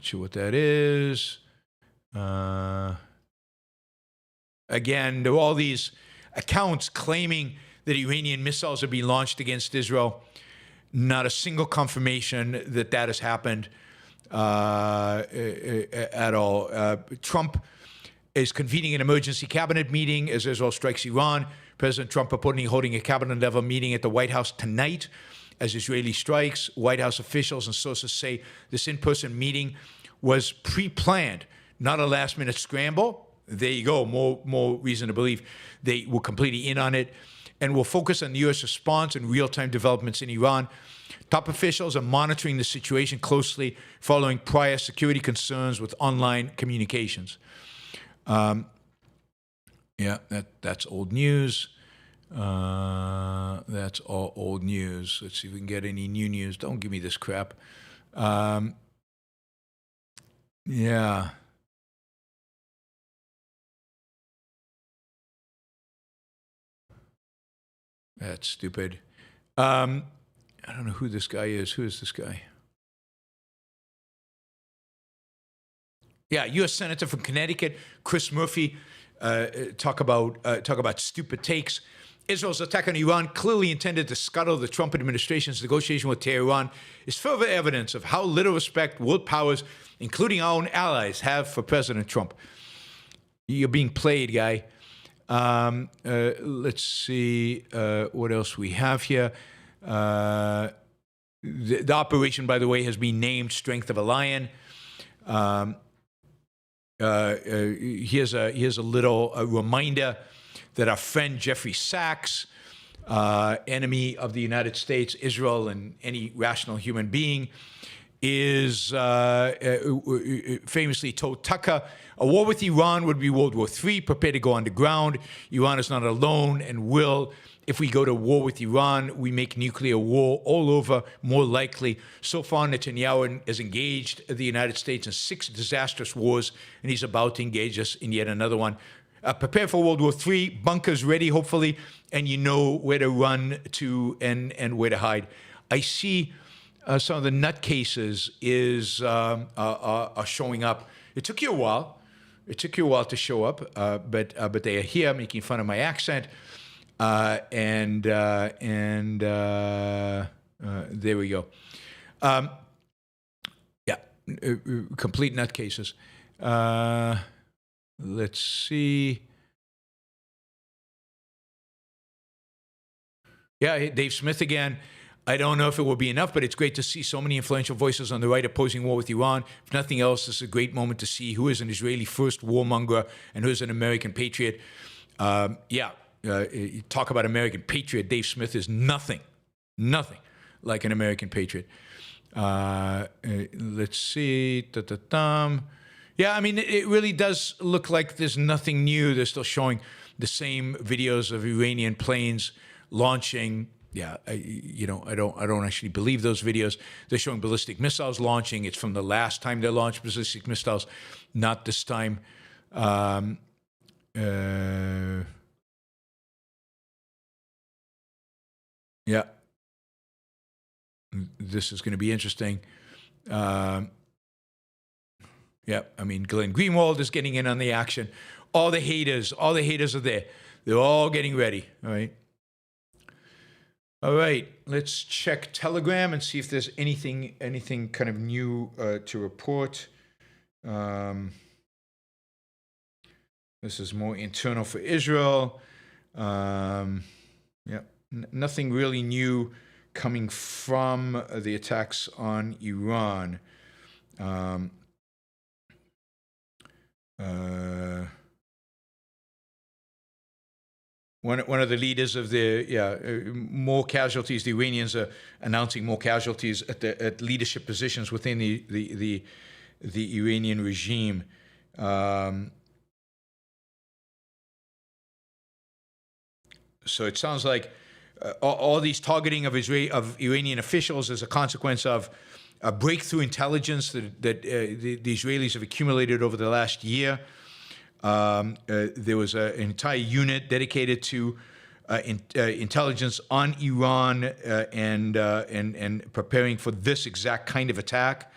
sure what that is. Again, there are all these accounts claiming that Iranian missiles are being launched against Israel. Not a single confirmation that has happened at all. Trump is convening an emergency cabinet meeting as Israel strikes Iran. President Trump reportedly holding a cabinet-level meeting at the White House tonight as Israeli strikes. White House officials and sources say this in-person meeting was pre-planned, not a last-minute scramble. There you go, more reason to believe they were completely in on it, and will focus on the U.S. response and real-time developments in Iran. Top officials are monitoring the situation closely following prior security concerns with online communications. Yeah, that's old news. That's all old news. Let's see if we can get any new news. Don't give me this crap. Yeah. That's stupid. I don't know who this guy is. Who is this guy? Yeah, U.S. Senator from Connecticut, Chris Murphy. Talk about stupid takes. Israel's attack on Iran, clearly intended to scuttle the Trump administration's negotiation with Tehran, is further evidence of how little respect world powers, including our own allies, have for President Trump. You're being played, guy. Let's see what else we have here. The operation, by the way, has been named Strength of a Lion. Here's a little reminder that our friend Jeffrey Sachs, enemy of the United States, Israel, and any rational human being, is famously told Tucker, a war with Iran would be World War III, prepare to go underground. Iran is not alone and will. If we go to war with Iran, we make nuclear war all over, more likely. So far, Netanyahu has engaged the United States in 6 disastrous wars, and he's about to engage us in yet another one. Prepare for World War III, bunkers ready, hopefully, and you know where to run to and where to hide. I see some of the nutcases are showing up. It took you a while. It took you a while to show up, but they are here making fun of my accent. There we go. Complete nutcases. Let's see. Yeah, Dave Smith again. I don't know if it will be enough, but it's great to see so many influential voices on the right opposing war with Iran. If nothing else, this is a great moment to see who is an Israeli first warmonger and who is an American patriot. You talk about American patriot. Dave Smith is nothing like an American patriot. Let's see. Yeah, I mean, it really does look like there's nothing new. They're still showing the same videos of Iranian planes launching. Yeah, I don't actually believe those videos. They're showing ballistic missiles launching. It's from the last time they launched ballistic missiles, not this time. Yeah. This is going to be interesting. I mean, Glenn Greenwald is getting in on the action. All the haters are there. They're all getting ready. All right. Let's check Telegram and see if there's anything kind of new to report. This is more internal for Israel. Nothing really new coming from the attacks on Iran. One of the leaders of more casualties. The Iranians are announcing more casualties at leadership positions within the Iranian regime. So it sounds like all these targeting of Iranian officials as a consequence of a breakthrough intelligence that the Israelis have accumulated over the last year. There was an entire unit dedicated to intelligence on Iran and preparing for this exact kind of attack.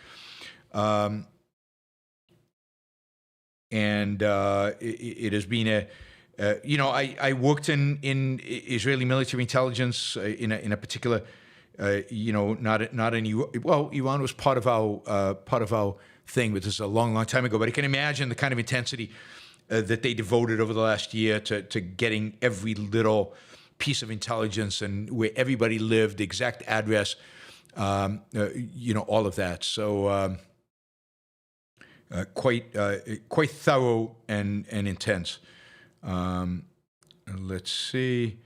It has been I worked in Israeli military intelligence in a particular, not any. Well, Iran was part of our thing, but this is a long time ago. But I can imagine the kind of intensity that they devoted over the last year to getting every little piece of intelligence and where everybody lived, the exact address, all of that. So quite thorough and intense. Let's see.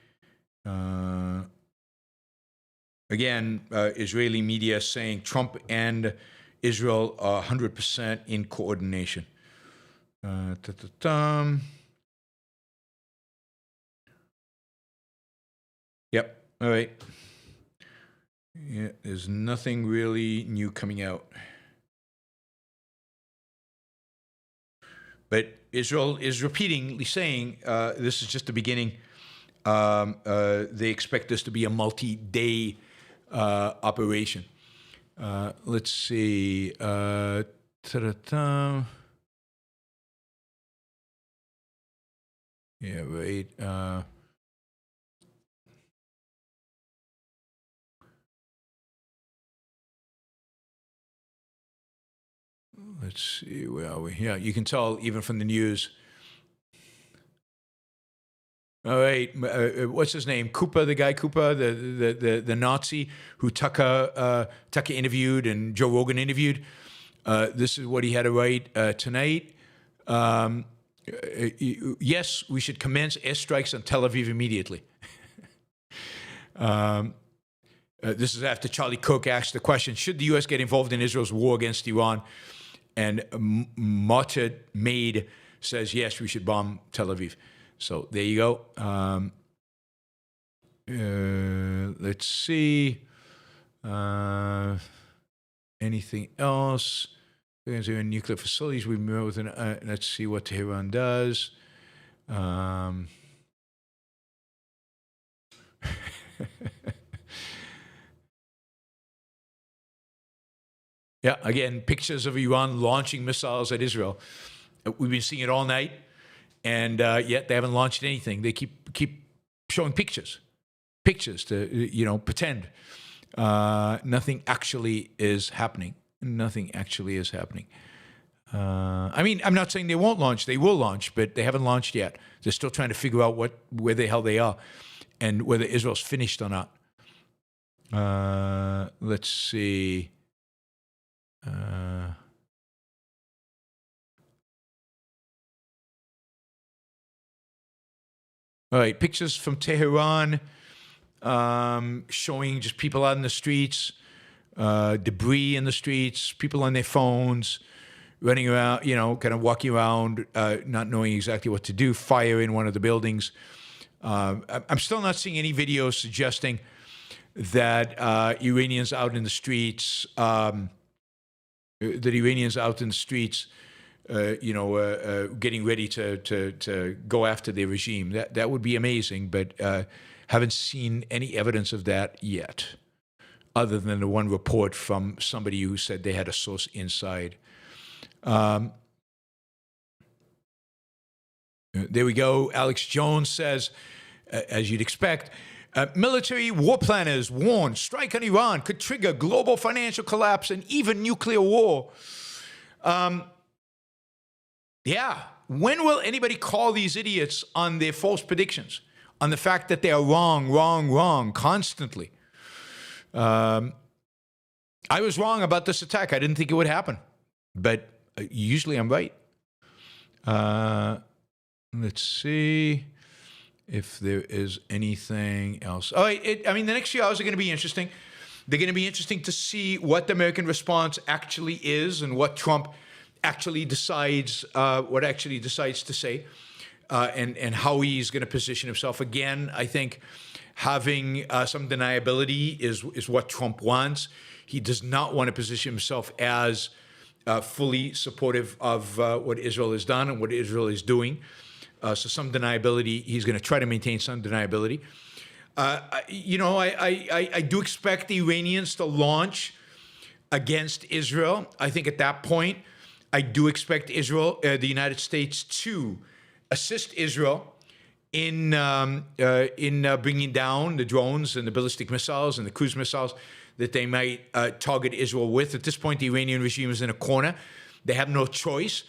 Again, Israeli media saying Trump and Israel are 100% in coordination. Yep. All right. Yeah, there's nothing really new coming out. But Israel is repeatedly saying this is just the beginning. They expect this to be a multi-day operation. Let's see. Yeah, right. Let's see, where are we? Yeah, you can tell even from the news. All right, what's his name? Cooper, the guy Cooper, the Nazi who Tucker interviewed and Joe Rogan interviewed. This is what he had to write tonight. Yes, we should commence airstrikes on Tel Aviv immediately. This is after Charlie Cook asked the question, should the U.S. get involved in Israel's war against Iran? And Martin Maid says, yes, we should bomb Tel Aviv. So there you go. Let's see. Anything else? There's nuclear facilities. We met with let's see what Tehran does. Yeah, again, pictures of Iran launching missiles at Israel. We've been seeing it all night, and yet they haven't launched anything. They keep showing pictures to pretend. Nothing actually is happening. Nothing actually is happening. I mean, I'm not saying they won't launch. They will launch, but they haven't launched yet. They're still trying to figure out where the hell they are and whether Israel's finished or not. Let's see. All right, pictures from Tehran showing just people out in the streets, debris in the streets, people on their phones, running around, kind of walking around, not knowing exactly what to do, fire in one of the buildings. I'm still not seeing any videos suggesting that Iranians out in the streets, getting ready to go after their regime. That would be amazing, but haven't seen any evidence of that yet, other than the one report from somebody who said they had a source inside. There we go. Alex Jones says, as you'd expect, military war planners warn strike on Iran could trigger global financial collapse and even nuclear war. Yeah. When will anybody call these idiots on their false predictions, on the fact that they are wrong constantly? I was wrong about this attack. I didn't think it would happen, but usually I'm right. Let's see if there is anything else. All right, the next few hours are going to be interesting. They're going to be interesting to see what the American response actually is and what Trump actually decides, to say, and how he's going to position himself. Again, I think having some deniability is what Trump wants. He does not want to position himself as fully supportive of what Israel has done and what Israel is doing. So some deniability, he's going to try to maintain some deniability. I do expect the Iranians to launch against Israel. I think at that point, I do expect the United States to assist Israel in bringing down the drones and the ballistic missiles and the cruise missiles that they might target Israel with. At this point, the Iranian regime is in a corner. They have no choice.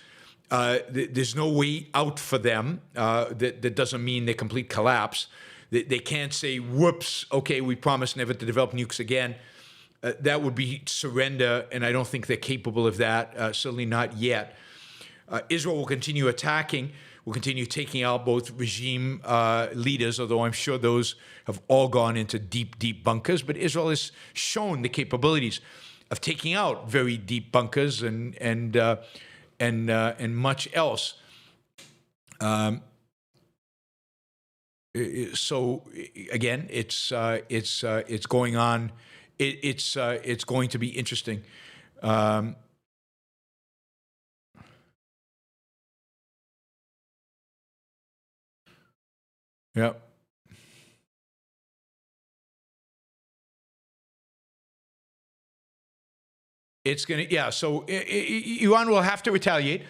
There's no way out for them. That doesn't mean their complete collapse. They can't say, whoops, okay, we promise never to develop nukes again. That would be surrender, and I don't think they're capable of that, certainly not yet. Israel will continue attacking, will continue taking out both regime leaders, although I'm sure those have all gone into deep, deep bunkers. But Israel has shown the capabilities of taking out very deep bunkers and much else. So again, it's going on. It's going to be interesting. Yeah. It's going to, so Iran will have to retaliate,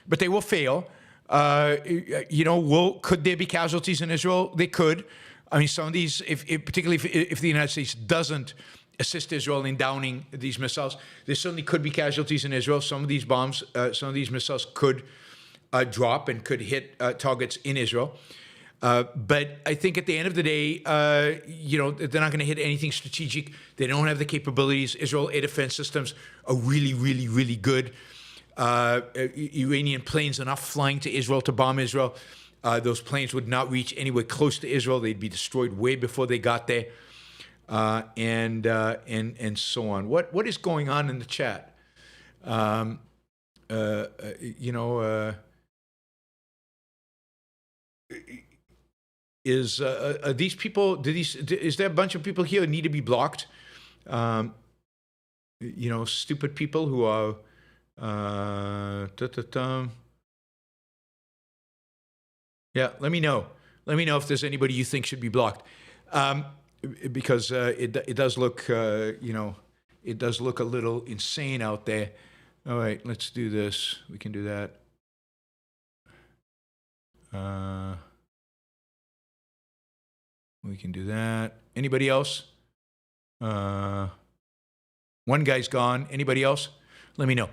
but they will fail. Could there be casualties in Israel? They could. I mean, some of these, particularly if the United States doesn't assist Israel in downing these missiles, there certainly could be casualties in Israel. Some of these bombs, some of these missiles could drop and could hit targets in Israel. But I think at the end of the day, they're not going to hit anything strategic. They don't have the capabilities. Israel air defense systems are really, really, really good. Iranian planes are not flying to Israel to bomb Israel. Those planes would not reach anywhere close to Israel. They'd be destroyed way before they got there, and so on. What is going on in the chat? Are these people? Is there a bunch of people here who need to be blocked? Stupid people who are. Yeah, let me know. Let me know if there's anybody you think should be blocked, because it does look, it does look a little insane out there. All right, let's do this. We can do that. We can do that. Anybody else? One guy's gone. Anybody else? Let me know.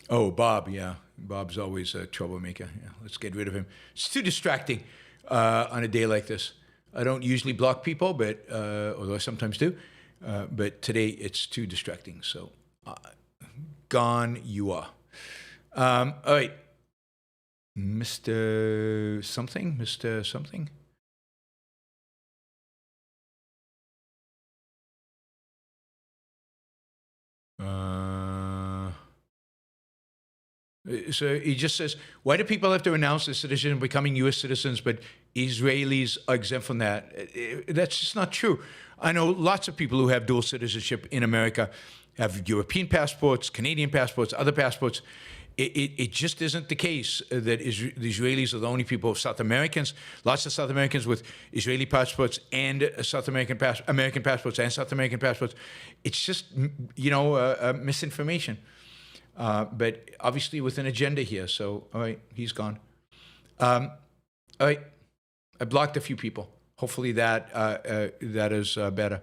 Bob, yeah. Bob's always a troublemaker. Yeah, let's get rid of him. It's too distracting on a day like this. I don't usually block people, but although I sometimes do. But today it's too distracting. So gone you are. All right. Mr. Something? Mr. Something? So he just says, why do people have to announce their citizenship and becoming U.S. citizens, but Israelis are exempt from that? That's just not true. I know lots of people who have dual citizenship in America, have European passports, Canadian passports, other passports. It just isn't the case that the Israelis are the only people. South Americans, lots of South Americans with Israeli passports and American passports and South American passports. It's just, misinformation. But obviously with an agenda here. So, all right, he's gone. All right, I blocked a few people. Hopefully that is better.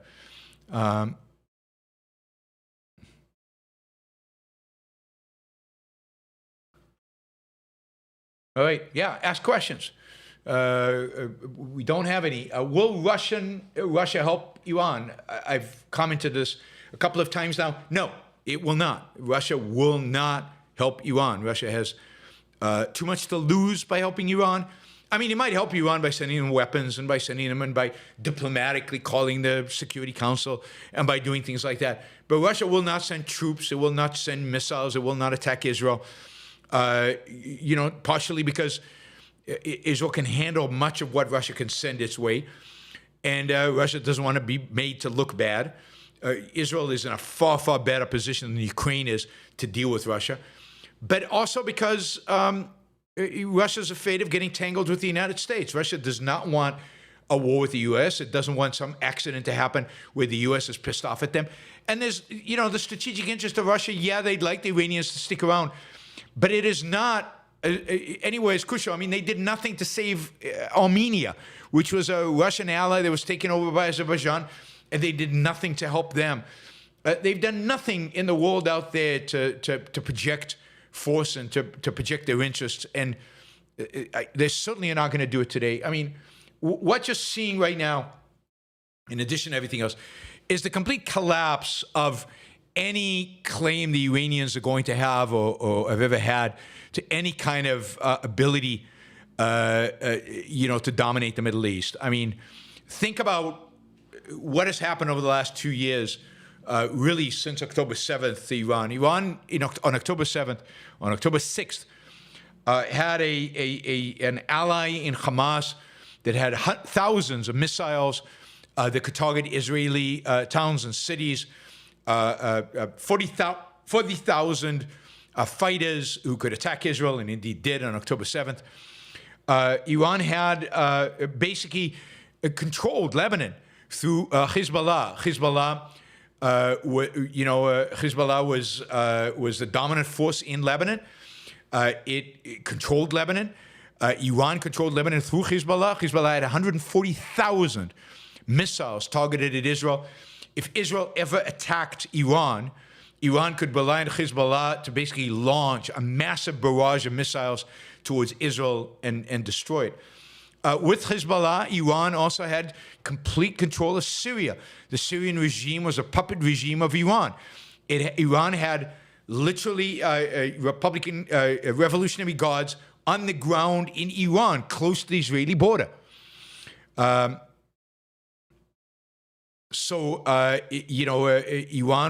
All right, yeah, ask questions. We don't have any. Will Russia help Iran? I've commented this a couple of times now. No, it will not. Russia will not help Iran. Russia has too much to lose by helping Iran. I mean, it might help Iran by sending them weapons and by sending them and by diplomatically calling the Security Council and by doing things like that. But Russia will not send troops. It will not send missiles. It will not attack Israel. Partially because Israel can handle much of what Russia can send its way, and Russia doesn't want to be made to look bad. Israel is in a far, far better position than Ukraine is to deal with Russia, but also because Russia's afraid of getting tangled with the United States. Russia does not want a war with the U.S. It doesn't want some accident to happen where the U.S. is pissed off at them. And there's, the strategic interest of Russia. Yeah, they'd like the Iranians to stick around. But it is not anywhere as crucial. I mean, they did nothing to save Armenia, which was a Russian ally that was taken over by Azerbaijan, and they did nothing to help them. They've done nothing in the world out there to project force and to project their interests, and they're certainly not going to do it today. I mean, what you're seeing right now, in addition to everything else, is the complete collapse of any claim the Iranians are going to have or have ever had to any kind of ability, to dominate the Middle East. I mean, think about what has happened over the last 2 years, really since October 7th, Iran. Iran, on October 7th, on October 6th, had an ally in Hamas that had thousands of missiles that could target Israeli towns and cities. 40,000 fighters who could attack Israel, and indeed did on October 7th. Iran had basically controlled Lebanon through Hezbollah. Hezbollah was the dominant force in Lebanon. It controlled Lebanon. Iran controlled Lebanon through Hezbollah. Hezbollah had 140,000 missiles targeted at Israel. If Israel ever attacked Iran, Iran could rely on Hezbollah to basically launch a massive barrage of missiles towards Israel and destroy it. With Hezbollah, Iran also had complete control of Syria. The Syrian regime was a puppet regime of Iran. Iran had literally Republican Revolutionary Guards on the ground in Iran, close to the Israeli border. Iran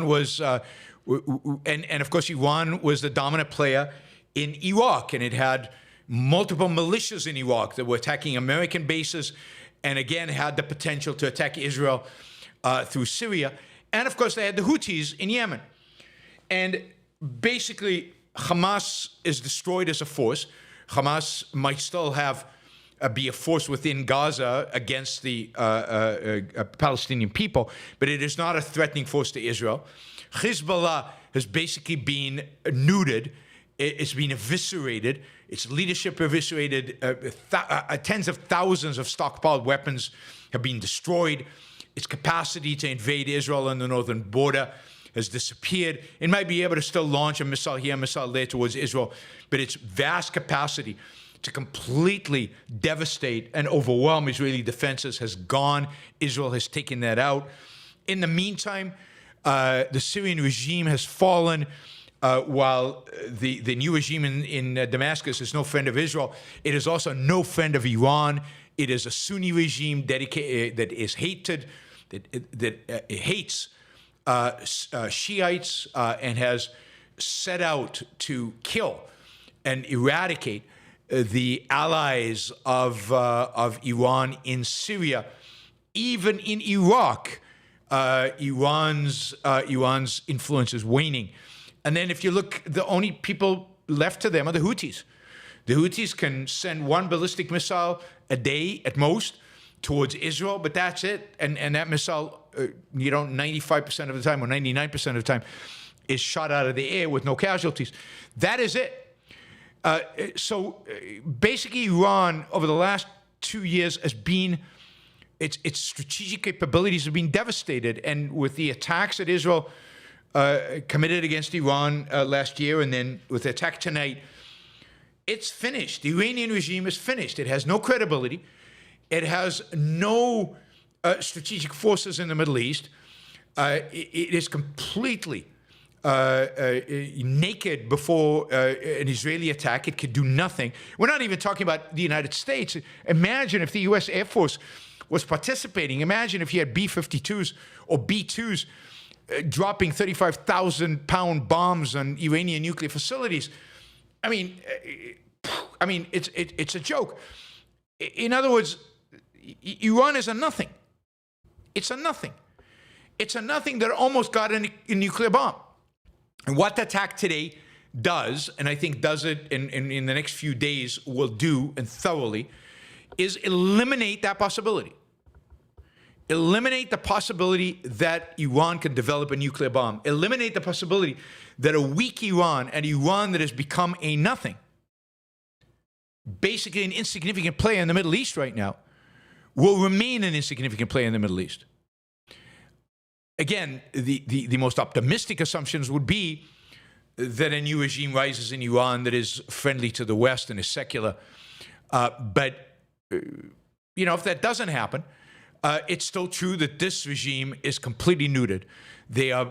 was, and of course, Iran was the dominant player in Iraq, and it had multiple militias in Iraq that were attacking American bases, and again had the potential to attack Israel through Syria. And of course, they had the Houthis in Yemen. And basically, Hamas is destroyed as a force. Hamas might still be a force within Gaza against the Palestinian people, but it is not a threatening force to Israel. Hezbollah has basically been neutered. It's been eviscerated. Its leadership eviscerated. Tens of thousands of stockpiled weapons have been destroyed. Its capacity to invade Israel on the northern border has disappeared. It might be able to still launch a missile here, a missile there towards Israel, but its vast capacity to completely devastate and overwhelm Israeli defenses has gone. Israel has taken that out. In the meantime, the Syrian regime has fallen. While the new regime in Damascus is no friend of Israel, it is also no friend of Iran. It is a Sunni regime dedicated that is hated, that hates Shiites and has set out to kill and eradicate the allies of Iran in Syria, even in Iraq. Iran's influence is waning. And then if you look, the only people left to them are the Houthis. The Houthis can send one ballistic missile a day at most towards Israel, but that's it. And that missile, 95% of the time or 99% of the time is shot out of the air with no casualties. That is it. So basically Iran over the last 2 years has been, its strategic capabilities have been devastated. And with the attacks that Israel committed against Iran last year, and then with the attack tonight, it's finished. The Iranian regime is finished. It has no credibility. It has no strategic forces in the Middle East. It is completely naked before an Israeli attack. It could do nothing. We're not even talking about the United States. Imagine if the U.S. Air Force was participating. Imagine if you had B-52s or B-2s dropping 35,000-pound bombs on Iranian nuclear facilities. I mean, it's a joke. In other words, Iran is a nothing. It's a nothing. It's a nothing that almost got a nuclear bomb. And what the attack today does, and I think does it in the next few days will do, and thoroughly, is eliminate that possibility. Eliminate the possibility that Iran can develop a nuclear bomb. Eliminate the possibility that a weak Iran, an Iran that has become a nothing, basically an insignificant player in the Middle East right now, will remain an insignificant player in the Middle East. Again, the most optimistic assumptions would be that a new regime rises in Iran that is friendly to the West and is secular. But if that doesn't happen, it's still true that this regime is completely neutered. They're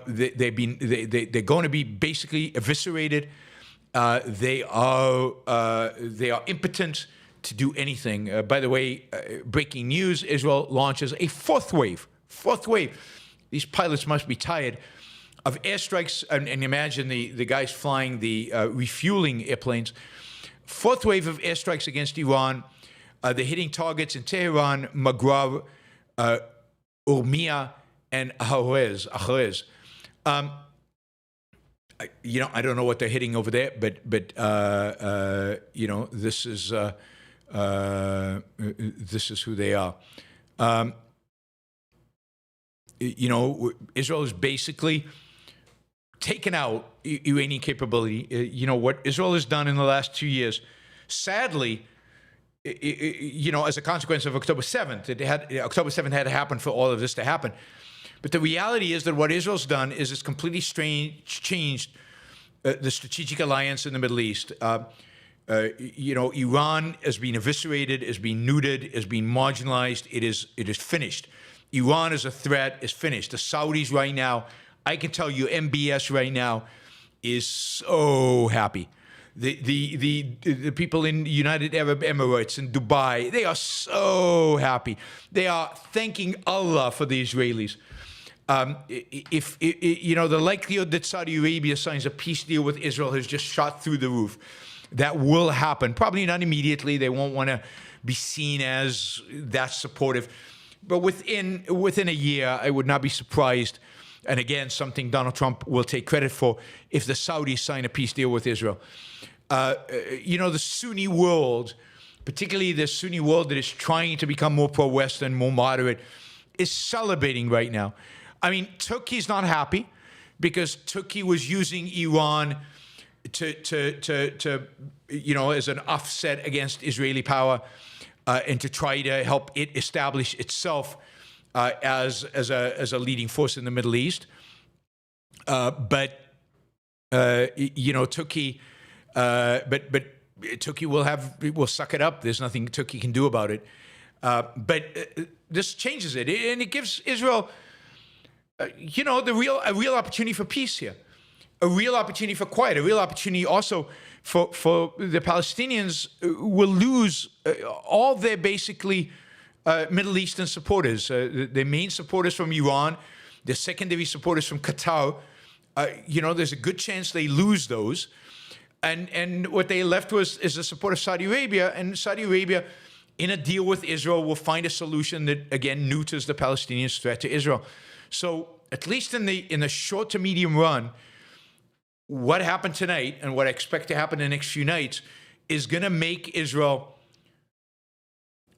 going to be basically eviscerated. They are impotent to do anything. By the way, breaking news: Israel launches a fourth wave. Fourth wave. These pilots must be tired of airstrikes, and imagine the guys flying the refueling airplanes. Fourth wave of airstrikes against Iran. They're hitting targets in Tehran, Maghreb, Urmia, and Ahwaz. I don't know what they're hitting over there, but this is who they are. Israel is basically taken out Iranian capability. What Israel has done in the last 2 years, sadly, as a consequence of October 7th, October 7th had to happen for all of this to happen. But the reality is that what Israel's done is it's completely changed the strategic alliance in the Middle East. Iran has been eviscerated, has been neutered, has been marginalized. It is finished. Iran as a threat is finished. The Saudis right now, I can tell you, MBS right now is so happy. The people in the United Arab Emirates and Dubai, they are so happy. They are thanking Allah for the Israelis. The likelihood that Saudi Arabia signs a peace deal with Israel has just shot through the roof. That will happen. Probably not immediately. They won't want to be seen as that supportive. But within a year, I would not be surprised. And again, something Donald Trump will take credit for, if the Saudis sign a peace deal with Israel. The Sunni world, particularly the Sunni world that is trying to become more pro-Western, more moderate, is celebrating right now. I mean, Turkey's not happy because Turkey was using Iran to as an offset against Israeli power, and to try to help it establish itself as a leading force in the Middle East. But Turkey, but Turkey will suck it up. There's nothing Turkey can do about it. But this changes it, and it gives Israel, a real opportunity for peace here. A real opportunity for quiet, a real opportunity also for the Palestinians will lose all their basically Middle Eastern supporters, their main supporters from Iran, their secondary supporters from Qatar. There's a good chance they lose those. And what they left is the support of Saudi Arabia. And Saudi Arabia, in a deal with Israel, will find a solution that, again, neuters the Palestinians' threat to Israel. So at least in the short to medium run, what happened tonight and what I expect to happen in the next few nights is going to make Israel,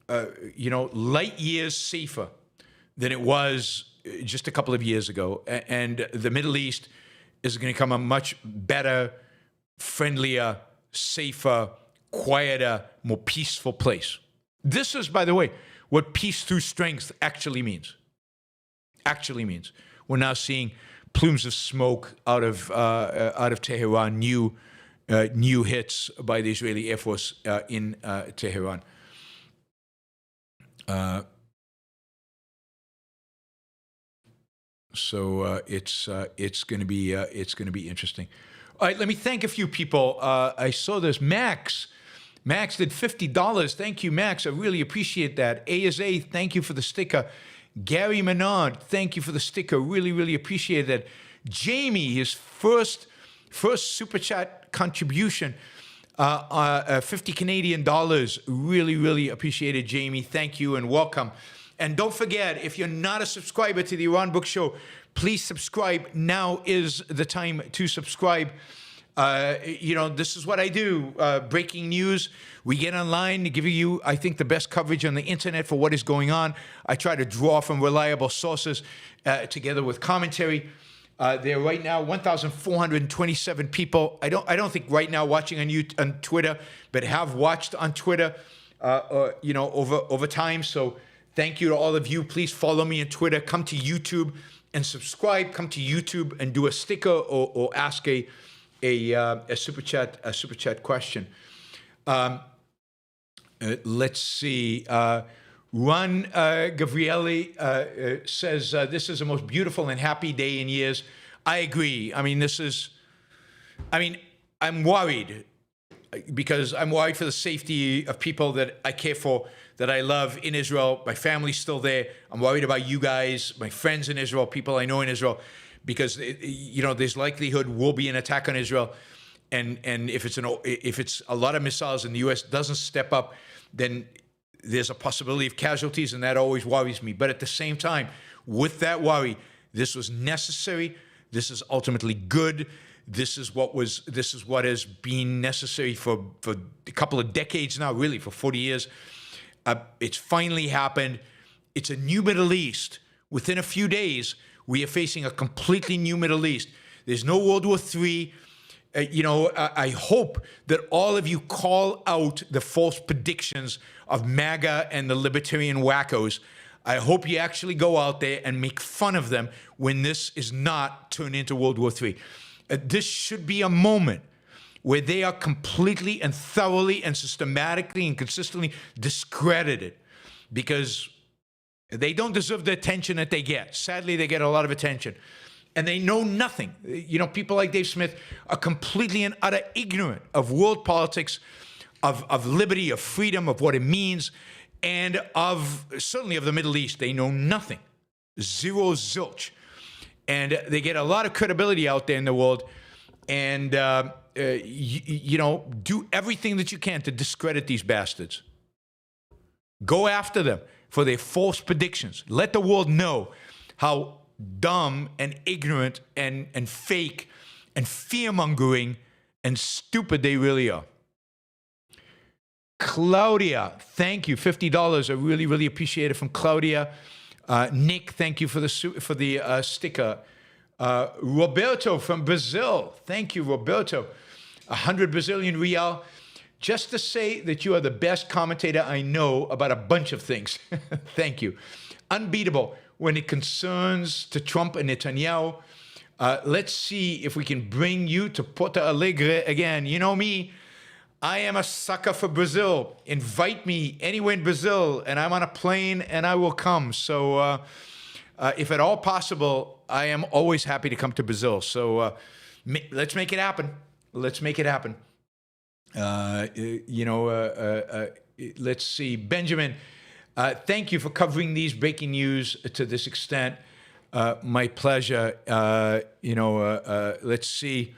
light years safer than it was just a couple of years ago. And the Middle East is going to become a much better, friendlier, safer, quieter, more peaceful place. This is, by the way, what peace through strength actually means. We're now seeing plumes of smoke out of Tehran, new hits by the Israeli Air Force in Tehran. So it's going to be interesting. All right, let me thank a few people. I saw this. Max did $50. Thank you, Max. I really appreciate that. ASA, thank you for the sticker. Gary Menard, thank you for the sticker. Really, really appreciate that. Jamie, his first super chat contribution, 50 Canadian dollars. Really, really appreciate it, Jamie. Thank you and welcome. And don't forget, if you're not a subscriber to the Yaron Brook Show, please subscribe. Now is the time to subscribe. This is what I do. Breaking news. We get online to give you, I think, the best coverage on the internet for what is going on. I try to draw from reliable sources together with commentary. There are right now 1,427 people. I don't think right now watching on Twitter, but have watched on Twitter, over time. So thank you to all of you. Please follow me on Twitter. Come to YouTube and subscribe. Come to YouTube and do a sticker or ask a super chat question. Let's see. Ron Gavrieli says this is the most beautiful and happy day in years. I agree. I'm worried because I'm worried for the safety of people that I care for, that I love in Israel. My family's still there. I'm worried about you guys, my friends in Israel, people I know in Israel, because there's likelihood will be an attack on Israel, and if it's a lot of missiles and the U.S. doesn't step up, then there's a possibility of casualties, and that always worries me. But at the same time, with that worry, this was necessary. This is ultimately good. This is what has been necessary for a couple of decades now, really for 40 years. It's finally happened. It's a new Middle East. Within a few days, we are facing a completely new Middle East. There's no World War III. I hope that all of you call out the false predictions of MAGA and the libertarian wackos. I hope you actually go out there and make fun of them when this is not turned into World War III. This should be a moment where they are completely and thoroughly and systematically and consistently discredited because they don't deserve the attention that they get. Sadly, they get a lot of attention. And they know nothing. You know, people like Dave Smith are completely and utter ignorant of world politics, of liberty, of freedom, of what it means, and certainly of the Middle East. They know nothing. Zero zilch. And they get a lot of credibility out there in the world. And, you know, do everything that you can to discredit these bastards. Go after them for their false predictions. Let the world know how dumb and ignorant and fake and fear-mongering and stupid they really are. Claudia, thank you. $50. I really, really appreciate it from Claudia. Nick, thank you for the sticker. Roberto from Brazil. Thank you, Roberto. 100 Brazilian real. Just to say that you are the best commentator I know about a bunch of things. Thank you. Unbeatable when it concerns to Trump and Netanyahu. Let's see if we can bring you to Porto Alegre again. You know me. I am a sucker for Brazil. Invite me anywhere in Brazil, and I'm on a plane, and I will come. So if at all possible, I am always happy to come to Brazil. So let's make it happen. Let's make it happen. Let's see. Benjamin, thank you for covering these breaking news to this extent. My pleasure. Let's see.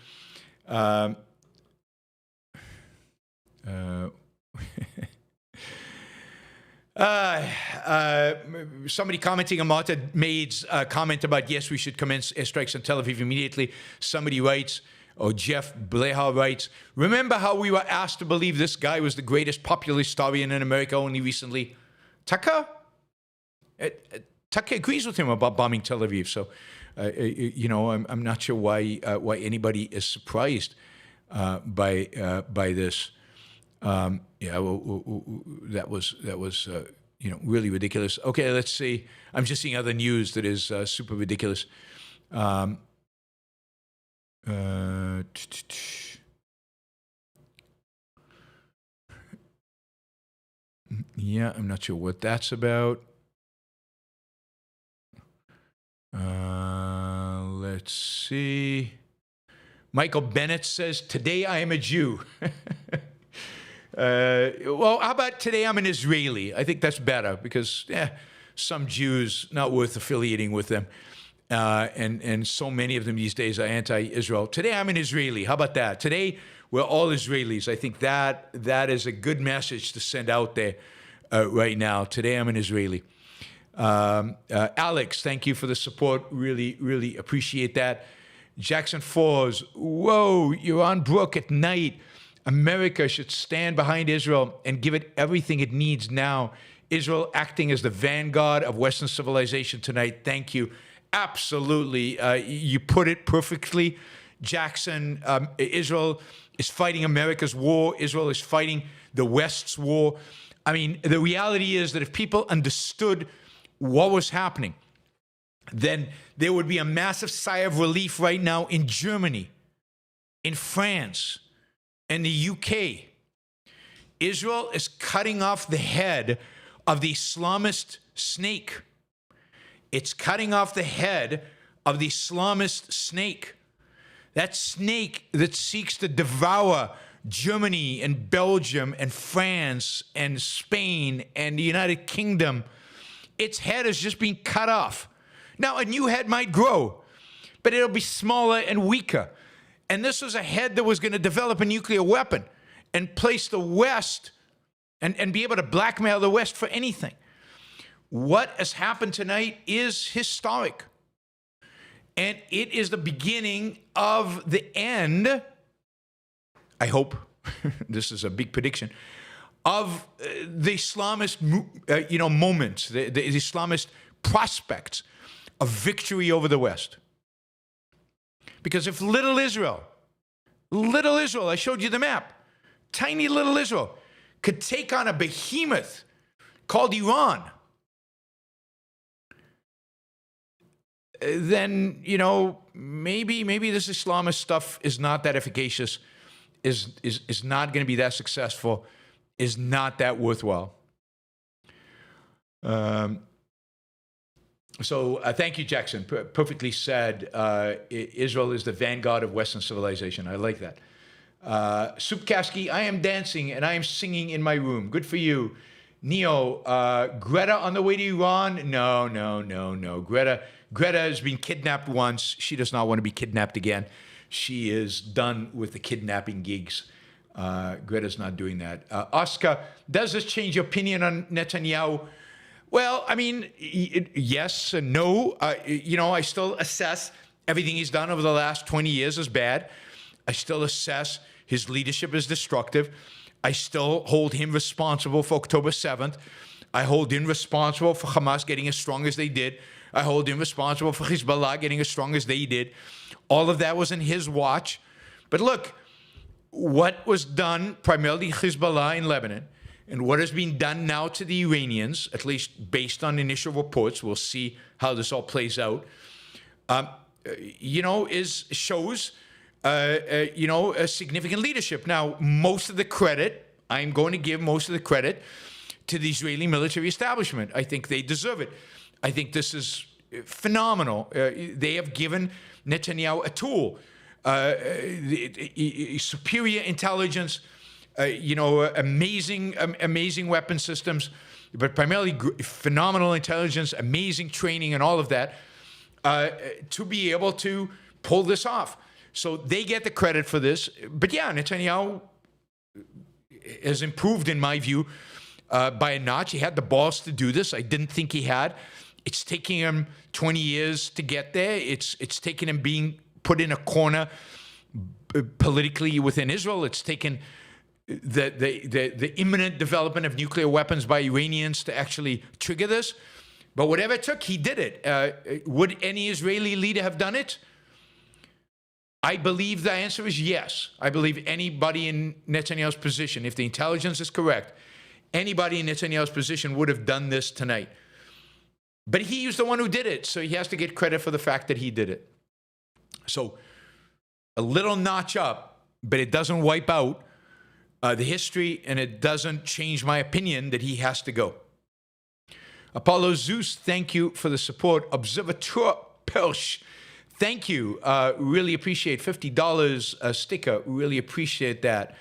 Somebody commenting on Marta Maid's comment about, yes, we should commence airstrikes on Tel Aviv immediately. Somebody writes, or Jeff Bleha writes, remember how we were asked to believe this guy was the greatest popular historian in America only recently? Tucker agrees with him about bombing Tel Aviv. So, I'm not sure why anybody is surprised by this. That was really ridiculous. Okay, let's see. I'm just seeing other news that is super ridiculous. Yeah, I'm not sure what that's about. Let's see. Michael Bennett says, today I am a Jew. Well, how about today I'm an Israeli? I think that's better because some Jews, not worth affiliating with them. And so many of them these days are anti-Israel. Today I'm an Israeli. How about that? Today we're all Israelis. I think that is a good message to send out there right now. Today I'm an Israeli. Alex, thank you for the support. Really, really appreciate that. Jackson Fours, whoa, Yaron Brook at night. America should stand behind Israel and give it everything it needs now. Israel acting as the vanguard of Western civilization tonight. Thank you. Absolutely. You put it perfectly, Jackson. Israel is fighting America's war. Israel is fighting the West's war. I mean, the reality is that if people understood what was happening, then there would be a massive sigh of relief right now in Germany, in France, and the UK. Israel is cutting off the head of the Islamist snake. It's cutting off the head of the Islamist snake. That snake that seeks to devour Germany and Belgium and France and Spain and the United Kingdom. Its head is just being cut off. Now, a new head might grow, but it'll be smaller and weaker. And this was a head that was going to develop a nuclear weapon and place the West and be able to blackmail the West for anything. What has happened tonight is historic. And it is the beginning of the end, I hope, this is a big prediction, of the Islamist moments, the Islamist prospects of victory over the West. Because if little Israel, I showed you the map, tiny little Israel, could take on a behemoth called Iran, then, maybe this Islamist stuff is not that efficacious is not going to be that successful, is not that worthwhile. So thank you, Jackson. Perfectly said. Israel is the vanguard of Western civilization. I like that. Supkaski, I am dancing and I am singing in my room. Good for you. Neo, Greta on the way to Iran? No. Greta has been kidnapped once. She does not want to be kidnapped again. She is done with the kidnapping gigs. Greta's not doing that. Oscar, does this change your opinion on Netanyahu? Well, I mean, yes and no. I still assess everything he's done over the last 20 years as bad. I still assess his leadership as destructive. I still hold him responsible for October 7th. I hold him responsible for Hamas getting as strong as they did. I hold him responsible for Hezbollah getting as strong as they did. All of that was in his watch. But look, what was done primarily Hezbollah in Lebanon, and what has been done now to the Iranians, at least based on initial reports, we'll see how this all plays out, shows a significant leadership. Now, most of the credit, I'm going to give most of the credit to the Israeli military establishment. I think they deserve it. I think this is phenomenal. They have given Netanyahu a tool, superior intelligence, amazing weapon systems, but primarily phenomenal intelligence, amazing training, and all of that, to be able to pull this off. So they get the credit for this. But yeah, Netanyahu has improved, in my view, by a notch. He had the balls to do this. I didn't think he had. It's taking him 20 years to get there. It's taken him being put in a corner politically within Israel. It's taken the imminent development of nuclear weapons by Iranians to actually trigger this. But whatever it took, he did it. Would any Israeli leader have done it? I believe the answer is yes. I believe anybody in Netanyahu's position, if the intelligence is correct, anybody in Netanyahu's position would have done this tonight. But he was the one who did it, so he has to get credit for the fact that he did it. So a little notch up, but it doesn't wipe out the history, and it doesn't change my opinion that he has to go. Apollo Zeus, thank you for the support. Observateur Persh, thank you. Really appreciate $50 a sticker. Really appreciate that.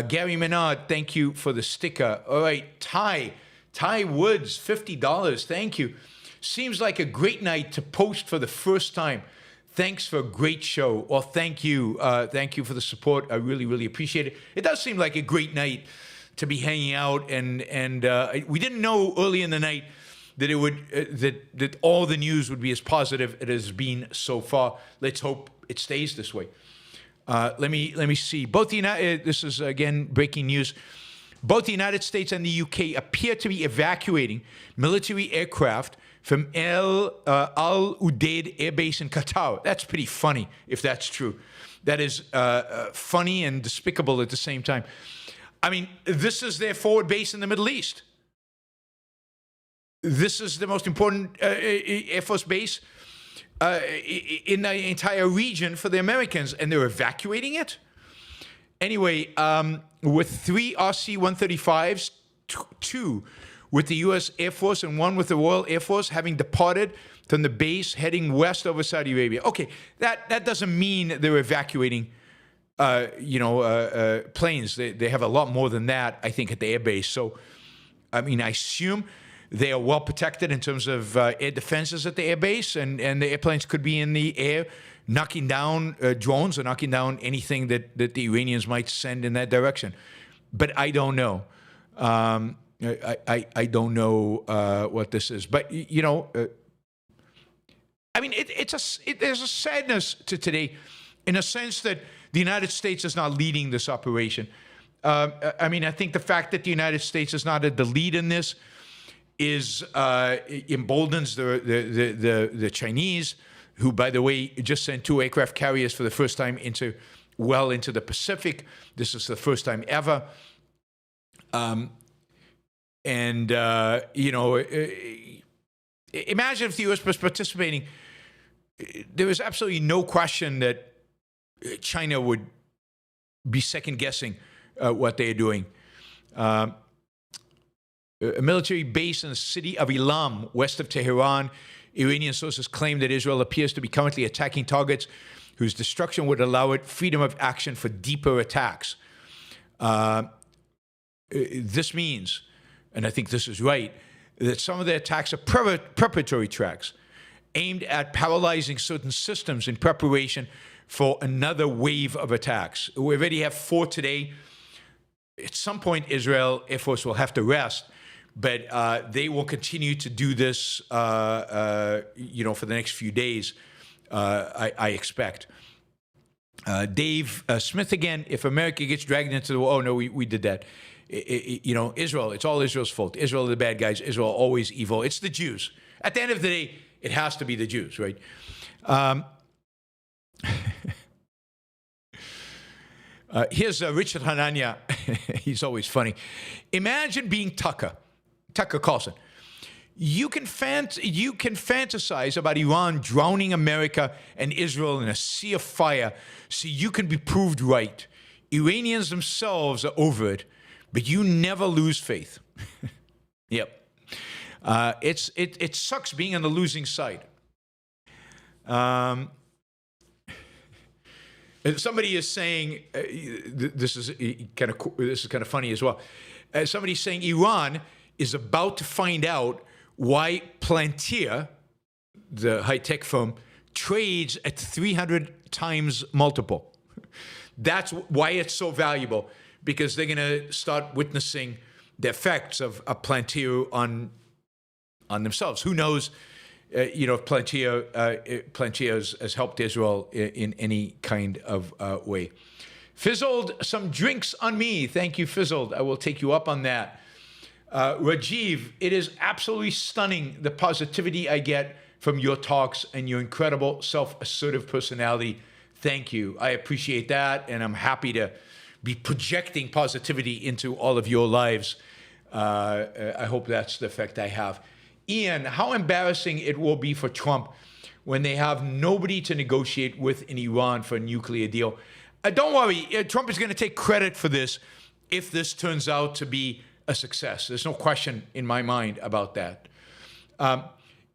Gary Menard, thank you for the sticker. All right, Ty Woods, $50. Thank you. Seems like a great night to post for the first time. Thanks for a great show. Well, thank you. Thank you for the support. I really, really appreciate it. It does seem like a great night to be hanging out, and we didn't know early in the night that it would that all the news would be as positive as it has been so far. Let's hope it stays this way. Let me see. This is again breaking news. Both the United States and the UK appear to be evacuating military aircraft from Al Udeid Air Base in Qatar. That's pretty funny, if that's true. That is funny and despicable at the same time. I mean, this is their forward base in the Middle East. This is the most important Air Force base in the entire region for the Americans, and they're evacuating it? Anyway, with 3 RC-135s, 2 with the U.S. Air Force and 1 with the Royal Air Force having departed from the base heading west over Saudi Arabia. Okay, that doesn't mean they're evacuating planes. They have a lot more than that, I think, at the air base. So, I mean, I assume they are well protected in terms of air defenses at the air base, and the airplanes could be in the air knocking down drones or knocking down anything that the Iranians might send in that direction. But I don't know. I don't know what this is. But, I mean, there's a sadness to today in a sense that the United States is not leading this operation. I mean, I think the fact that the United States is not at the lead in this is emboldens the Chinese, who, by the way, just sent 2 aircraft carriers for the first time into the Pacific. This is the first time ever. Imagine if the U.S. was participating. There was absolutely no question that China would be second-guessing what they're doing. A military base in the city of Elam, west of Tehran. Iranian sources claim that Israel appears to be currently attacking targets whose destruction would allow it freedom of action for deeper attacks. This means, and I think this is right, that some of the attacks are preparatory tracks aimed at paralyzing certain systems in preparation for another wave of attacks. We already have 4 today. At some point, Israel Air Force will have to rest, but they will continue to do this, for the next few days, I expect. Dave Smith again, if America gets dragged into the war, oh no, we did that. Israel, it's all Israel's fault. Israel are the bad guys. Israel always evil. It's the Jews. At the end of the day, it has to be the Jews, right? Here's Richard Hanania. He's always funny. Imagine being Tucker Carlson. You can fantasize about Iran drowning America and Israel in a sea of fire so you can be proved right. Iranians themselves are over it, but you never lose faith. Yep. It sucks being on the losing side. Somebody is saying this is kind of funny as well. Somebody's saying Iran is about to find out why Palantir, the high-tech firm, trades at 300 times multiple. That's why it's so valuable, because they're going to start witnessing the effects of Palantir on themselves. Who knows, if Palantir has helped Israel in any kind of way. Fizzled, some drinks on me. Thank you, Fizzled. I will take you up on that. Rajiv, it is absolutely stunning the positivity I get from your talks and your incredible self-assertive personality. Thank you. I appreciate that, and I'm happy to be projecting positivity into all of your lives. I hope that's the effect I have. Ian, how embarrassing it will be for Trump when they have nobody to negotiate with in Iran for a nuclear deal. Don't worry, Trump is going to take credit for this if this turns out to be a success. There's no question in my mind about that.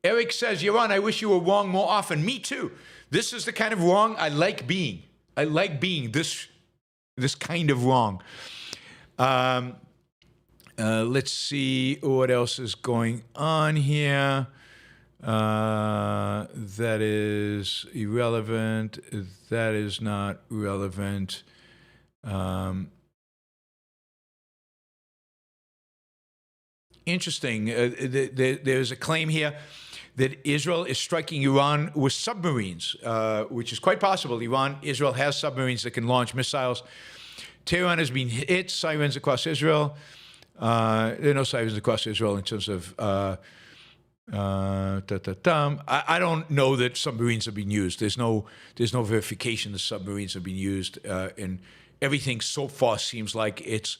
Eric says, Yaron, I wish you were wrong more often. Me too. This is the kind of wrong I like being. I like being this kind of wrong. Let's see what else is going on here. That is irrelevant. That is not relevant. Interesting. There's a claim here that Israel is striking Iran with submarines, which is quite possible. Israel has submarines that can launch missiles. Tehran has been hit, sirens across Israel. There are no sirens across Israel in terms of... I don't know that submarines have been used. There's no verification that submarines have been used. And everything so far seems like it's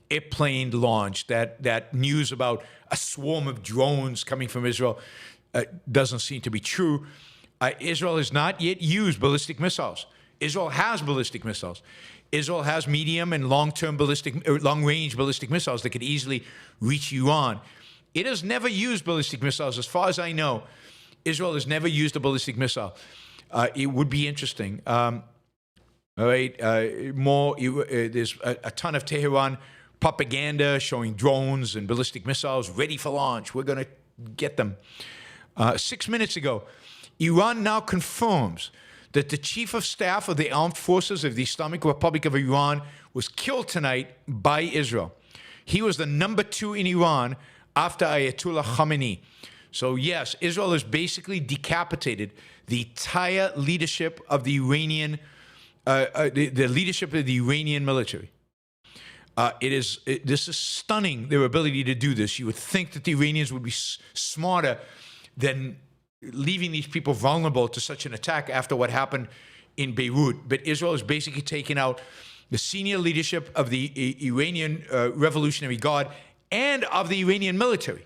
airplane launched. That news about a swarm of drones coming from Israel doesn't seem to be true. Israel has not yet used ballistic missiles. Israel has ballistic missiles. Israel has medium and long-range ballistic missiles that could easily reach Iran. It has never used ballistic missiles. As far as I know, Israel has never used a ballistic missile. It would be interesting. All right, there's a ton of Tehran propaganda showing drones and ballistic missiles ready for launch. We're going to get them. 6 minutes ago, Iran now confirms that the chief of staff of the armed forces of the Islamic Republic of Iran was killed tonight by Israel. He was the number 2 in Iran after Ayatollah Khamenei. So yes, Israel has basically decapitated the entire leadership of the Iranian, the leadership of the Iranian military. This is stunning, their ability to do this. You would think that the Iranians would be smarter than leaving these people vulnerable to such an attack after what happened in Beirut. But Israel has basically taken out the senior leadership of the Iranian Revolutionary Guard and of the Iranian military.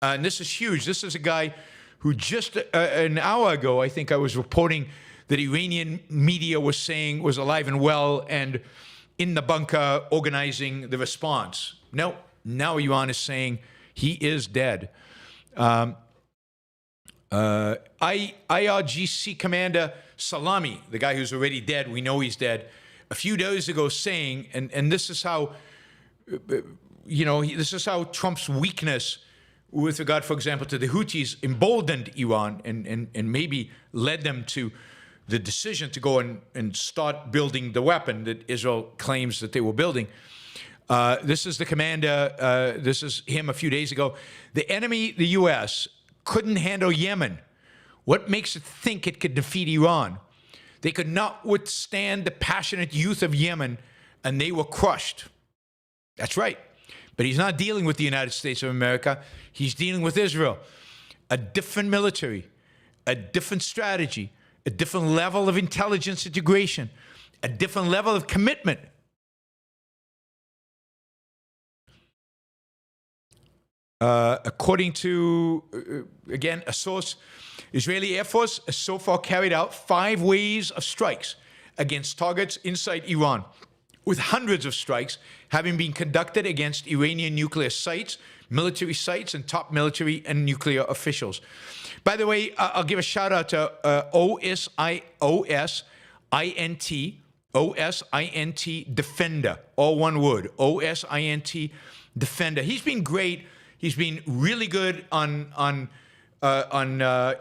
And this is huge. This is a guy who just an hour ago, I think I was reporting that Iranian media was saying was alive and well and in the bunker organizing the response. No, now Iran is saying he is dead. IRGC commander Salami, the guy who's already dead, we know he's dead, a few days ago saying, and this is how, this is how Trump's weakness with regard, for example, to the Houthis emboldened Iran and maybe led them to the decision to go and start building the weapon that Israel claims that they were building. This is the commander, this is him a few days ago. The enemy, the U.S., couldn't handle Yemen. What makes it think it could defeat Iran? They could not withstand the passionate youth of Yemen, and they were crushed. That's right. But he's not dealing with the United States of America. He's dealing with Israel. A different military, a different strategy, a different level of intelligence integration, a different level of commitment. According to, again, a source, Israeli Air Force has so far carried out 5 waves of strikes against targets inside Iran, with hundreds of strikes having been conducted against Iranian nuclear sites, military sites, and top military and nuclear officials. By the way, I'll give a shout out to OSINT Defender, all one word, OSINT Defender. He's been great. He's been really good on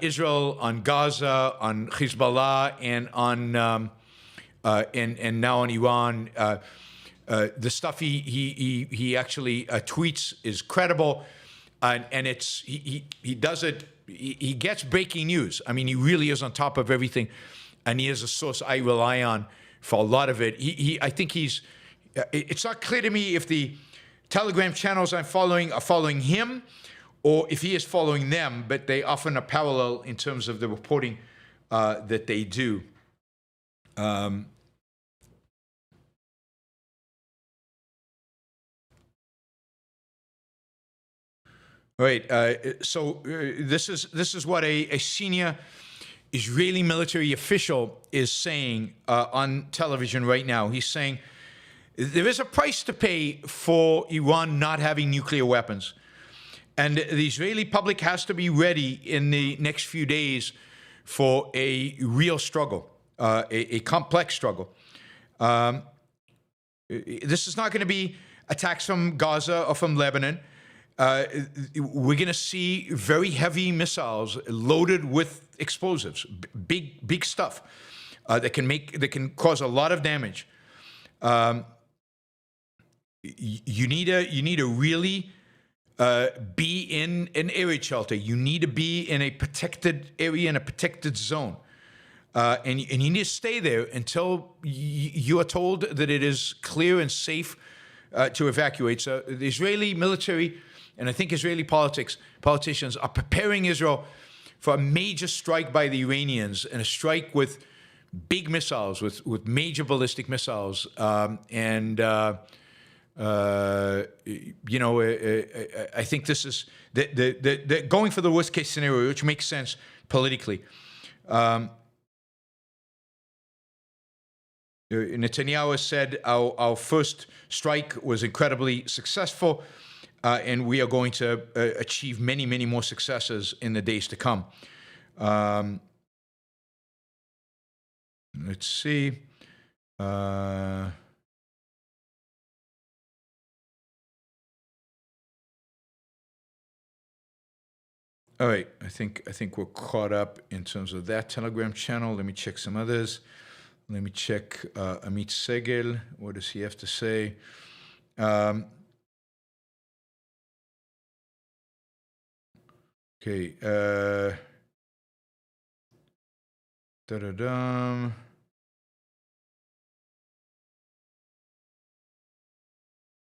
Israel, on Gaza, on Hezbollah, and on and now on Iran. The stuff he actually tweets is credible, and it's he does it. He gets breaking news. I mean, he really is on top of everything, and he is a source I rely on for a lot of it. I think he's. It's not clear to me if the Telegram channels I'm following are following him, or if he is following them, but they often are parallel in terms of the reporting that they do. All right, so this is what a senior Israeli military official is saying on television right now. He's saying there is a price to pay for Iran not having nuclear weapons. And the Israeli public has to be ready in the next few days for a real struggle, a complex struggle. This is not going to be attacks from Gaza or from Lebanon. We're going to see very heavy missiles loaded with explosives, big stuff that can cause a lot of damage. You need to really be in an air raid shelter. You need to be in a protected area, in a protected zone. And you need to stay there until you are told that it is clear and safe to evacuate. So the Israeli military, and I think Israeli politicians are preparing Israel for a major strike by the Iranians, and a strike with big missiles, with major ballistic missiles. I think this is the going for the worst case scenario, which makes sense politically. Netanyahu said our first strike was incredibly successful, and we are going to achieve many, many more successes in the days to come. Let's see. All right, I think we're caught up in terms of that Telegram channel. Let me check some others. Let me check Amit Segel. What does he have to say? Okay. Da-da-dum.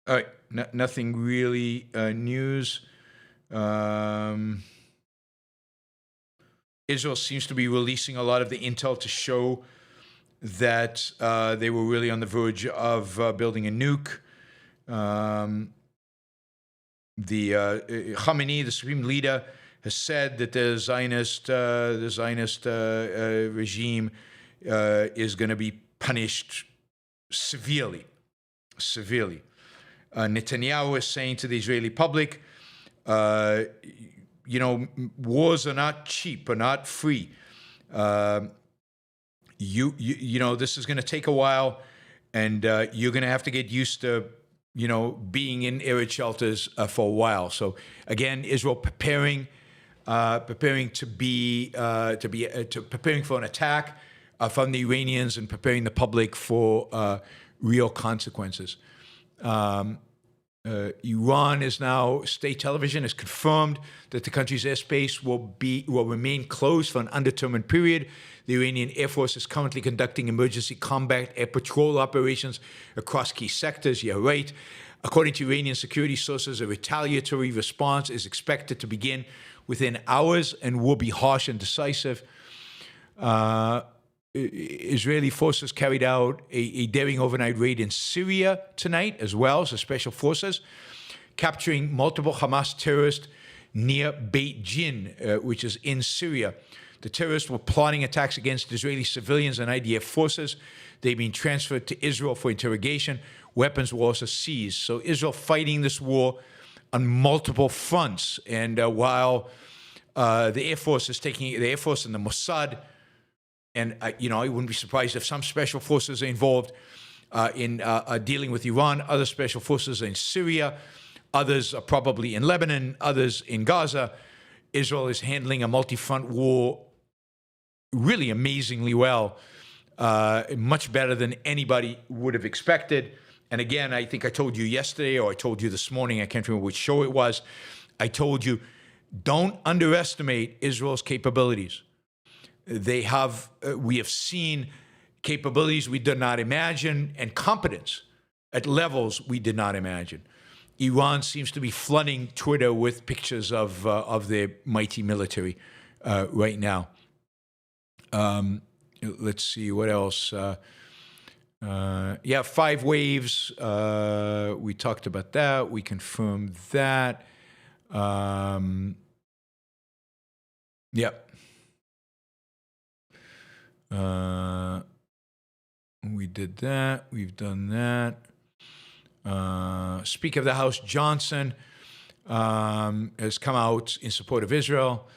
All right, nothing really news. Israel seems to be releasing a lot of the intel to show that they were really on the verge of building a nuke. Khamenei, the supreme leader, has said that the Zionist regime is going to be punished severely. Netanyahu is saying to the Israeli public, wars are not cheap, are not free. This is going to take a while, and you're going to have to get used to, being in air raid shelters for a while. So again, Israel preparing for an attack from the Iranians and preparing the public for real consequences. Iran is now, state television has confirmed that the country's airspace will remain closed for an undetermined period. The Iranian Air Force is currently conducting emergency combat air patrol operations across key sectors. Yeah, right. According to Iranian security sources, a retaliatory response is expected to begin within hours and will be harsh and decisive. Israeli forces carried out a daring overnight raid in Syria tonight as well, so special forces, capturing multiple Hamas terrorists near Beit Jin, which is in Syria. The terrorists were plotting attacks against Israeli civilians and IDF forces. They've been transferred to Israel for interrogation. Weapons were also seized. So Israel fighting this war on multiple fronts. And while the Air Force and the Mossad, and I wouldn't be surprised if some special forces are involved in dealing with Iran. Other special forces are in Syria. Others are probably in Lebanon. Others in Gaza. Israel is handling a multi-front war really amazingly well, much better than anybody would have expected. And again, I think I told you yesterday, or I told you this morning, I can't remember which show it was, I told you, don't underestimate Israel's capabilities. We have seen capabilities we did not imagine and competence at levels we did not imagine. Iran seems to be flooding Twitter with pictures of their mighty military right now. Let's see what else. 5 waves. We talked about that. We confirmed that. We did that. We've done that. Speaker of the House Johnson has come out in support of Israel.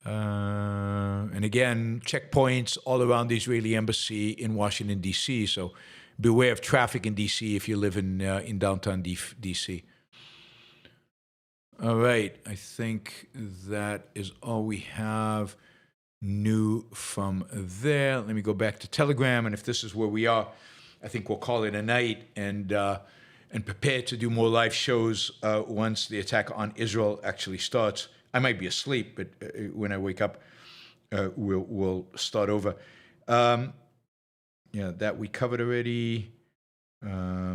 And again, checkpoints all around the Israeli embassy in Washington, D.C. So beware of traffic in D.C. if you live in downtown D.C. All right. I think that is all we have new from there. Let me go back to Telegram, and if this is where we are, I think we'll call it a night and prepare to do more live shows once the attack on Israel actually starts. I might be asleep, but when I wake up, we'll start over. That we covered already. I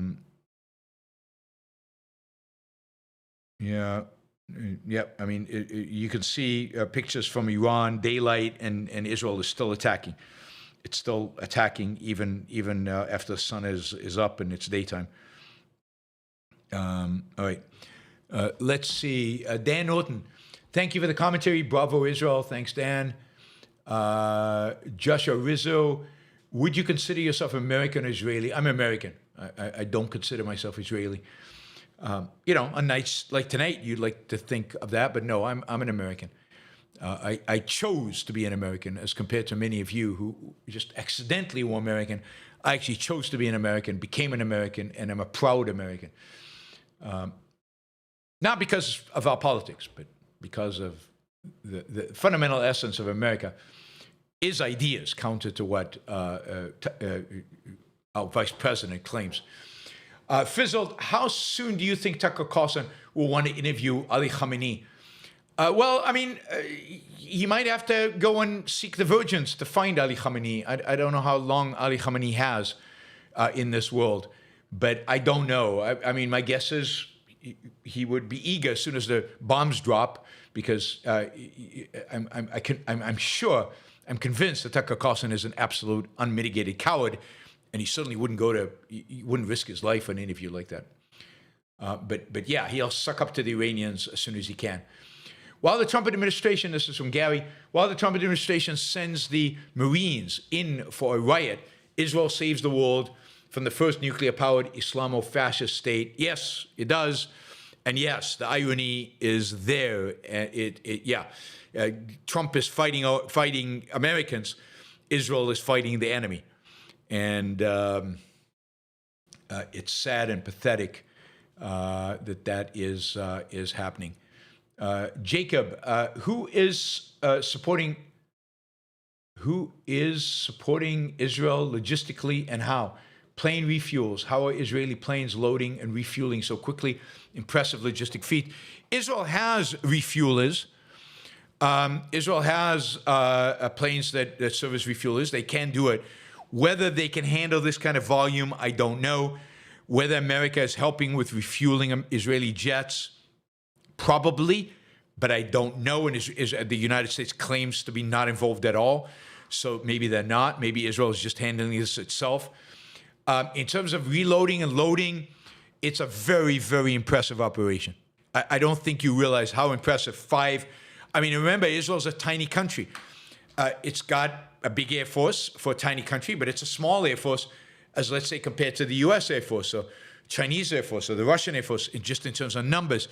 mean, you can see pictures from Iran, daylight, and Israel is still attacking. It's still attacking even after the sun is up and it's daytime. All right. Let's see. Dan Norton, thank you for the commentary. Bravo, Israel. Thanks, Dan. Joshua Rizzo, would you consider yourself American or Israeli? I'm American. I don't consider myself Israeli. On nights like tonight, you'd like to think of that, but no, I'm an American. I chose to be an American as compared to many of you who just accidentally were American. I actually chose to be an American, became an American, and I'm a proud American. Not because of our politics, but because of the fundamental essence of America is ideas, counter to what our vice president claims. Fizzled, how soon do you think Tucker Carlson will want to interview Ali Khamenei? He might have to go and seek the virgins to find Ali Khamenei. I don't know how long Ali Khamenei has in this world, but I don't know. I mean, my guess is he would be eager as soon as the bombs drop, because I'm convinced that Tucker Carlson is an absolute unmitigated coward. And he certainly he wouldn't risk his life for an interview like that. But yeah, he'll suck up to the Iranians as soon as he can. While the Trump administration, this is from Gary, while the Trump administration sends the Marines in for a riot, Israel saves the world from the first nuclear-powered Islamo-fascist state. Yes, it does. And yes, the irony is there. Trump is fighting Americans. Israel is fighting the enemy. And it's sad and pathetic that is happening. Jacob, who is supporting Israel logistically and how? Plane refuels. How are Israeli planes loading and refueling so quickly? Impressive logistic feat. Israel has refuelers. Israel has planes that serve as refuelers. They can do it. Whether they can handle this kind of volume, I don't know. Whether America is helping with refueling Israeli jets, probably, but I don't know. And the United States claims to be not involved at all. So maybe they're not. Maybe Israel is just handling this itself. In terms of reloading and loading, it's a very, very impressive operation. I don't think you realize how impressive. Remember, Israel's a tiny country. It's got a big Air Force for a tiny country, but it's a small Air Force, as let's say compared to the U.S. Air Force or Chinese Air Force or the Russian Air Force, just in terms of numbers.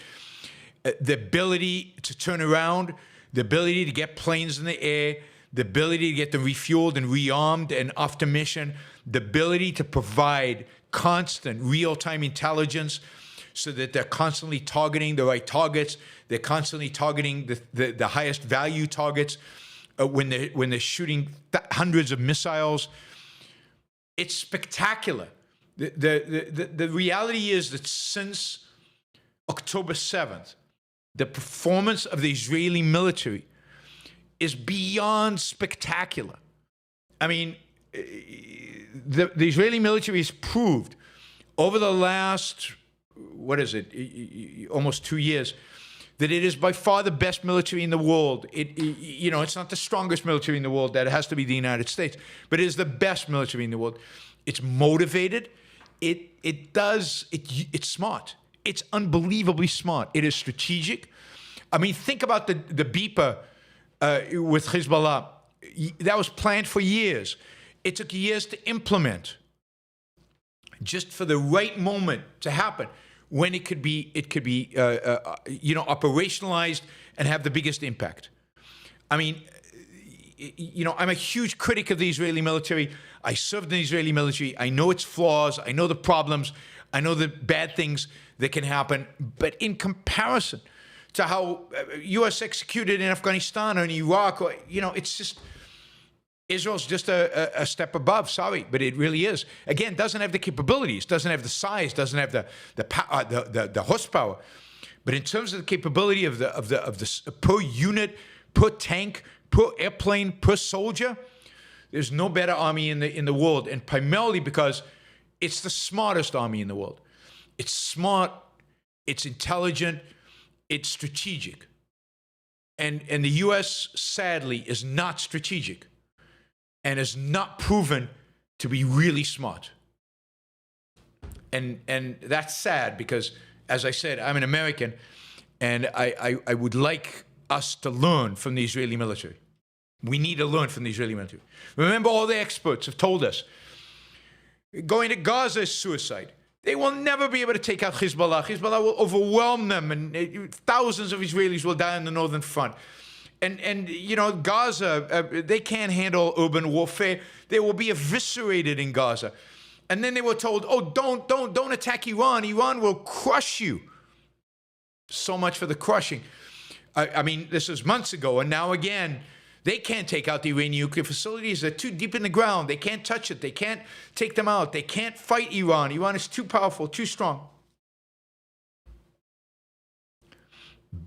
The ability to turn around, the ability to get planes in the air, the ability to get them refueled and rearmed and off to mission, the ability to provide constant real-time intelligence so that they're constantly targeting the right targets, they're constantly targeting the highest value targets when they're shooting hundreds of missiles. It's spectacular. The reality is that since October 7th, the performance of the Israeli military is beyond spectacular. I mean, the Israeli military has proved over the last, almost 2 years, that it is by far the best military in the world. It's not the strongest military in the world. That has to be the United States, but it is the best military in the world. It's motivated. It's smart. It's unbelievably smart. It is strategic. I mean, think about the beeper with Hezbollah. That was planned for years. It took years to implement, just for the right moment to happen, when it could be operationalized and have the biggest impact. I mean, I'm a huge critic of the Israeli military. I served in the Israeli military. I know its flaws. I know the problems. I know the bad things that can happen. But in comparison to how U.S. executed in Afghanistan or in Iraq, it's just, Israel's just a step above. Sorry, but it really is. Again, doesn't have the capabilities, doesn't have the size, doesn't have the horsepower. But in terms of the capability of the per unit, per tank, per airplane, per soldier, there's no better army in the world, and primarily because it's the smartest army in the world. It's smart, it's intelligent, it's strategic. And the U.S., sadly, is not strategic and is not proven to be really smart. And that's sad because, as I said, I'm an American, and I would like us to learn from the Israeli military. We need to learn from the Israeli military. Remember, all the experts have told us, going to Gaza is suicide. They will never be able to take out Hezbollah. Hezbollah will overwhelm them, and thousands of Israelis will die on the northern front. And Gaza, they can't handle urban warfare. They will be eviscerated in Gaza. And then they were told, oh, don't attack Iran. Iran will crush you. So much for the crushing. I mean, this was months ago, and now again, they can't take out the Iranian nuclear facilities. They're too deep in the ground. They can't touch it. They can't take them out. They can't fight Iran. Iran is too powerful, too strong.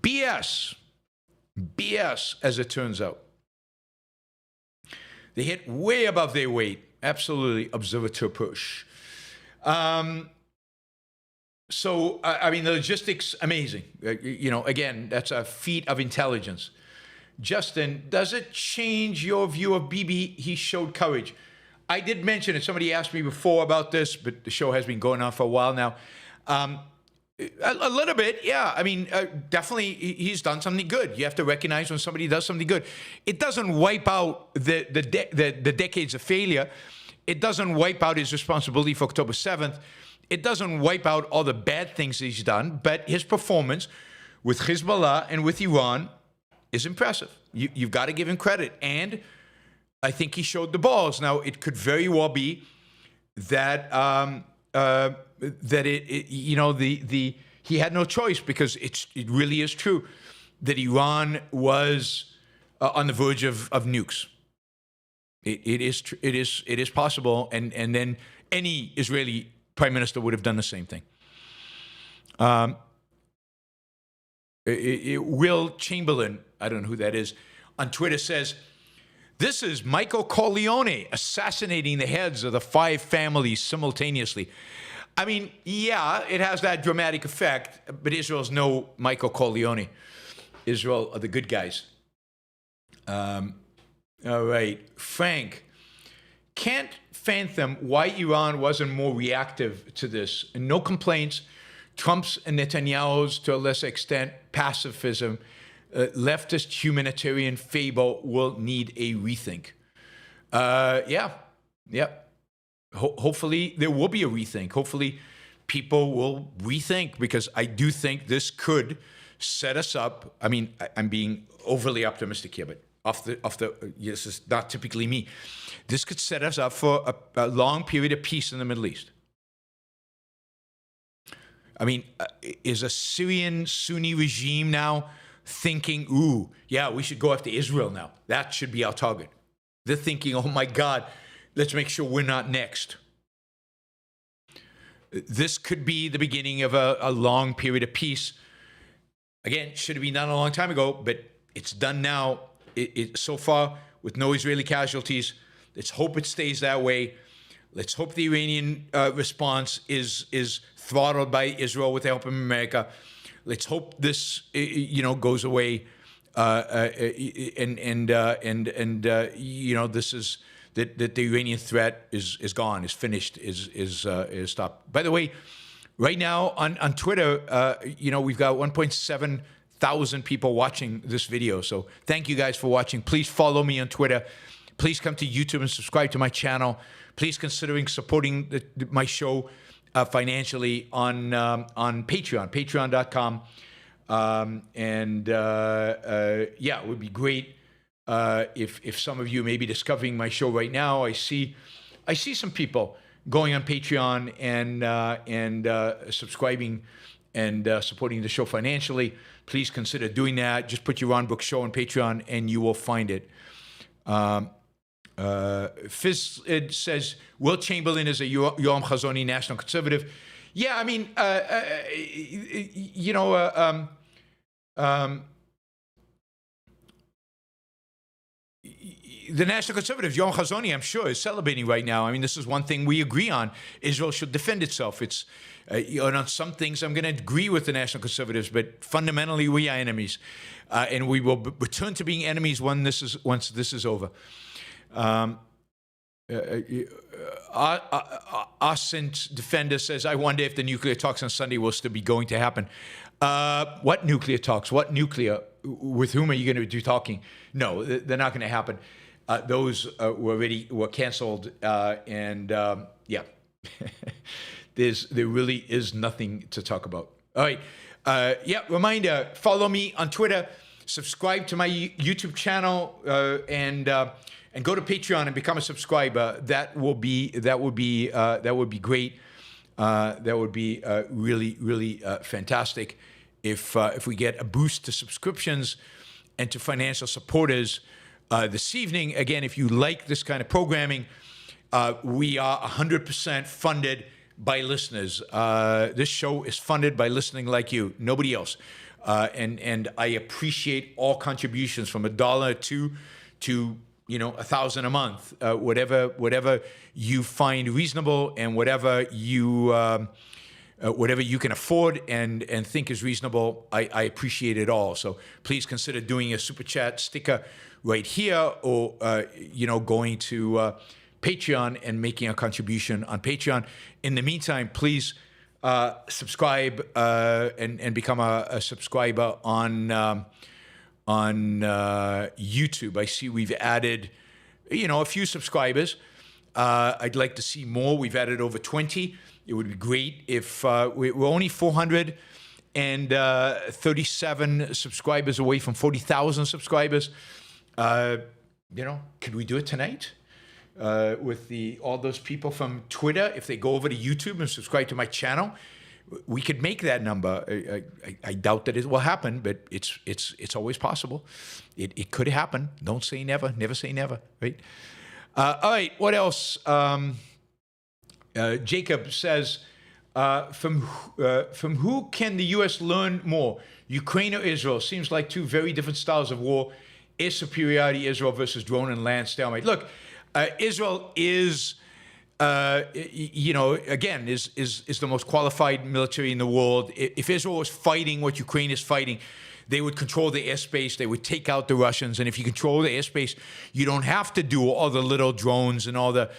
BS. BS, as it turns out. They hit way above their weight. Absolutely, observateur push. So, I mean, the logistics, amazing. Again, that's a feat of intelligence. Justin, does it change your view of Bibi? He showed courage. I did mention it. Somebody asked me before about this, but the show has been going on for a while now. A little bit, yeah. I mean, definitely he's done something good. You have to recognize when somebody does something good. It doesn't wipe out the decades of failure. It doesn't wipe out his responsibility for October 7th. It doesn't wipe out all the bad things he's done, but his performance with Hezbollah and with Iran is impressive. You've got to give him credit. And I think he showed the balls. Now, it could very well be that he had no choice, because it really is true that Iran was on the verge of nukes. It is possible, and then any Israeli prime minister would have done the same thing. Will Chamberlain, I don't know who that is, on Twitter says, "This is Michael Corleone assassinating the heads of the 5 families simultaneously." I mean, yeah, it has that dramatic effect, but Israel's no Michael Corleone. Israel are the good guys. All right. Frank, can't fathom why Iran wasn't more reactive to this. No complaints. Trump's and Netanyahu's, to a lesser extent, pacifism, leftist humanitarian fable will need a rethink. Yeah. Hopefully there will be a rethink. Hopefully people will rethink, because I do think this could set us up. I mean, I'm being overly optimistic here, but this is not typically me. This could set us up for a long period of peace in the Middle East. I mean, is a Syrian Sunni regime now thinking, ooh, yeah, we should go after Israel now. That should be our target. They're thinking, oh my God, let's make sure we're not next. This could be the beginning of a long period of peace. Again, should have been done a long time ago, but it's done now. So far, with no Israeli casualties. Let's hope it stays that way. Let's hope the Iranian response is throttled by Israel with the help of America. Let's hope this, goes away, this is that the Iranian threat is gone, is finished, is stopped. By the way, right now on Twitter, we've got 1.7 thousand people watching this video. So thank you guys for watching. Please follow me on Twitter. Please come to YouTube and subscribe to my channel. Please considering supporting my show financially on Patreon, patreon.com. It would be great if some of you may be discovering my show right now. I see some people going on Patreon and subscribing and supporting the show financially. Please consider doing that. Just put Yaron Brook Show on Patreon and you will find it. Fizz says, Will Chamberlain is a Yoram Chazoni national conservative. Yeah, I mean, the national conservatives, Yoram Chazoni, I'm sure, is celebrating right now. I mean, this is one thing we agree on. Israel should defend itself. It's on some things I'm going to agree with the national conservatives, but fundamentally we are enemies, and we will return to being enemies once this is over. Ascent Defender says, I wonder if the nuclear talks on Sunday will still be going to happen. What nuclear talks? What nuclear? With whom are you going to be talking? No, they're not going to happen. Those were canceled, there really is nothing to talk about. All right. Reminder, follow me on Twitter, subscribe to my YouTube channel, and go to Patreon and become a subscriber. That would be great. That would be really, really fantastic if we get a boost to subscriptions and to financial supporters this evening. Again, if you like this kind of programming, we are 100% funded by listeners. This show is funded by listening like you, nobody else. And I appreciate all contributions from $1 to 1,000 a month, whatever you find reasonable, and whatever you can afford and think is reasonable. I appreciate it all. So please consider doing a super chat sticker right here, or going to Patreon and making a contribution on Patreon. In the meantime, please subscribe and become a subscriber on YouTube. I see we've added, a few subscribers. I'd like to see more. We've added over 20. It would be great if we're only 437 subscribers away from 40,000 subscribers. Could we do it tonight? With all those people from Twitter, if they go over to YouTube and subscribe to my channel, we could make that number. I doubt that it will happen, but it's always possible. It could happen. Don't say never. Never say never. Right? All right. What else? Jacob says, from who can the U.S. learn more? Ukraine or Israel? Seems like two very different styles of war. Air superiority, Israel versus drone and land stalemate. Look. Israel is, again, is the most qualified military in the world. If Israel was fighting what Ukraine is fighting, they would control the airspace. They would take out the Russians. And if you control the airspace, you don't have to do all the little drones and all the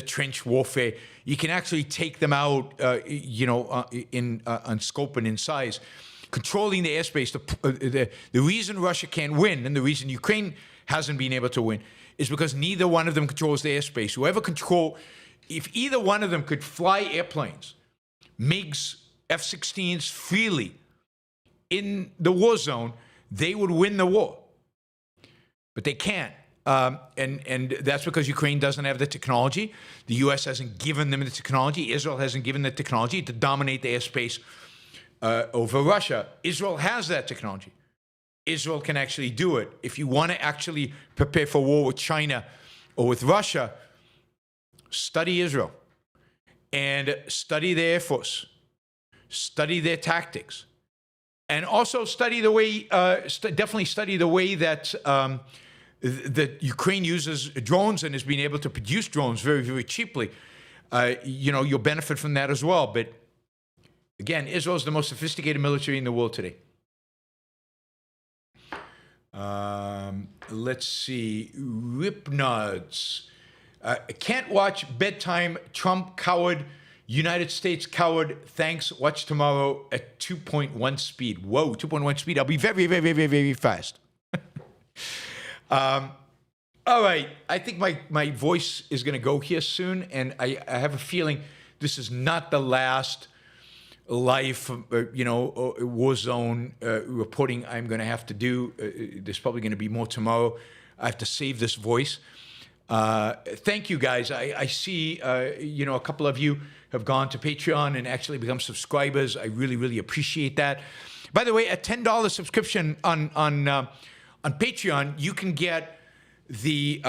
trench warfare. You can actually take them out, on scope and in size. Controlling the airspace, the reason Russia can't win and the reason Ukraine hasn't been able to win is because neither one of them controls the airspace. If either one of them could fly airplanes, MiGs, F-16s freely in the war zone, they would win the war. But they can't. And that's because Ukraine doesn't have the technology. The U.S. hasn't given them the technology. Israel hasn't given the technology to dominate the airspace over Russia. Israel has that technology. Israel can actually do it. If you want to actually prepare for war with China or with Russia, study Israel and study their Air Force, study their tactics, and also study the way, definitely study the way that that Ukraine uses drones and has been able to produce drones very, very cheaply. You'll benefit from that as well. But again, Israel is the most sophisticated military in the world today. Let's see. Ripnods. Can't watch bedtime. Trump coward. United States coward. Thanks. Watch tomorrow at 2.1 speed. Whoa, 2.1 speed. I'll be very, very, very, very fast. All right. I think my voice is going to go here soon. And I have a feeling this is not the last live, war zone reporting I'm going to have to do. There's probably going to be more tomorrow. I have to save this voice. Thank you, guys. I see, a couple of you have gone to Patreon and actually become subscribers. I really, really appreciate that. By the way, a $10 subscription on Patreon, you can get the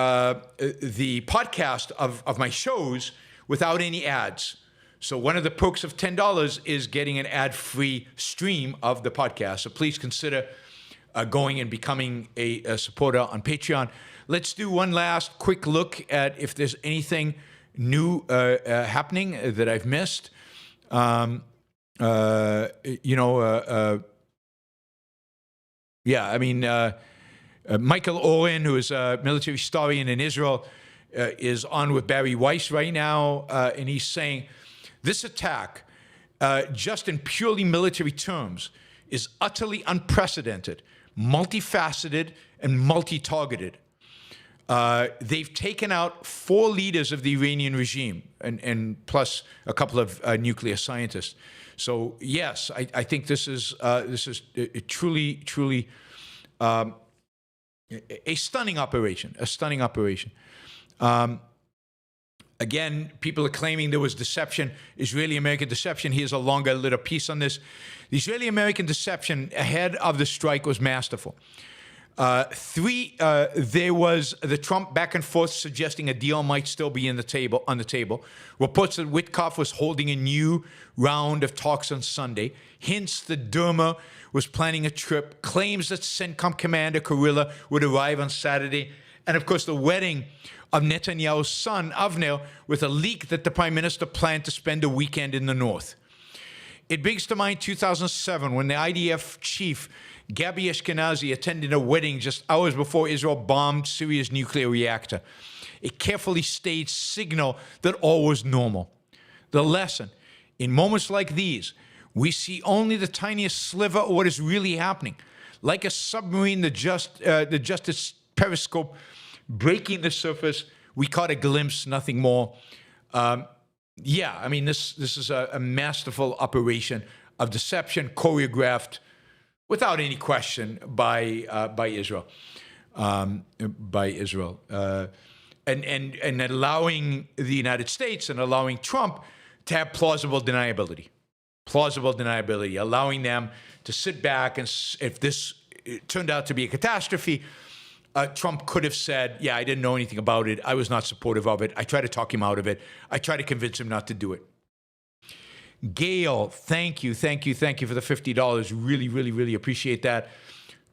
podcast of my shows without any ads. So one of the perks of $10 is getting an ad-free stream of the podcast. So please consider going and becoming a supporter on Patreon. Let's do one last quick look at if there's anything new happening that I've missed. Michael Oren, who is a military historian in Israel, is on with Barry Weiss right now, and he's saying, this attack, just in purely military terms, is utterly unprecedented, multifaceted, and multi-targeted. They've taken out 4 leaders of the Iranian regime, and plus a couple of nuclear scientists. So yes, I think this is truly a stunning operation. A stunning operation. Again, people are claiming there was deception, Israeli-American deception. Here's a longer little piece on this. The Israeli-American deception ahead of the strike was masterful. There was the Trump back and forth suggesting a deal might still be on the table. Reports that Witkoff was holding a new round of talks on Sunday. Hints that Dermer was planning a trip. Claims that CENTCOM commander Kurilla would arrive on Saturday. And of course, the wedding of Netanyahu's son, Avner, with a leak that the prime minister planned to spend a weekend in the north. It brings to mind 2007 when the IDF chief, Gabi Ashkenazi, attended a wedding just hours before Israel bombed Syria's nuclear reactor. A carefully staged signal that all was normal. The lesson: In moments like these, we see only the tiniest sliver of what is really happening. Like a submarine, the Justice periscope breaking the surface, we caught a glimpse, nothing more. Yeah, I mean, this is a masterful operation of deception, choreographed without any question by Israel, and allowing the United States and allowing Trump to have plausible deniability, allowing them to sit back and if this turned out to be a catastrophe, Trump could have said, yeah, I didn't know anything about it. I was not supportive of it. I tried to talk him out of it. I tried to convince him not to do it. Gail, thank you for the $50. Really, really, really appreciate that.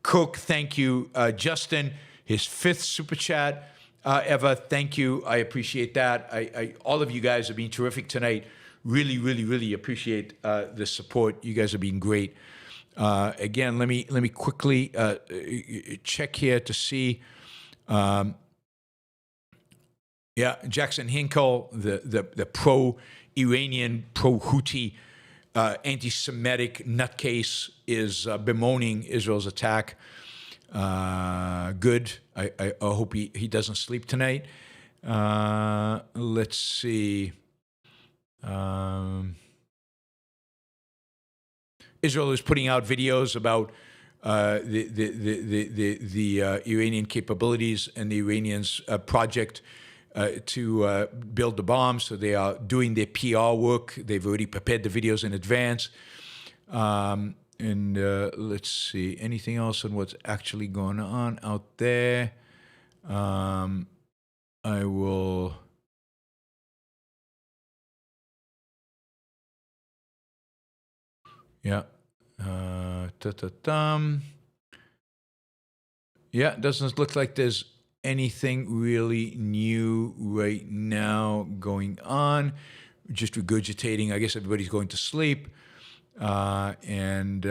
Cook, thank you. Justin, his 5th super chat ever. Thank you. I appreciate that. All of you guys have been terrific tonight. Really, really, really appreciate the support. You guys have been great. Again, let me quickly check here to see. Yeah, Jackson Hinkle, the pro-Iranian, pro-Houthi, anti-Semitic nutcase, is bemoaning Israel's attack. Good. I hope he doesn't sleep tonight. Let's see. Israel is putting out videos about the Iranian capabilities and the Iranians' project to build the bombs. So they are doing their PR work. They've already prepared the videos in advance. And let's see, anything else on what's actually going on out there? I will... Yeah. Yeah, it doesn't look like there's anything really new right now going on. Just regurgitating. I guess everybody's going to sleep. And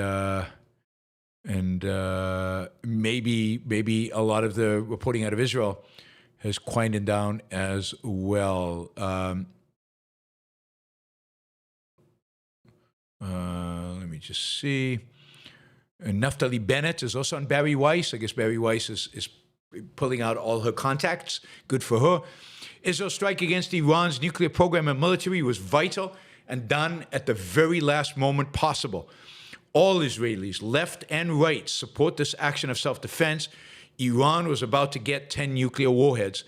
maybe a lot of the reporting out of Israel has quieted down as well. Let me just see. Naftali Bennett is also on Barry Weiss. I guess Barry Weiss is pulling out all her contacts. Good for her. Israel's strike against Iran's nuclear program and military was vital and done at the very last moment possible. All Israelis, left and right, support this action of self-defense. Iran was about to get 10 nuclear warheads.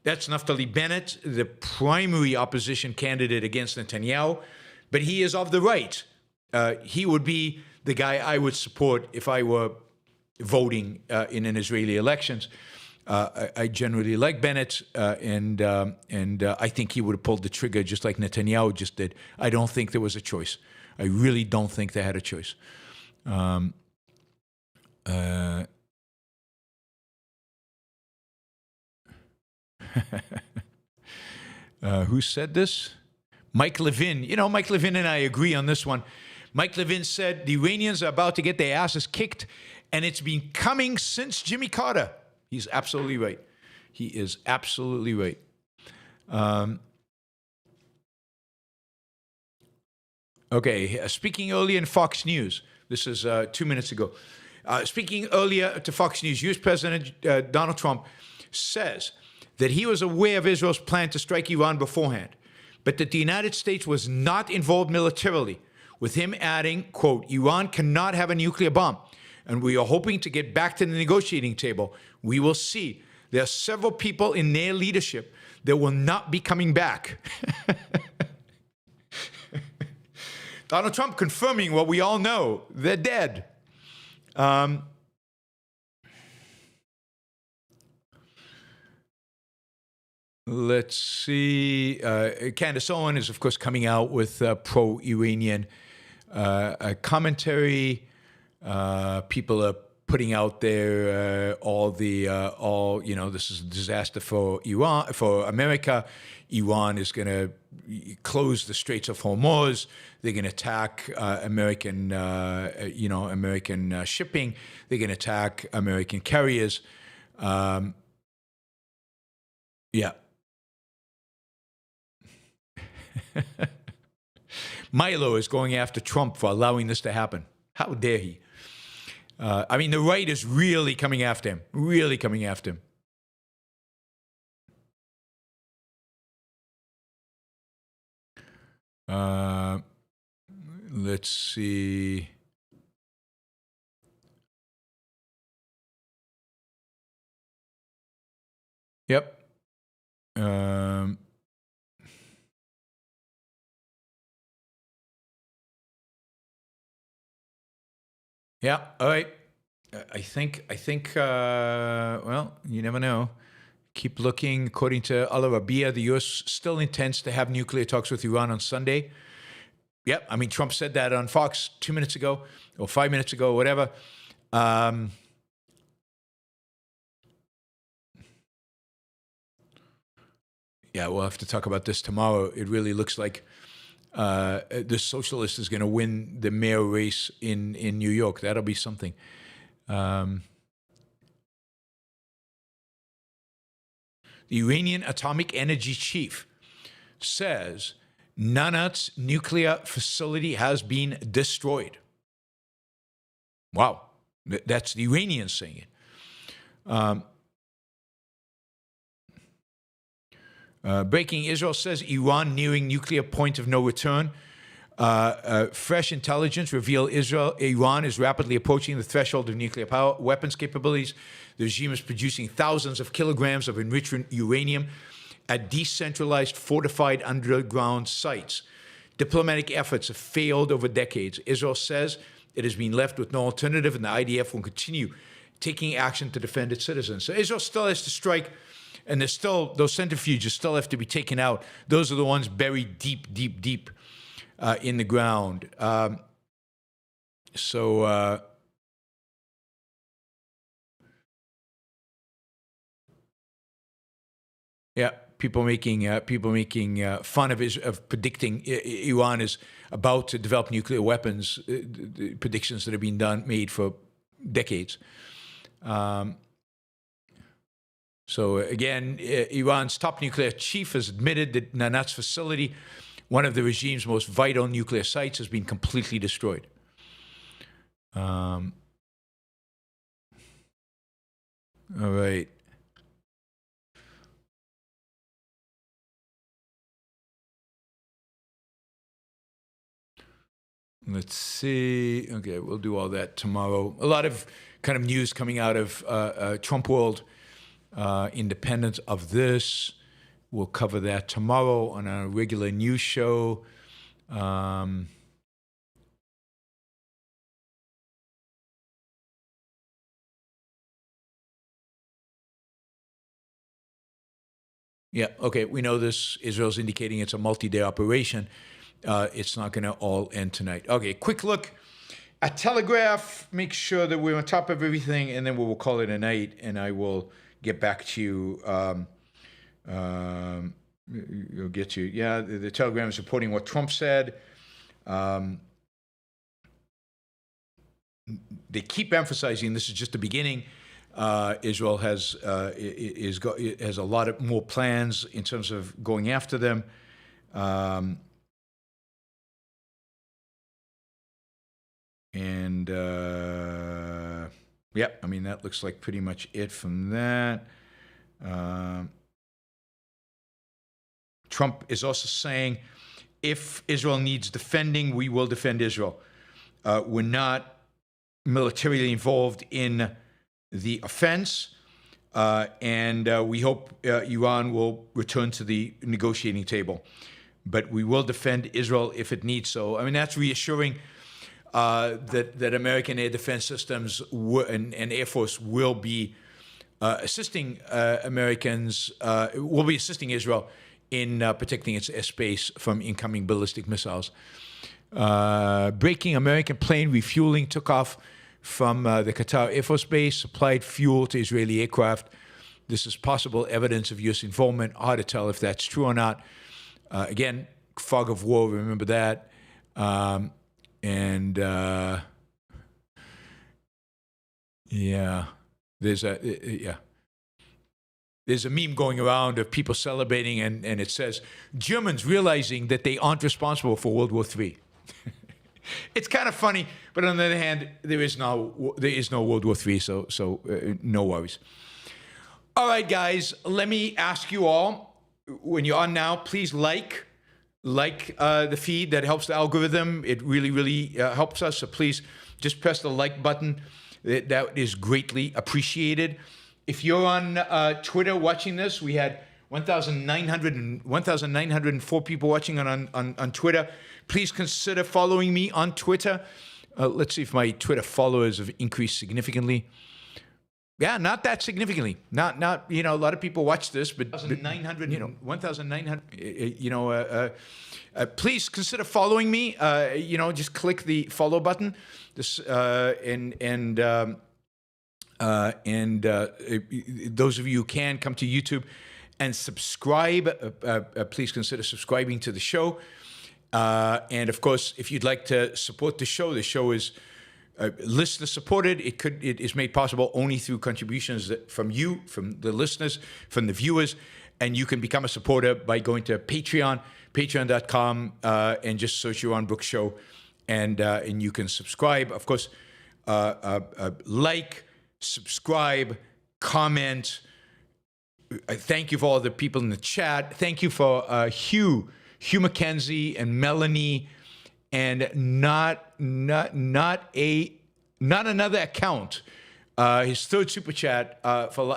That's Naftali Bennett, the primary opposition candidate against Netanyahu, but he is of the right. He would be the guy I would support if I were voting in an Israeli elections. I generally like Bennett, and I think he would have pulled the trigger just like Netanyahu just did. I don't think there was a choice. I really don't think they had a choice. Who said this? Mike Levin. You know, Mike Levin and I agree on this one. Mike Levin said the Iranians are about to get their asses kicked, and it's been coming since Jimmy Carter. He's absolutely right. He is absolutely right. Okay, speaking earlier in Fox News, this is 2 minutes ago. Speaking earlier to Fox News, U.S. President Donald Trump says that he was aware of Israel's plan to strike Iran beforehand, but that the United States was not involved militarily, with him adding, quote, Iran cannot have a nuclear bomb, and we are hoping to get back to the negotiating table. We will see. There are several people in their leadership that will not be coming back. Donald Trump confirming what we all know. They're dead. Let's see. Candace Owen is, of course, coming out with pro-Iranian commentary. People are putting out there this is a disaster for Iran, for America. Iran is going to close the Straits of Hormuz. They're going to attack American shipping. They're going to attack American carriers. Yeah. Milo is going after Trump for allowing this to happen. How dare he? I mean, the right is really coming after him. Really coming after him. Let's see. Yep. Yeah. All right. I think. Well, you never know. Keep looking. According to Al Arabiya, the U.S. still intends to have nuclear talks with Iran on Sunday. Yep. I mean, Trump said that on Fox 2 minutes ago or 5 minutes ago, or whatever. Yeah, we'll have to talk about this tomorrow. It really looks like the socialist is going to win the mayor race in New York. That'll be something. The Iranian atomic energy chief says Natanz nuclear facility has been destroyed. Wow. That's the Iranians saying it. Breaking, Israel says Iran nearing nuclear point of no return. Fresh intelligence reveal Iran is rapidly approaching the threshold of nuclear power weapons capabilities. The regime is producing thousands of kilograms of enriched uranium at decentralized fortified underground sites. Diplomatic efforts have failed over decades. Israel says it has been left with no alternative, and the IDF will continue taking action to defend its citizens. So Israel still has to strike. And there's still, those centrifuges still have to be taken out. Those are the ones buried deep in the ground. Yeah, people making fun of predicting Iran is about to develop nuclear weapons. The predictions that have been made for decades. So again, Iran's top nuclear chief has admitted that Natanz facility, one of the regime's most vital nuclear sites, has been completely destroyed. All right. Let's see. Okay, we'll do all that tomorrow. A lot of kind of news coming out of Trump world. Independent of this, we'll cover that tomorrow on our regular news show. Yeah, okay, we know this. Israel's indicating it's a multi-day operation. It's not going to all end tonight. Okay, quick look at Telegraph. Make sure that we're on top of everything, and then we will call it a night, and I will get back to you. You'll get you. Yeah, the Telegram is reporting what Trump said. They keep emphasizing this is just the beginning. Israel has a lot of more plans in terms of going after them. Yeah, I mean, that looks like pretty much it from that. Trump is also saying, if Israel needs defending, we will defend Israel. We're not militarily involved in the offense, and we hope Iran will return to the negotiating table. But we will defend Israel if it needs so. I mean, that's reassuring. That American air defense systems and Air Force will be assisting will be assisting Israel in protecting its airspace from incoming ballistic missiles. Breaking, American plane refueling took off from the Qatar Air Force Base, supplied fuel to Israeli aircraft. This is possible evidence of U.S. involvement. Hard to tell if that's true or not. Again, fog of war, remember that. Yeah, there's there's a meme going around of people celebrating, and it says, Germans realizing that they aren't responsible for World War III. It's kind of funny, but on the other hand, there is no World War III, so no worries. All right, guys, let me ask you all, when you're on now, please like the feed. That helps the algorithm. It really helps us. So please just press the like button. That is greatly appreciated. If you're on Twitter watching this, we had 1,904 people watching on Twitter. Please consider following me on Twitter. Let's see if my Twitter followers have increased significantly. Yeah, not that significantly. Not a lot of people watch this, but 1,900. Please consider following me. Just click the follow button. Those of you who can, come to YouTube and subscribe. Please consider subscribing to the show. And of course, if you'd like to support the show is listener supported. It is made possible only through contributions from you, from the listeners, from the viewers, and you can become a supporter by going to patreon.com, and just search Yaron Brook Show, and you can subscribe. Of course, like, subscribe, comment. Thank you for all the people in the chat. Thank you for Hugh McKenzie and Melanie, and not another account. His third super chat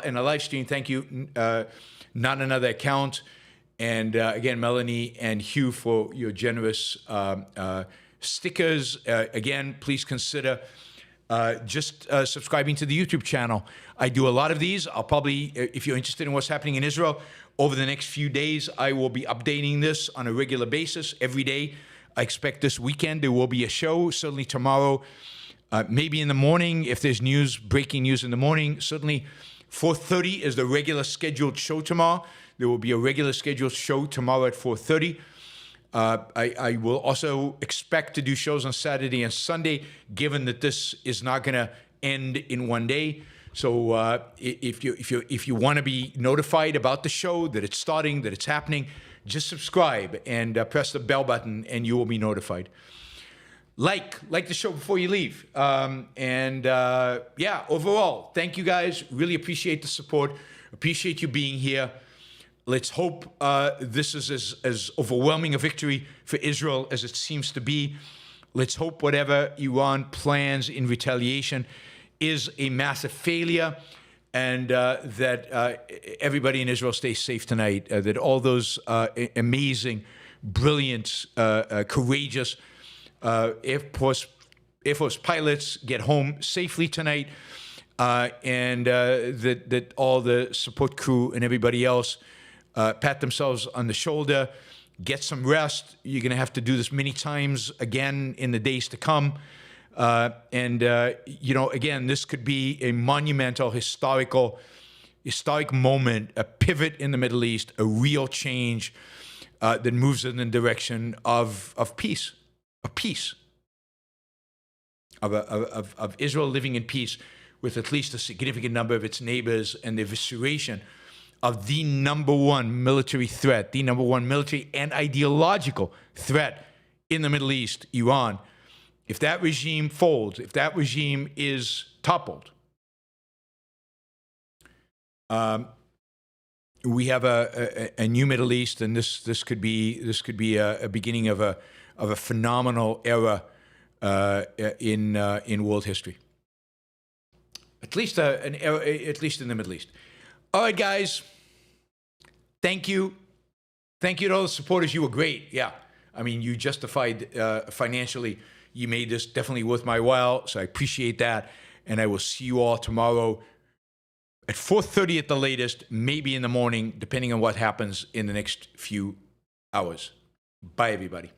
in a live stream. Thank you. Not another account. And again, Melanie and Hugh, for your generous stickers. Again, please consider just subscribing to the YouTube channel. I do a lot of these. I'll probably, if you're interested in what's happening in Israel, over the next few days, I will be updating this on a regular basis every day. I expect this weekend there will be a show, certainly tomorrow, maybe in the morning if there's breaking news in the morning. Certainly 4:30 is the regular scheduled show tomorrow. There will be a regular scheduled show tomorrow at 4:30. I will also expect to do shows on Saturday and Sunday, given that this is not going to end in one day. So if you want to be notified about the show, that it's starting, that it's happening, just subscribe and press the bell button, and you will be notified. Like the show before you leave. Overall, thank you guys. Really appreciate the support. Appreciate you being here. Let's hope this is as overwhelming a victory for Israel as it seems to be. Let's hope whatever Iran plans in retaliation is a massive failure, and that everybody in Israel stays safe tonight, that all those amazing, brilliant, courageous Air Force pilots get home safely tonight, and that all the support crew and everybody else pat themselves on the shoulder, get some rest. You're going to have to do this many times again in the days to come. Again, this could be a monumental, historic moment, a pivot in the Middle East, a real change that moves in the direction of peace, of Israel living in peace with at least a significant number of its neighbors, and the evisceration of the number one military threat, the number one military and ideological threat in the Middle East, Iran. If that regime folds, if that regime is toppled, we have a new Middle East, and this could be a beginning of a phenomenal era in world history. At least an era, at least in the Middle East. All right, guys. Thank you. Thank you to all the supporters. You were great. Yeah. I mean, you justified financially. You made this definitely worth my while, so I appreciate that. And I will see you all tomorrow at 4:30 at the latest, maybe in the morning, depending on what happens in the next few hours. Bye, everybody.